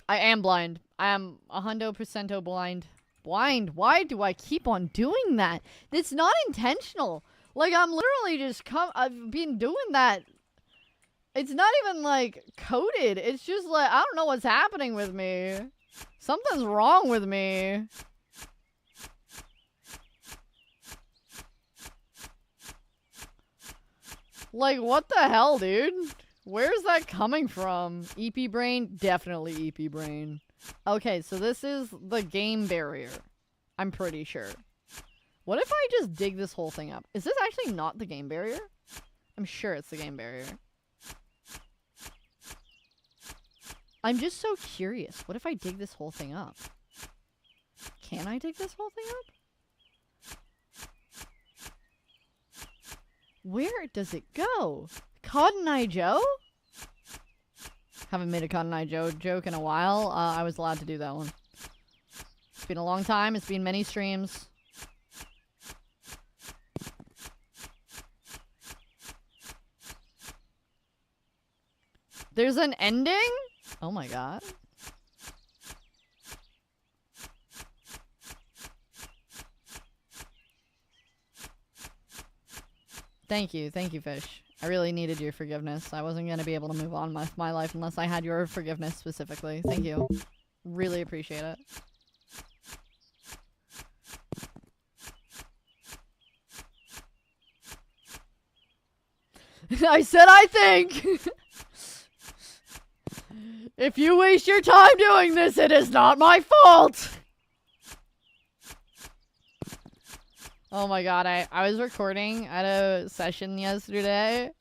I am blind. I am 100% blind. Blind? Why do I keep on doing that? It's not intentional. Like, I'm literally just I've been doing that. It's not even, like, coded. It's just, like, I don't know what's happening with me. Something's wrong with me. Like, what the hell, dude? Where's that coming from? EP brain? Definitely EP brain. Okay, so this is the game barrier. I'm pretty sure. What if I just dig this whole thing up? Is this actually not the game barrier? I'm sure it's the game barrier. I'm just so curious. What if I dig this whole thing up? Can I dig this whole thing up? Where does it go? Cotton Eye Joe? Haven't made a Cotton Eye Joe joke in a while. I was allowed to do that one. It's been a long time. It's been many streams. There's an ending? Oh my god. Thank you, Fish. I really needed your forgiveness. I wasn't gonna be able to move on with my life unless I had your forgiveness specifically. Thank you. Really appreciate it. I said I think! If you waste your time doing this, it is not my fault! Oh my god, I was recording at a session yesterday.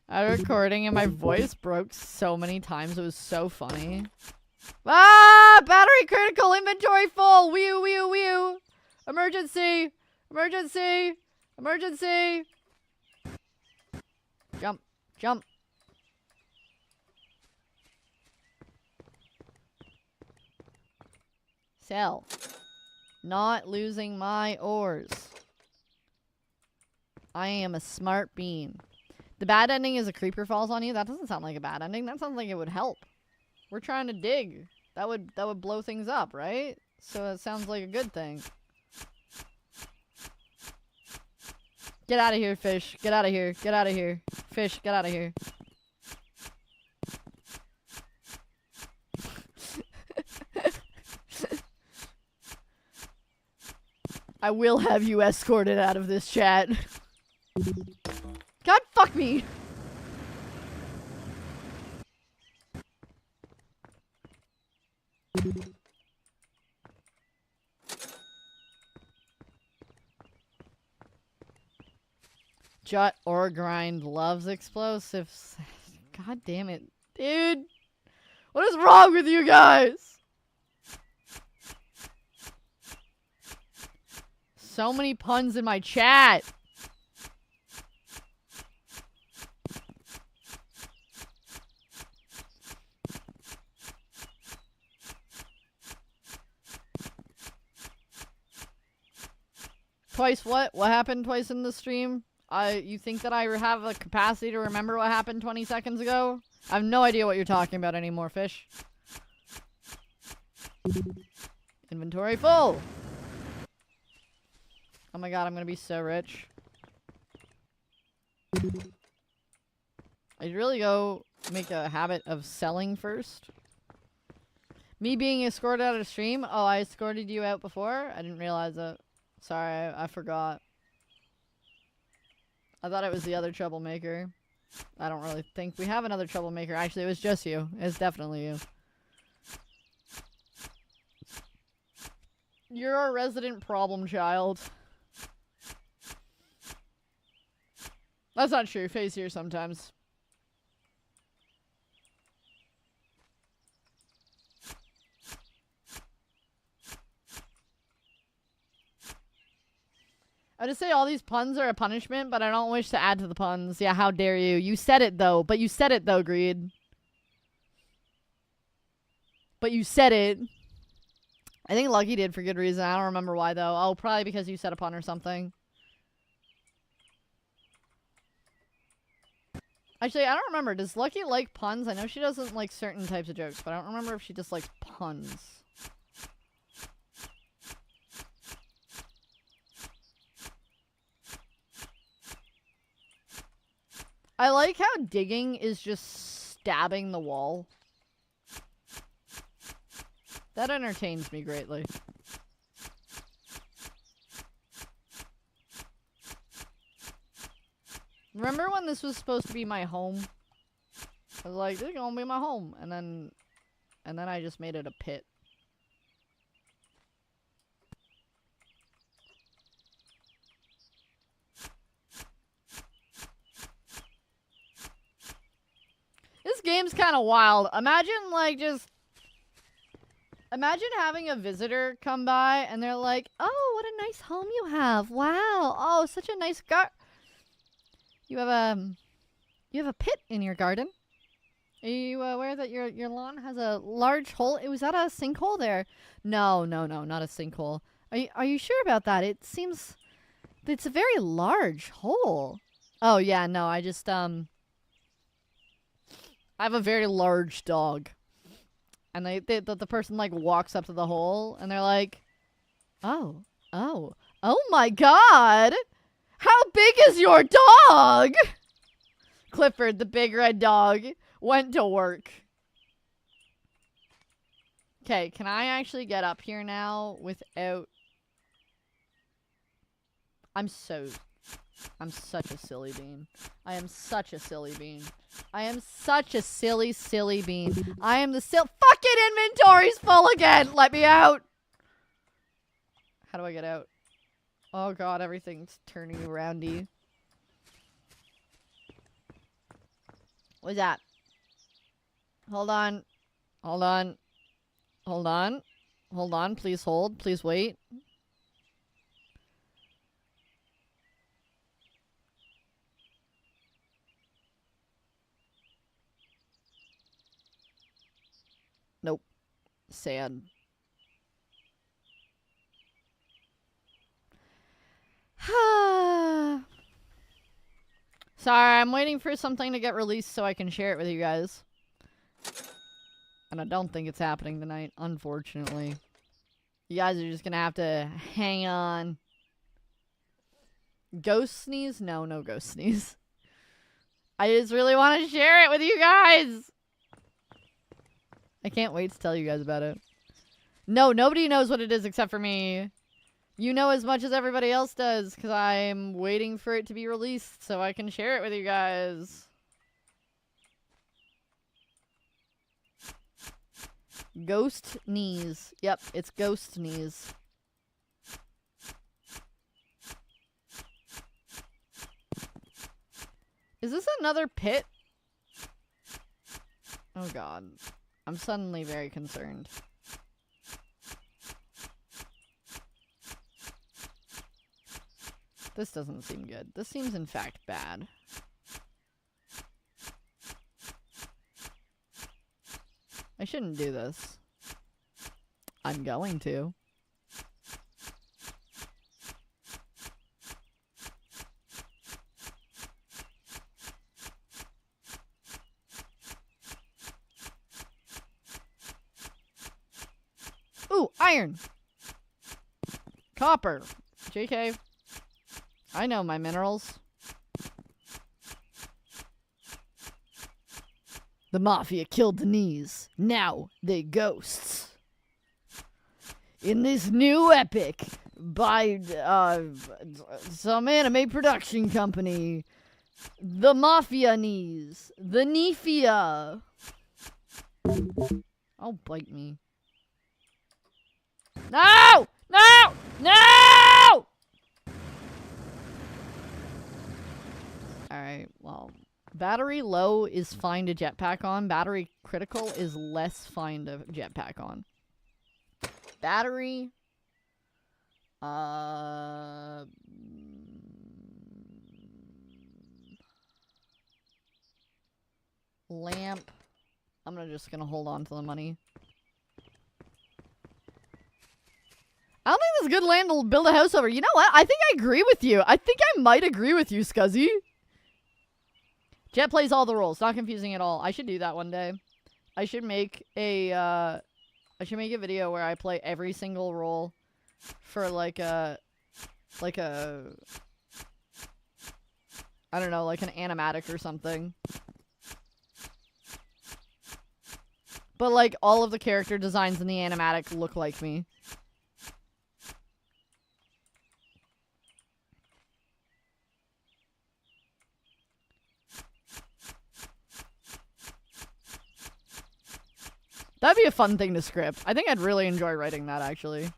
I was recording and my voice broke so many times. It was so funny. Ah! Battery critical, inventory full! Wee wee wee! Emergency! Emergency! Emergency! Jump. Jump. Sell. Not losing my ores. I am a smart bean. The bad ending is a creeper falls on you? That doesn't sound like a bad ending. That sounds like it would help. We're trying to dig. That would blow things up, right? So it sounds like a good thing. Get out of here, fish. Get out of here. Get out of here. Fish, get out of here. I will have you escorted out of this chat. God, fuck me. Jut or grind loves explosives. God damn it. Dude. What is wrong with you guys? So many puns in my chat. Twice what? What happened twice in the stream? You think that I have a capacity to remember what happened 20 seconds ago? I have no idea what you're talking about anymore, fish. Inventory full. Oh my god, I'm gonna be so rich. I'd really go make a habit of selling first. Me being escorted out of stream? Oh, I escorted you out before? I didn't realize it. Sorry, I forgot. I thought it was the other troublemaker. I don't really think we have another troublemaker. Actually, it was just you. It's definitely you. You're our resident problem child. That's not true. Faye's here sometimes. I just say all these puns are a punishment, but I don't wish to add to the puns. Yeah, how dare you. You said it, though. But you said it, though, Greed. But you said it. I think Lucky did for good reason. I don't remember why, though. Oh, probably because you said a pun or something. Actually, I don't remember. Does Lucky like puns? I know she doesn't like certain types of jokes, but I don't remember if she just likes puns. I like how digging is just stabbing the wall. That entertains me greatly. Remember when this was supposed to be my home? I was like, this is gonna be my home. And then I just made it a pit. This game's kind of wild. Imagine Imagine having a visitor come by and they're like, "Oh, what a nice home you have! Wow! Oh, such a nice You have a pit in your garden. Are you aware that your lawn has a large hole? Was that a sinkhole there? No, not a sinkhole. Are you sure about that? It seems it's a very large hole. Oh yeah, no, I just I have a very large dog. And the person like walks up to the hole and they're like, "Oh my God! How big is your dog?" Clifford, the big red dog, went to work. Okay, can I actually get up here now without... I'm such a silly bean. I am such a silly bean. I am such a silly bean. I am the fucking inventory's full again! Let me out! How do I get out? Oh god, everything's turning aroundy. What's that? Hold on. Hold on. Hold on. Hold on. Please hold. Please wait. Nope. Sad. Sorry, I'm waiting for something to get released so I can share it with you guys. And I don't think it's happening tonight, unfortunately. You guys are just gonna have to hang on. Ghost sneeze? No ghost sneeze. I just really want to share it with you guys. I can't wait to tell you guys about it. No, nobody knows what it is except for me. You know as much as everybody else does, because I'm waiting for it to be released so I can share it with you guys. Ghost knees. Yep, it's ghost knees. Is this another pit? Oh god. I'm suddenly very concerned. This doesn't seem good. This seems in fact bad. I shouldn't do this. I'm going to. Ooh, iron! Copper! JK. I know my minerals. The Mafia killed the knees. Now they ghosts. In this new epic by some anime production company, the Mafia knees. The Nefia. Oh, bite me. No! No! No! Alright, well. Battery low is fine to jetpack on. Battery critical is less fine to jetpack on. Battery. Lamp. I'm just gonna hold on to the money. I don't think this is a good land to build a house over. You know what? I think I agree with you. I think I might agree with you, Scuzzy. Jet plays all the roles. Not confusing at all. I should do that one day. I should make a video where I play every single role for like a I don't know, like an animatic or something. But like all of the character designs in the animatic look like me. That'd be a fun thing to script. I think I'd really enjoy writing that, actually.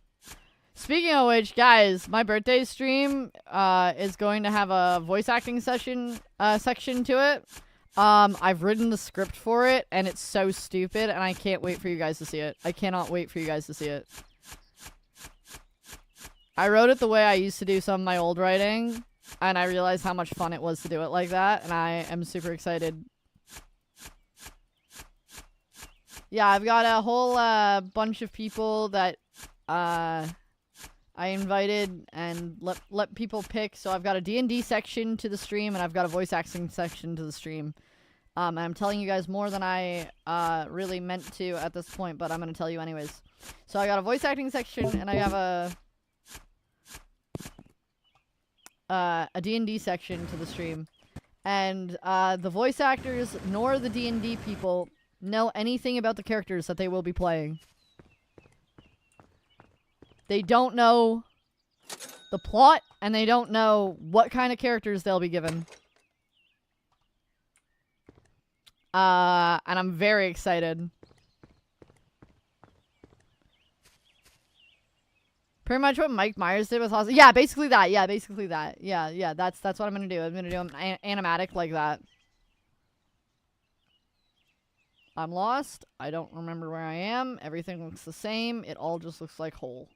Speaking of which, guys, my birthday stream is going to have a voice acting section to it. I've written the script for it, and it's so stupid, and I can't wait for you guys to see it. I cannot wait for you guys to see it. I wrote it the way I used to do some of my old writing, and I realized how much fun it was to do it like that, and I am super excited. Yeah, I've got a whole bunch of people that I invited and let people pick. So I've got a D&D section to the stream, and I've got a voice acting section to the stream. And I'm telling you guys more than I really meant to at this point, but I'm going to tell you anyways. So I got a voice acting section, and I have a D&D section to the stream. And the voice actors nor the D&D people know anything about the characters that they will be playing. They don't know the plot, and they don't know what kind of characters they'll be given. And I'm very excited. Pretty much what Mike Myers did with House. Yeah, basically that. Yeah, basically that. Yeah, that's what I'm gonna do. I'm gonna do an animatic like that. I'm lost. I don't remember where I am. Everything looks the same. It all just looks like whole.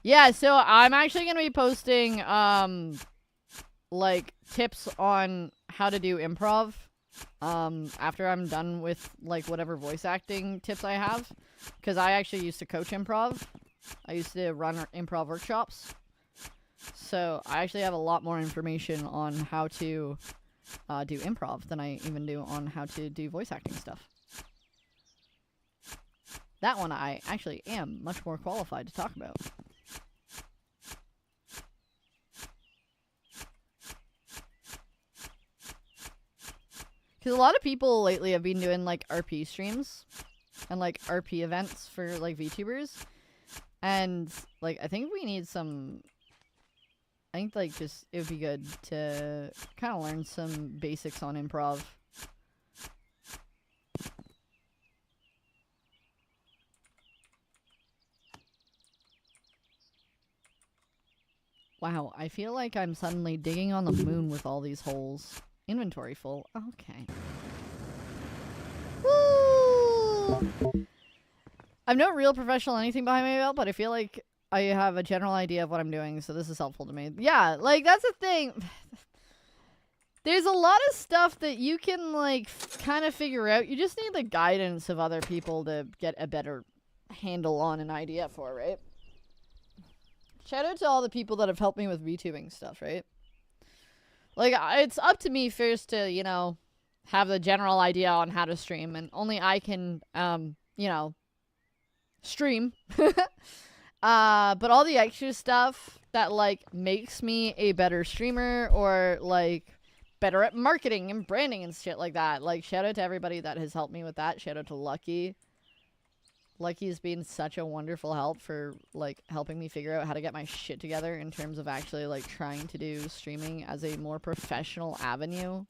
Yeah, so I'm actually going to be posting, like, tips on how to do improv, after I'm done with, like, whatever voice acting tips I have. Because I actually used to coach improv. I used to run improv workshops. So I actually have a lot more information on how to do improv than I even do on how to do voice acting stuff. That one I actually am much more qualified to talk about. Because a lot of people lately have been doing, like, RP streams and, like, RP events for, like, VTubers. And, like, I think we need some... I think, like, just, it would be good to kind of learn some basics on improv. Wow, I feel like I'm suddenly digging on the moon with all these holes. Inventory full. Okay. Woo! I'm no real professional anything behind my belt, but I feel like I have a general idea of what I'm doing, so this is helpful to me. Yeah, like, that's the thing. There's a lot of stuff that you can, like, kind of figure out. You just need the guidance of other people to get a better handle on an idea for, right? Shout out to all the people that have helped me with VTubing stuff, right? Like, it's up to me first to, you know, have the general idea on how to stream, and only I can, you know, stream. But all the extra stuff that, like, makes me a better streamer, or, like, better at marketing and branding and shit like that. Like, shout out to everybody that has helped me with that. Shout out to Lucky. Lucky's been such a wonderful help for, like, helping me figure out how to get my shit together in terms of actually, like, trying to do streaming as a more professional avenue.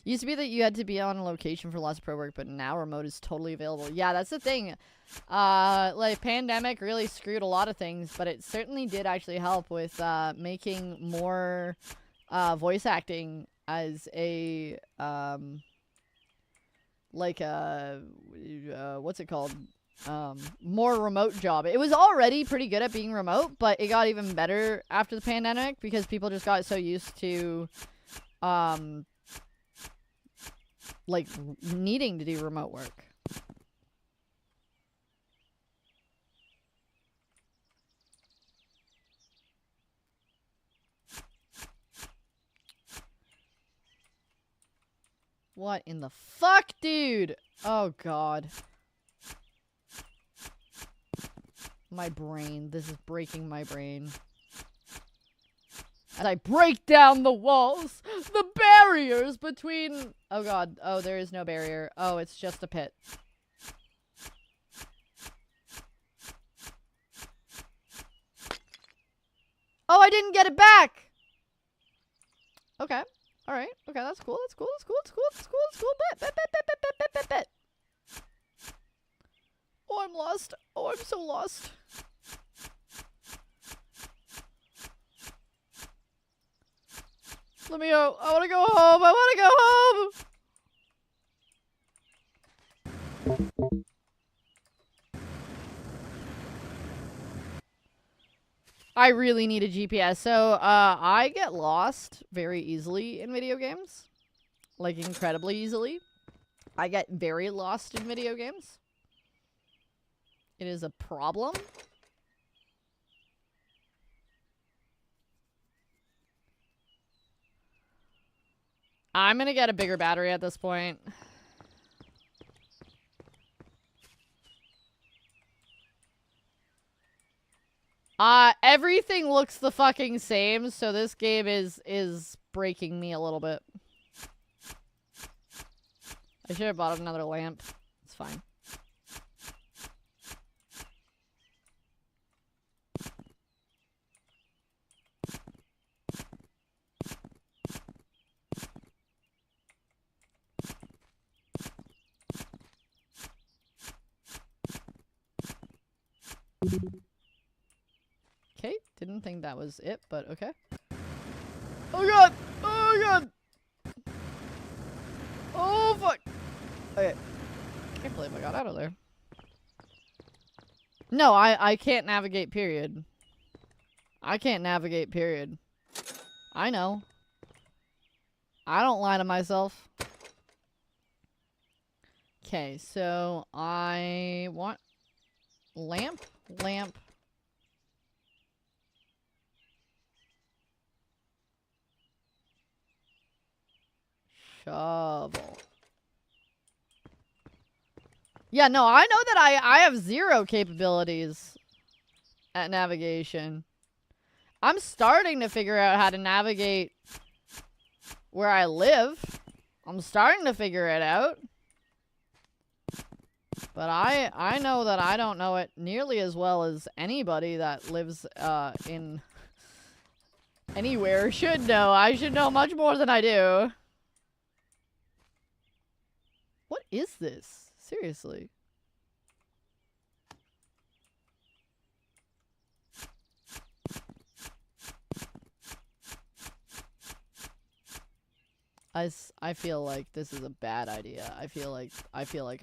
Used to be that you had to be on location for lots of pro work, but now remote is totally available. Yeah, that's the thing. Like, pandemic really screwed a lot of things, but it certainly did actually help with, making more, voice acting as a, like a, what's it called? More remote job. It was already pretty good at being remote, but it got even better after the pandemic because people just got so used to, like, needing to do remote work. What in the fuck, dude? Oh, God. My brain. This is breaking my brain. As I break down the walls, the barriers between... Oh, God. Oh, there is no barrier. Oh, it's just a pit. Oh, I didn't get it back! Okay. Alright. Okay, that's cool. That's cool. That's cool. That's cool. That's cool. That's cool. Bet. Oh, I'm lost. Oh, I'm so lost. Let me go. I want to go home. I want to go home. I really need a GPS. So, I get lost very easily in video games. Like, incredibly easily. I get very lost in video games. It is a problem. I'm gonna get a bigger battery at this point. Everything looks the fucking same, so this game is breaking me a little bit. I should have bought another lamp. It's fine. Okay, didn't think that was it, but okay. Oh god! Oh god! Oh fuck! Okay. Can't believe I got out of there. No, I can't navigate, period. I can't navigate, period. I know. I don't lie to myself. Okay, so I want lamp, lamp. Shovel. Yeah, no, I know that I have zero capabilities at navigation. I'm starting to figure out how to navigate where I live. I'm starting to figure it out. But I know that I don't know it nearly as well as anybody that lives in anywhere should know. I should know much more than I do. What is this? Seriously. I feel like this is a bad idea. I feel like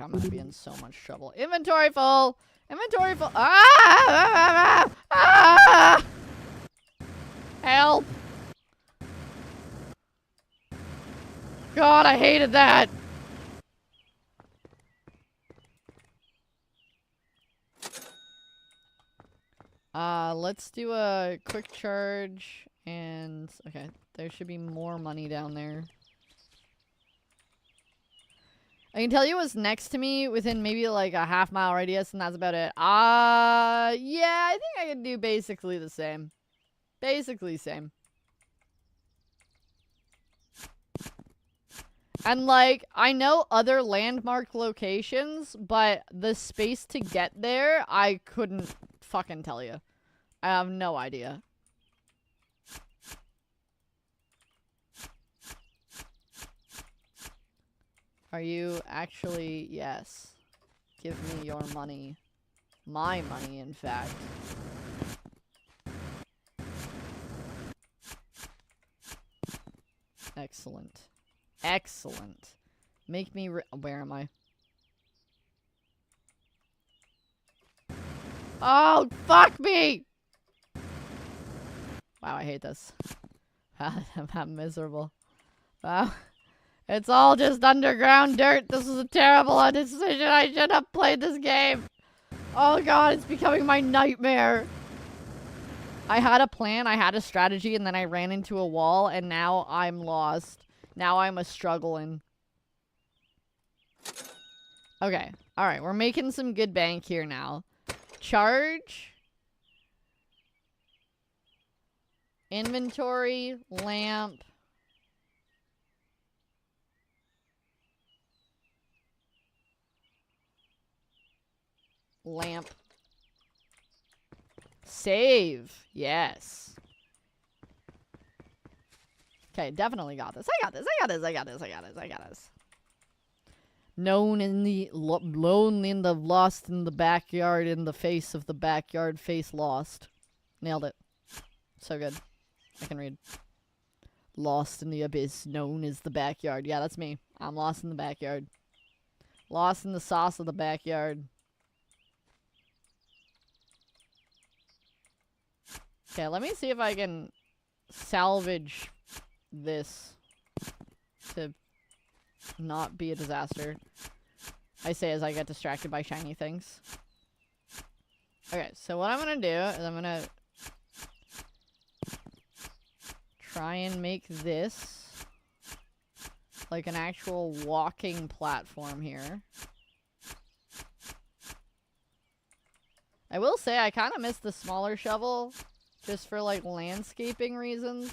I'm gonna be in so much trouble. Inventory full! Inventory full! Ah! Ah! Help! God, I hated that! Let's do a quick charge and okay, there should be more money down there. I can tell you what's next to me within maybe like a half-mile radius, and that's about it. Yeah, I think I can do basically the same. Basically same. And like, I know other landmark locations, but the space to get there, I couldn't fucking tell you. I have no idea. Are you actually? Yes. Give me your money. My money, in fact. Excellent. Excellent. Make me where am I? Oh, fuck me! Wow, I hate this. I'm miserable. Wow. It's all just underground dirt. This was a terrible decision. I shouldn't have played this game. Oh god, it's becoming my nightmare. I had a plan, I had a strategy, and then I ran into a wall, and now I'm lost. Now I'm a-struggling. Okay. Alright, we're making some good bank here now. Charge. Inventory. Lamp. Lamp. Save. Yes. Okay, definitely got this. I got this. I got this. I got this. I got this. I got this. Known in the lone in the lost in the backyard in the face of the backyard face lost. Nailed it. So good. I can read. Lost in the abyss, known as the backyard. Yeah, that's me. I'm lost in the backyard. Lost in the sauce of the backyard. Okay, let me see if I can salvage this to not be a disaster. I say as I get distracted by shiny things. Okay, so what I'm gonna do is I'm gonna try and make this like an actual walking platform here. I will say I kind of miss the smaller shovel just for like landscaping reasons.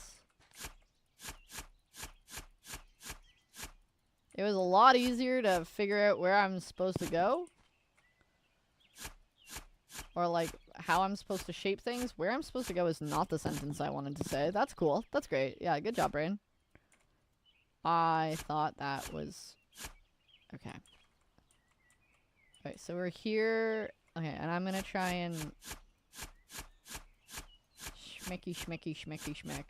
It was a lot easier to figure out where I'm supposed to go. Or like how I'm supposed to shape things. Where I'm supposed to go is not the sentence I wanted to say. That's cool. That's great. Yeah, good job, brain. I thought that was... Okay. Okay, so we're here. Okay, and I'm gonna try and... Schmecky, schmecky, schmecky, schmeck.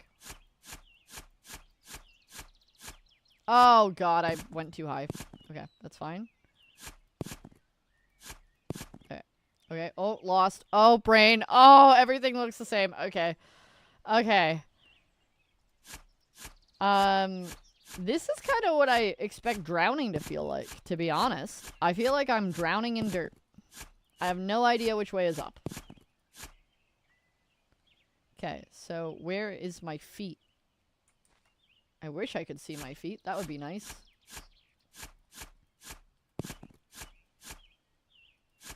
Oh god, I went too high. Okay, that's fine. Okay. Okay. Oh, lost. Oh, brain. Oh, everything looks the same. Okay. Okay. This is kind of what I expect drowning to feel like, to be honest. I feel like I'm drowning in dirt. I have no idea which way is up. Okay, so where is my feet? I wish I could see my feet. That would be nice.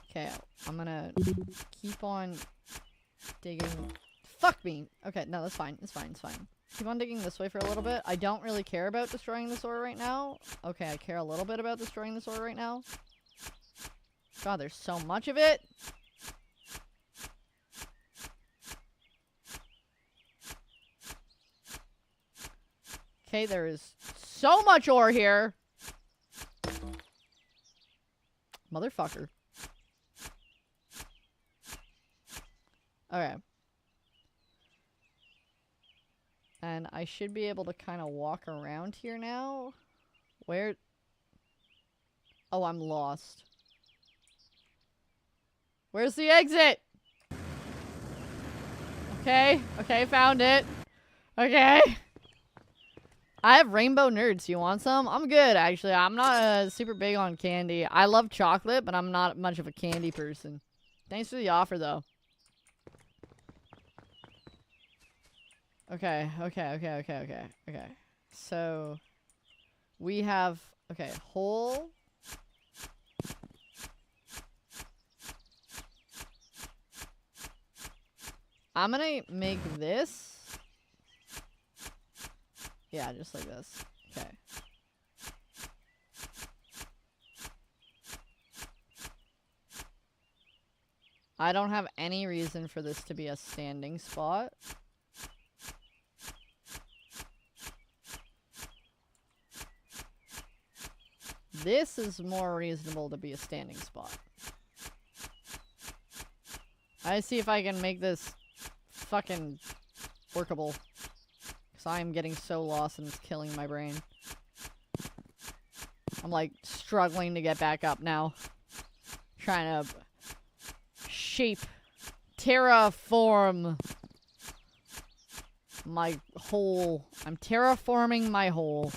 Okay, I'm gonna keep on digging. Fuck me! Okay, no, that's fine. It's fine. It's fine. Keep on digging this way for a little bit. I don't really care about destroying this ore right now. Okay, I care a little bit about destroying this ore right now. God, there's so much of it. Okay, there is so much ore here. Motherfucker. Okay. And I should be able to kind of walk around here now. Where? Oh, I'm lost. Where's the exit? Okay. Okay, found it. Okay. I have rainbow nerds. You want some? I'm good, actually. I'm not super big on candy. I love chocolate, but I'm not much of a candy person. Thanks for the offer, though. Okay. So, we have... Okay, hole... I'm gonna make this... Yeah, just like this. Okay. I don't have any reason for this to be a standing spot. This is more reasonable to be a standing spot. I see if I can make this fucking workable. Because I am getting so lost and it's killing my brain. I'm like struggling to get back up now. Trying to shape, terraform my hole. I'm terraforming my hole.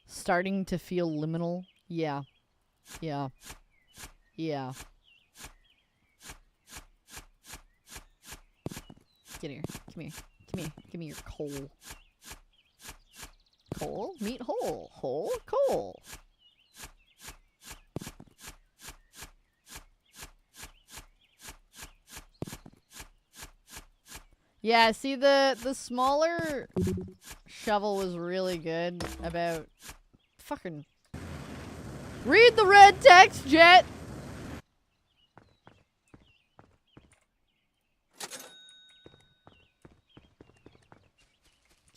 Starting to feel liminal. Yeah. Yeah. Yeah. Get here. Come here. Come here. Give me your coal. Coal? Meat hole. Hole? Coal. Yeah, see the smaller shovel was really good about fucking read the red text, Jet.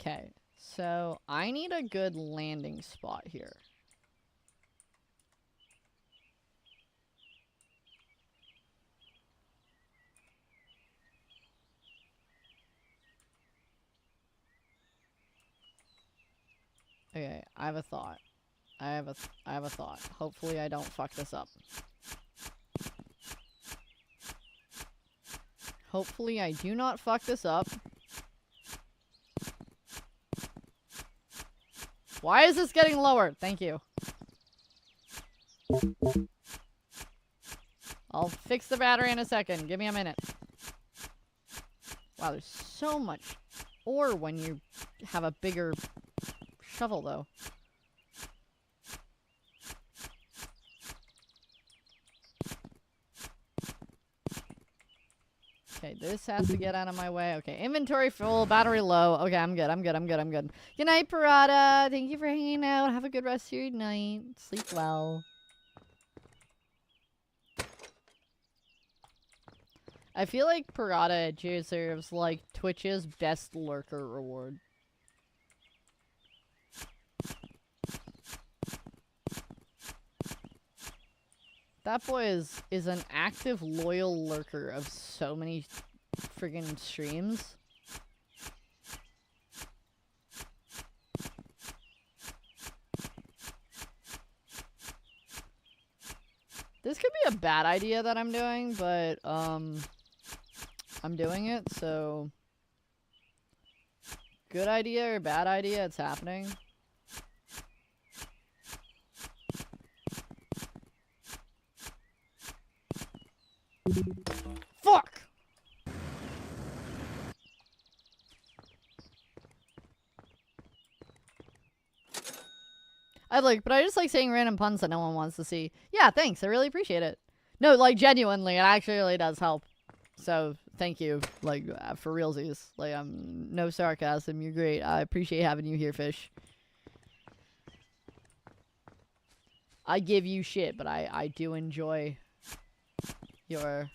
Okay, so I need a good landing spot here. Okay, I have a thought. I have a thought. Hopefully I don't fuck this up. Hopefully I do not fuck this up. Why is this getting lower? Thank you. I'll fix the battery in a second. Give me a minute. Wow, there's so much ore when you have a bigger shovel, though. Okay, this has to get out of my way. Okay, inventory full, battery low. Okay, I'm good. Good night, Parada. Thank you for hanging out. Have a good rest of your night. Sleep well. I feel like Parada deserves, like, Twitch's best lurker reward. That boy is an active, loyal lurker of so many friggin' streams. This could be a bad idea that I'm doing, but, I'm doing it, so... Good idea or bad idea, it's happening. Fuck! But I just like saying random puns that no one wants to see. Yeah, thanks. I really appreciate it. No, like, genuinely, it actually really does help. So, thank you. Like, for realsies. Like, I'm no sarcasm. You're great. I appreciate having you here, Fish. I give you shit, but I do enjoy your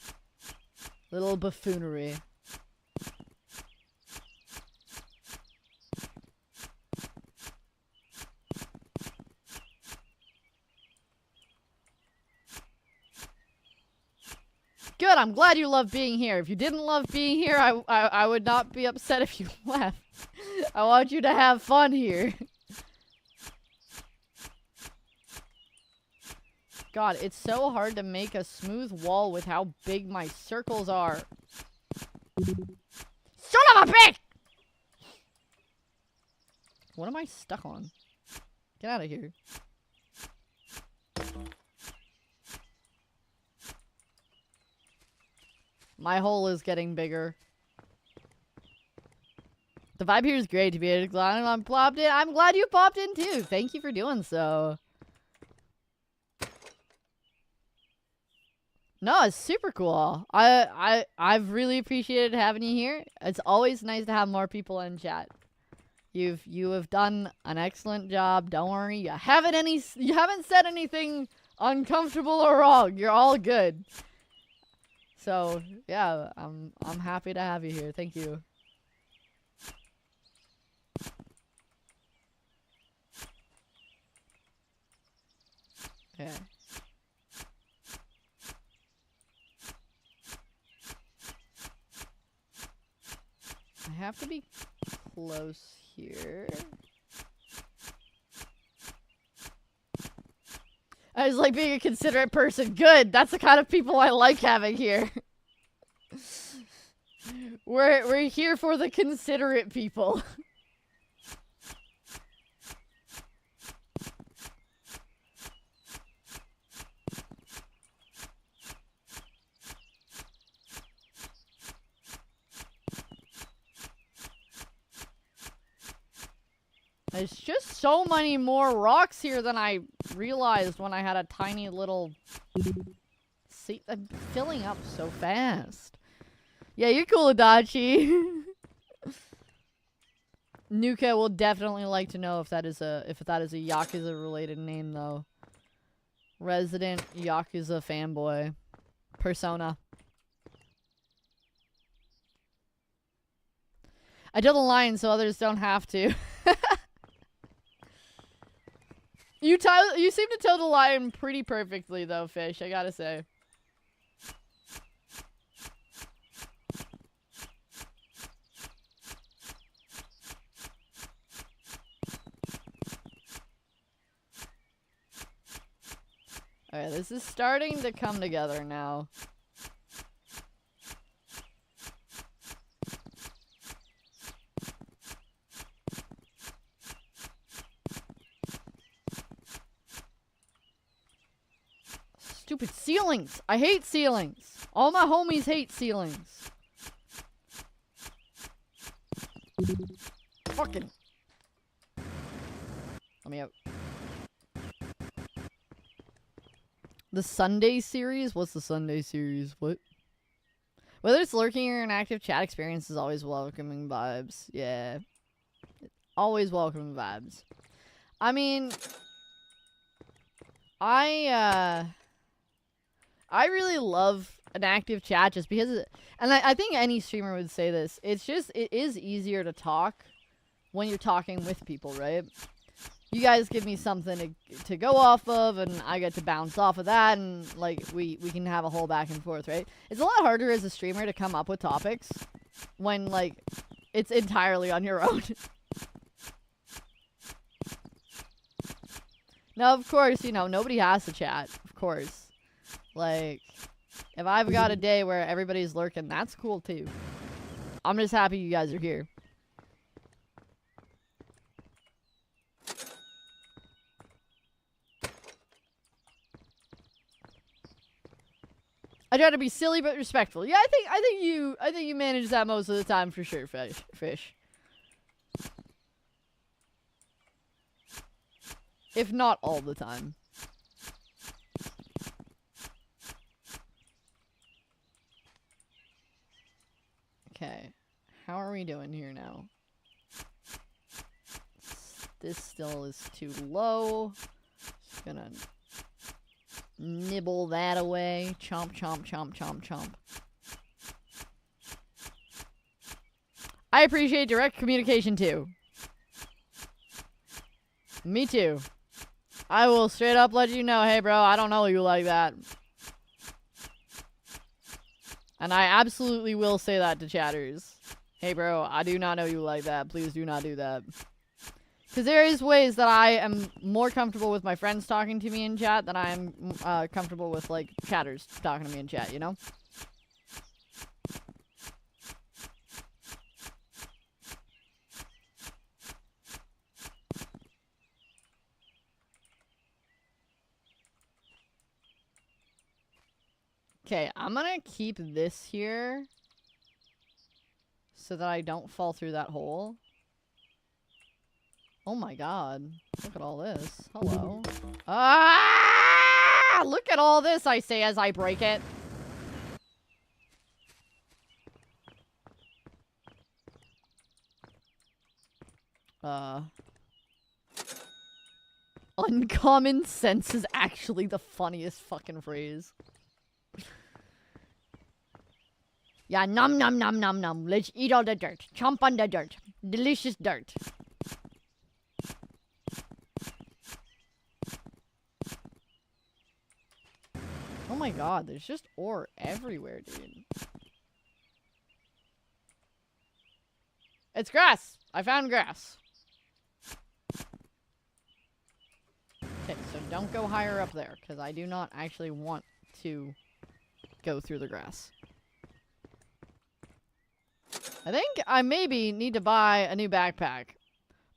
little buffoonery. Good, I'm glad you love being here. If you didn't love being here, I would not be upset if you left. I want you to have fun here. God, it's so hard to make a smooth wall with how big my circles are. Son of a bitch! What am I stuck on? Get out of here. My hole is getting bigger. The vibe here is great to be able to glad I'm popped in. I'm glad you popped in too. Thank you for doing so. No, it's super cool. I've really appreciated having you here. It's always nice to have more people in chat. You have done an excellent job. Don't worry. You haven't said anything uncomfortable or wrong. You're all good. So, yeah, I'm happy to have you here. Thank you. Okay. I have to be close here. I just like being a considerate person. Good. That's the kind of people I like having here. We're here for the considerate people. There's just so many more rocks here than I realized when I had a tiny little... See, I'm filling up so fast. Yeah, you're cool, Adachi. Nuka will definitely like to know if that is a Yakuza related name though. Resident Yakuza fanboy. Persona. I tell the line so others don't have to. You seem to toe the line pretty perfectly though, Fish, I gotta say. Alright, this is starting to come together now. Stupid ceilings! I hate ceilings! All my homies hate ceilings. Fucking. Let me out. The Sunday series? What's the Sunday series? What? Whether it's lurking or an active chat experience is always welcoming vibes. Yeah. Always welcoming vibes. I mean, I really love an active chat just because and I think any streamer would say this. It is easier to talk when you're talking with people, right? You guys give me something to go off of, and I get to bounce off of that, and, like, we can have a whole back and forth, right? It's a lot harder as a streamer to come up with topics when, like, it's entirely on your own. Now, of course, you know, nobody has to chat, of course. Like, if I've got a day where everybody's lurking, that's cool, too. I'm just happy you guys are here. I try to be silly but respectful. Yeah, I think you manage that most of the time for sure, Fish. If not all the time. Okay. How are we doing here now? This still is too low. Just gonna nibble that away. Chomp, chomp, chomp, chomp, chomp. I appreciate direct communication too. Me too. I will straight up let you know, hey bro, I don't know you like that. And I absolutely will say that to chatters. Hey bro, I do not know you like that. Please do not do that. Because there is ways that I am more comfortable with my friends talking to me in chat than I am comfortable with, like, chatters talking to me in chat, you know? Okay, I'm gonna keep this here so that I don't fall through that hole. Oh my god. Look at all this. Hello. Ah! Look at all this, I say as I break it. Uncommon sense is actually the funniest fucking phrase. Yeah, nom nom nom nom nom. Let's eat all the dirt. Chomp on the dirt. Delicious dirt. Oh my god, there's just ore everywhere, dude. It's grass! I found grass. Okay, so don't go higher up there, because I do not actually want to go through the grass. I think I maybe need to buy a new backpack.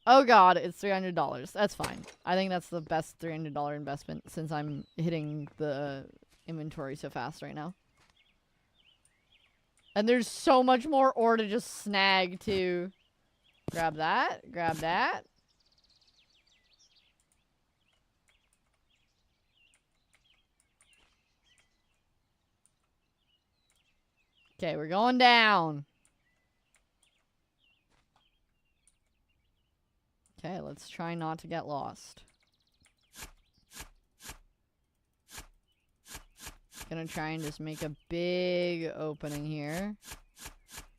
Oh god, it's $300. That's fine. I think that's the best $300 investment since I'm hitting the inventory so fast right now. And there's so much more ore to just snag too. Grab that. Grab that. Okay, we're going down. Okay, let's try not to get lost. Gonna try and just make a big opening here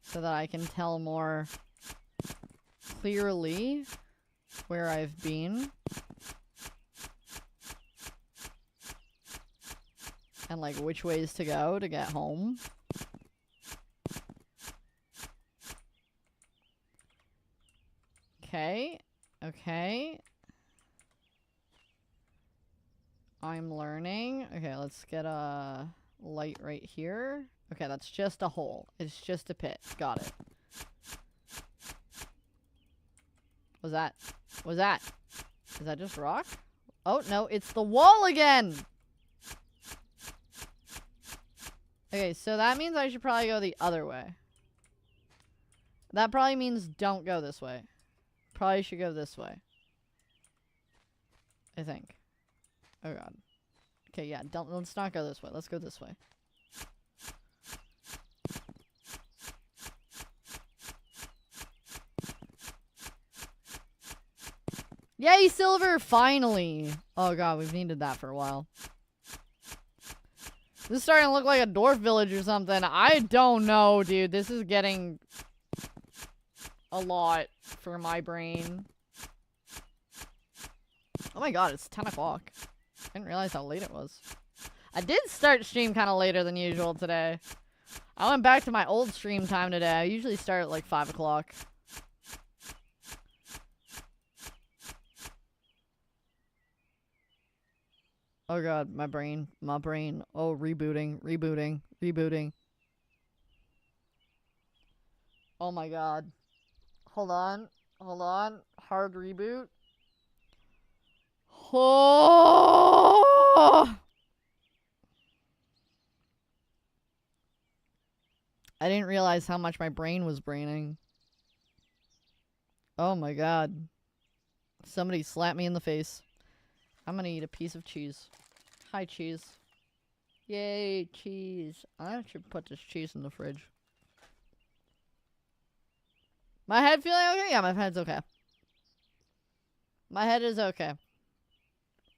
so that I can tell more clearly where I've been. And like which ways to go to get home. Okay. Okay. I'm learning. Okay, let's get a light right here. Okay, that's just a hole. It's just a pit. Got it. What's that? What's that? Is that just rock? Oh, no, it's the wall again! Okay, so that means I should probably go the other way. That probably means don't go this way. Probably should go this way. I think. Oh god. Okay, yeah, let's not go this way. Let's go this way. Yay, silver! Finally! Oh god, we've needed that for a while. This is starting to look like a dwarf village or something. I don't know, dude. This is getting a lot for my brain. Oh my god, it's 10 o'clock. I didn't realize how late it was. I did start stream kind of later than usual today. I went back to my old stream time today. I usually start at like 5 o'clock. Oh god, my brain. Oh, rebooting. Oh my god. Hold on. Hard reboot. Oh! I didn't realize how much my brain was braining. Oh my god. Somebody slapped me in the face. I'm gonna eat a piece of cheese. Hi, cheese. Yay, cheese. I should put this cheese in the fridge. My head feeling okay? Yeah, my head's okay. My head is okay.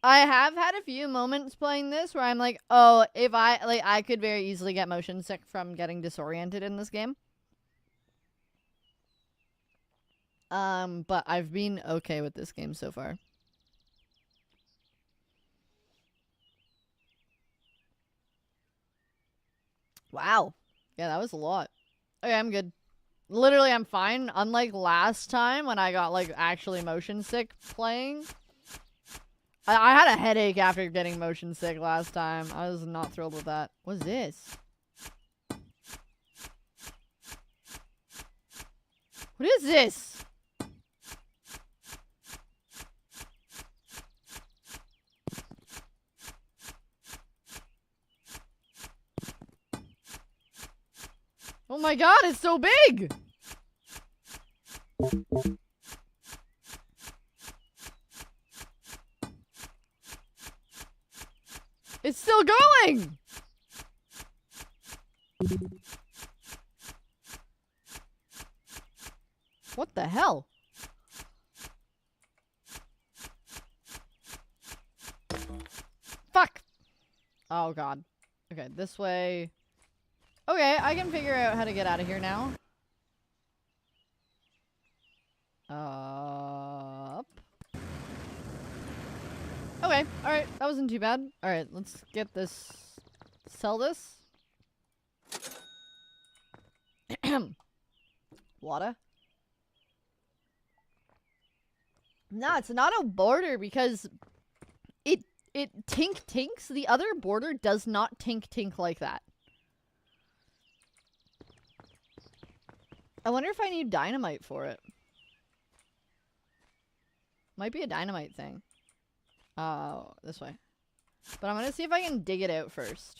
I have had a few moments playing this where I'm like, oh, if I could very easily get motion sick from getting disoriented in this game. But I've been okay with this game so far. Wow. Yeah, that was a lot. Okay, I'm good. Literally, I'm fine. Unlike last time when I got, like, actually motion sick playing. I had a headache after getting motion sick last time. I was not thrilled with that. What's this? What is this? Oh my god, it's so big! It's still going! What the hell? Fuck! Oh god. Okay, this way. Okay, I can figure out how to get out of here now. Up. Okay, alright, that wasn't too bad. Alright, let's get this. Sell this. Water. No, it's not a border because it tinks. The other border does not tink like that. I wonder if I need dynamite for it. Might be a dynamite thing. Oh, this way. But I'm gonna see if I can dig it out first.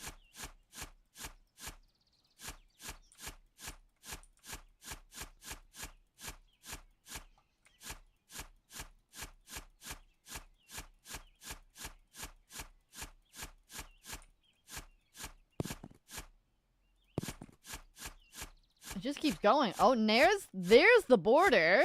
It just keeps going. Oh, there's the border.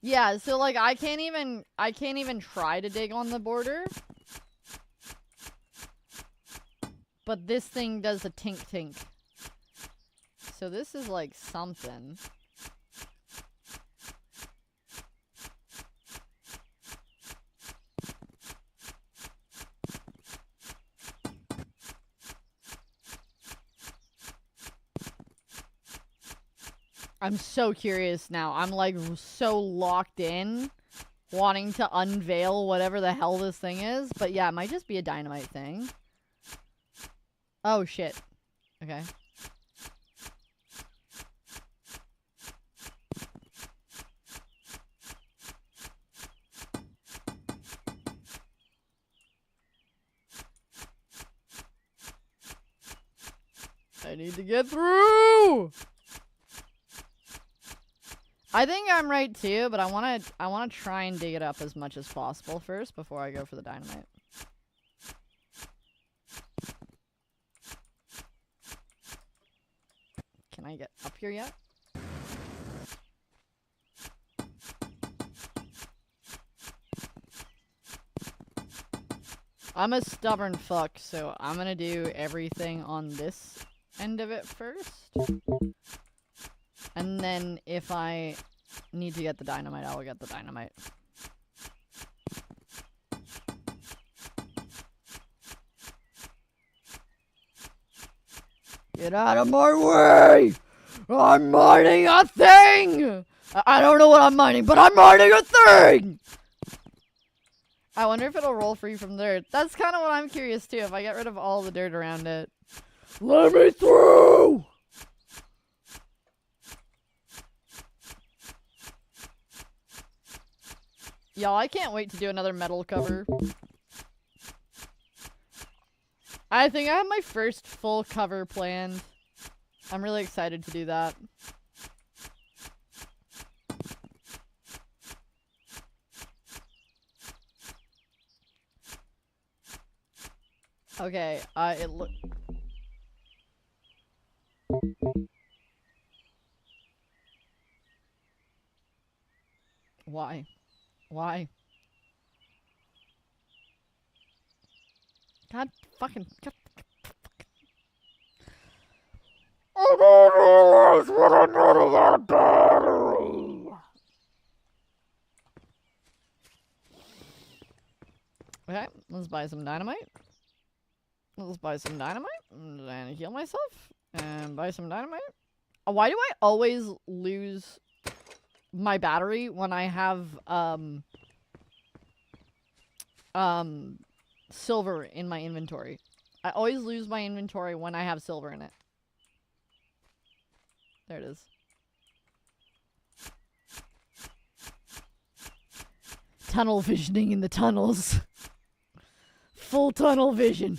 Yeah, so like I can't even try to dig on the border. But this thing does a tink tink. So this is like something. I'm so curious now. I'm like so locked in, wanting to unveil whatever the hell this thing is. But yeah, it might just be a dynamite thing. Oh shit. Okay. I need to get through. I think I'm right too, but I want to try and dig it up as much as possible first before I go for the dynamite. Can I get up here yet? I'm a stubborn fuck, so I'm gonna do everything on this end of it first. And then if I need to get the dynamite, I will get the dynamite. Get out of my way! I'm mining a thing! I don't know what I'm mining, but I'm mining a thing! I wonder if it'll roll free from dirt. That's kind of what I'm curious too, if I get rid of all the dirt around it. Let me through! Y'all, I can't wait to do another metal cover. I think I have my first full cover planned. I'm really excited to do that. Okay, it look. Why? Why? God fucking. I don't realize what I'm running out of battery. Okay, let's buy some dynamite. Let's buy some dynamite and heal myself and buy some dynamite. Why do I always lose my battery when I have silver in my inventory? I always lose my inventory when I have silver in it. There it is. Tunnel visioning in the tunnels. Full tunnel vision.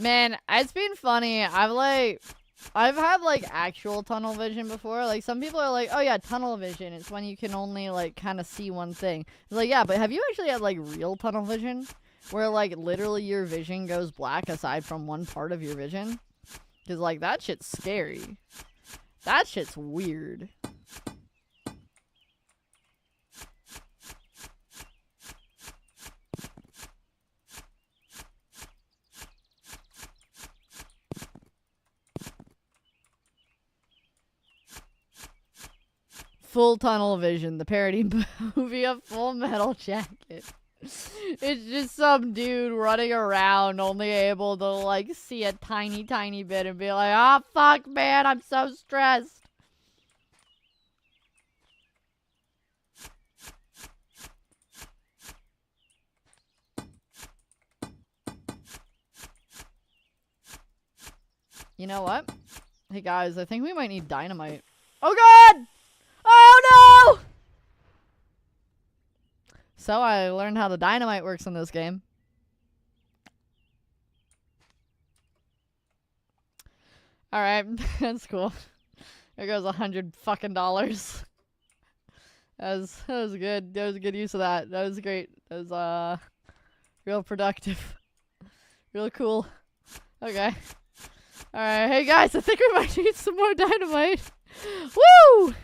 Man, it's been funny. I've had like actual tunnel vision before. Like some people are like, oh yeah, tunnel vision. It's when you can only like kind of see one thing. It's like, yeah, but have you actually had like real tunnel vision? Where like literally your vision goes black aside from one part of your vision? Cause like that shit's scary. That shit's weird. Full Tunnel Vision, the parody movie of Full Metal Jacket. It's just some dude running around, only able to, like, see a tiny, tiny bit and be like, oh, fuck, man, I'm so stressed. You know what? Hey, guys, I think we might need dynamite. Oh, God! Oh, no! So I learned how the dynamite works in this game. Alright, that's cool. There goes $100 fucking dollars. That was good. That was a good use of that. That was great. That was real productive. Real cool. Okay. Alright, hey guys, I think we might need some more dynamite. Woo!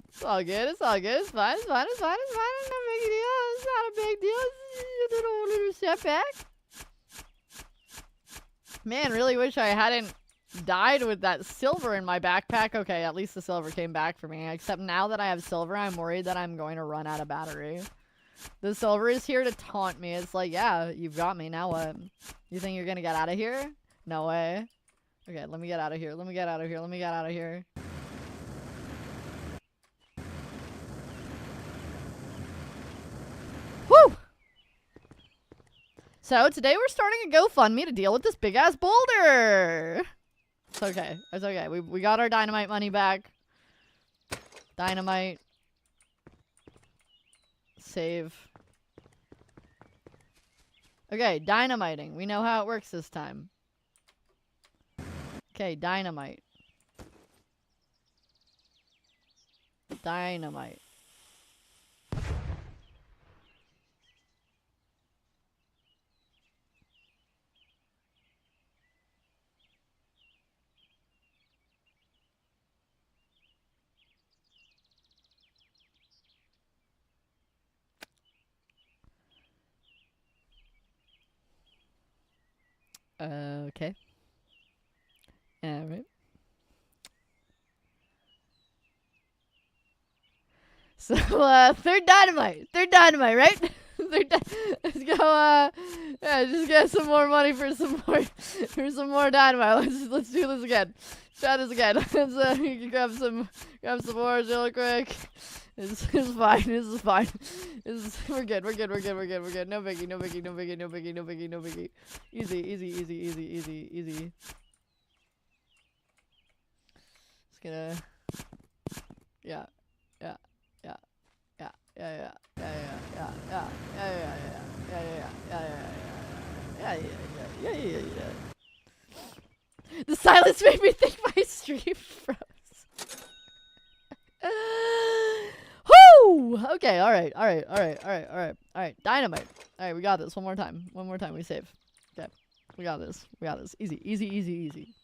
It's all good. It's all good. It's fine. It's fine. It's fine. It's fine. It's not a big deal. It's not a big deal. It's just a little setback. Man, really wish I hadn't died with that silver in my backpack. Okay, at least the silver came back for me. Except now that I have silver, I'm worried that I'm going to run out of battery. The silver is here to taunt me. It's like, yeah, you've got me. Now what? You think you're gonna get out of here? No way. Okay, let me get out of here. Let me get out of here. Let me get out of here. Whew! So, today we're starting a GoFundMe to deal with this big-ass boulder! It's okay. It's okay. We got our dynamite money back. Dynamite. Save. Okay, dynamiting. We know how it works this time. Okay, dynamite. Dynamite. Okay. Alright. So, third dynamite, right? Let's go, yeah, just get some more money for some more dynamite. Let's do this again. Try this again. Let's, you can grab some more real quick. It's fine. This is fine. We're good. We're good. No biggie. Easy. Just gonna, yeah. The silence made me think my stream froze. Whoo! Okay, alright. Dynamite. Alright, we got this. One more time, we save. Okay. We got this. Easy.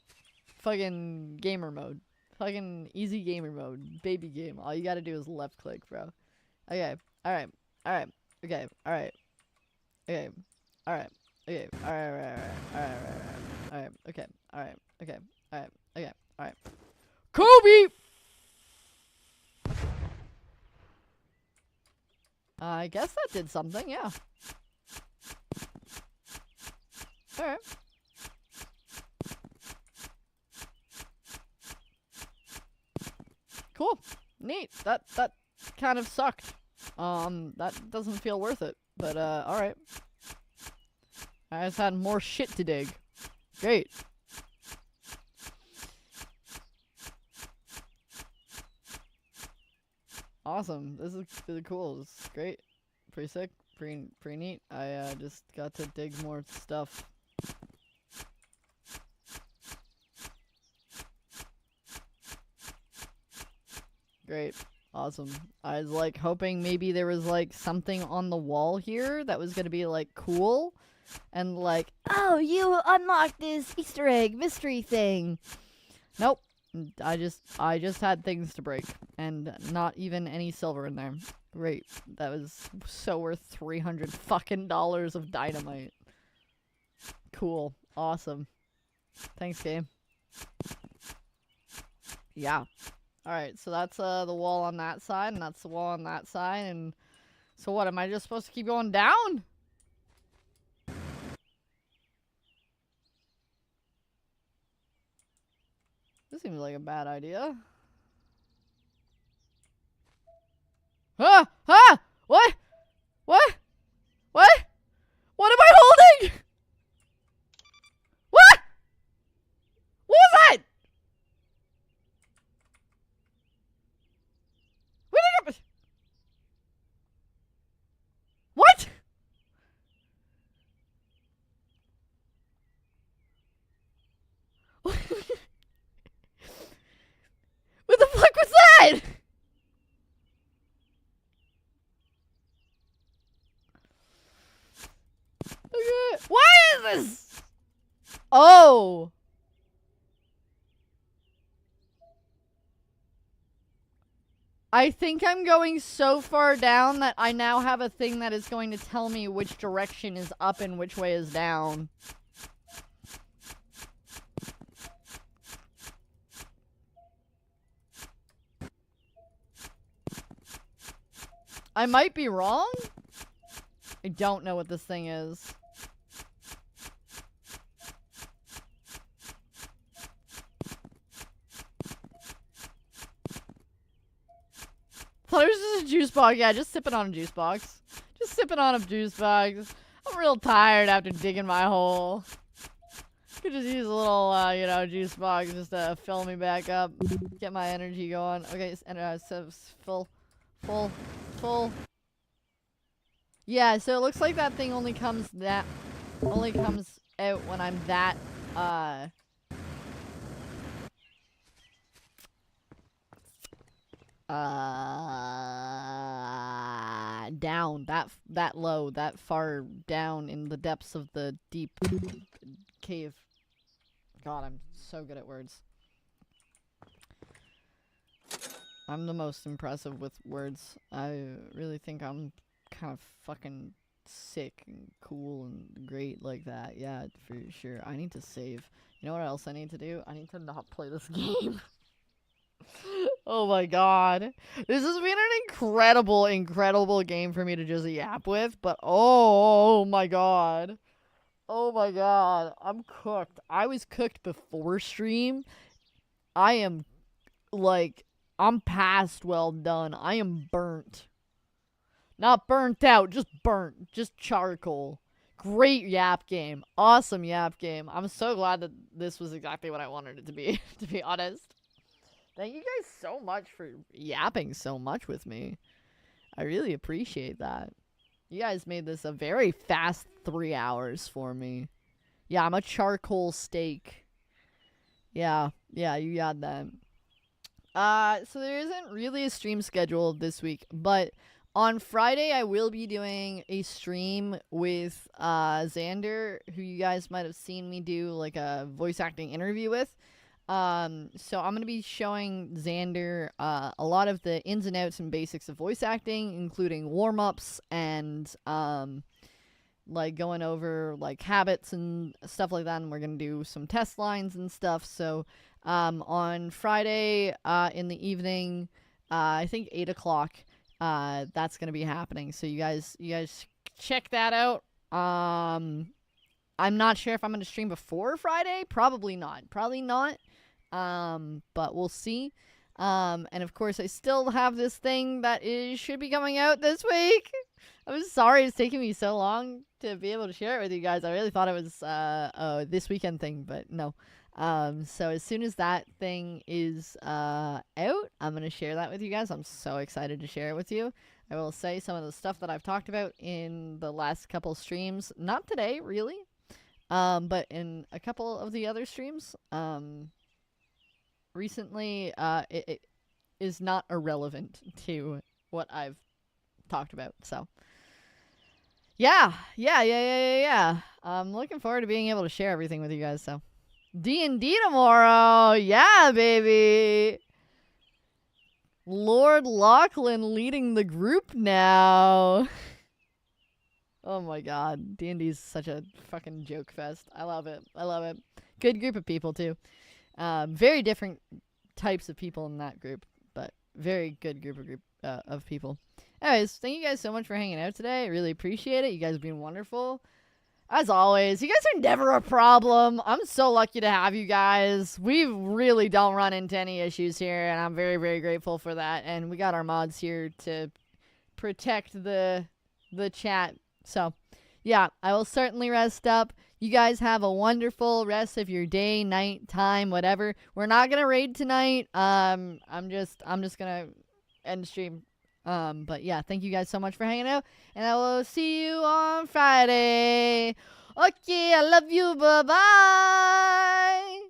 Fucking gamer mode. Fucking easy gamer mode. Baby game. All you gotta do is left click, bro. Okay. Alright. Kobe! I guess that did something, yeah. Alright. Cool. Neat. That kind of sucked. That doesn't feel worth it. But, alright. I just had more shit to dig. Great. Awesome. This is really cool. This is great. Pretty sick. Pretty neat. I, just got to dig more stuff. Great. Awesome. I was like hoping maybe there was like something on the wall here that was gonna be like cool and like, oh, you unlocked this Easter egg mystery thing. Nope. I just had things to break and not even any silver in there. Great. That was so worth $300 fucking of dynamite. Cool. Awesome. Thanks, game. Yeah. Alright, so that's the wall on that side, and that's the wall on that side, and so what, am I just supposed to keep going down? This seems like a bad idea. Ah! Ah! What? What? What? What am I holding? What? What was that? What? What the fuck was that? Okay. Why is this? Oh! I think I'm going so far down that I now have a thing that is going to tell me which direction is up and which way is down. I might be wrong? I don't know what this thing is. Thought it was just a juice box. Yeah, just sipping on a juice box. Just sipping on a juice box. I'm real tired after digging my hole. Could just use a little, you know, juice box just to fill me back up. Get my energy going. Okay, so full. Yeah, so it looks like that thing only comes out when I'm that, down, that low, that far down in the depths of the deep cave. God, I'm so good at words. I'm the most impressive with words. I really think I'm kind of fucking sick and cool and great like that. Yeah, for sure. I need to save. You know what else I need to do? I need to not play this game. Oh my god. This has been an incredible game for me to just yap with, but oh my god. Oh my god. I'm cooked. I was cooked before stream. I am, like, I'm past well done. I am burnt. Not burnt out, just burnt. Just charcoal. Great yap game. Awesome yap game. I'm so glad that this was exactly what I wanted it to be, to be honest. Thank you guys so much for yapping so much with me. I really appreciate that. You guys made this a very fast 3 hours for me. Yeah, I'm a charcoal steak. Yeah, you got that. So there isn't really a stream scheduled this week, but on Friday I will be doing a stream with Xander, who you guys might have seen me do like a voice acting interview with. So I'm going to be showing Xander a lot of the ins and outs and basics of voice acting, including warm-ups and like going over like habits and stuff like that, and we're going to do some test lines and stuff. So on Friday in the evening, I think 8 o'clock, that's going to be happening. So you guys check that out. I'm not sure if I'm going to stream before Friday. Probably not. But we'll see. And of course, I still have this thing that should be coming out this week. I'm sorry it's taking me so long to be able to share it with you guys. I really thought it was this weekend thing, but no. So as soon as that thing is out, I'm going to share that with you guys. I'm so excited to share it with you. I will say some of the stuff that I've talked about in the last couple streams. Not today, really. But in a couple of the other streams, recently, it is not irrelevant to what I've talked about. So, yeah. I'm looking forward to being able to share everything with you guys. So, D&D tomorrow. Yeah, baby. Lord Lachlan leading the group now. Oh my god. D&D is such a fucking joke fest. I love it. Good group of people, too. Very different types of people in that group, but very good group of people. Anyways, thank you guys so much for hanging out today. I really appreciate it. You guys have been wonderful. As always, you guys are never a problem. I'm so lucky to have you guys. We really don't run into any issues here, and I'm very, very grateful for that. And we got our mods here to protect the chat. So, yeah, I will certainly rest up. You guys have a wonderful rest of your day, night, time, whatever. We're not gonna raid tonight. I'm just gonna end the stream. But yeah, thank you guys so much for hanging out, and I will see you on Friday. Okay, I love you. Bye bye.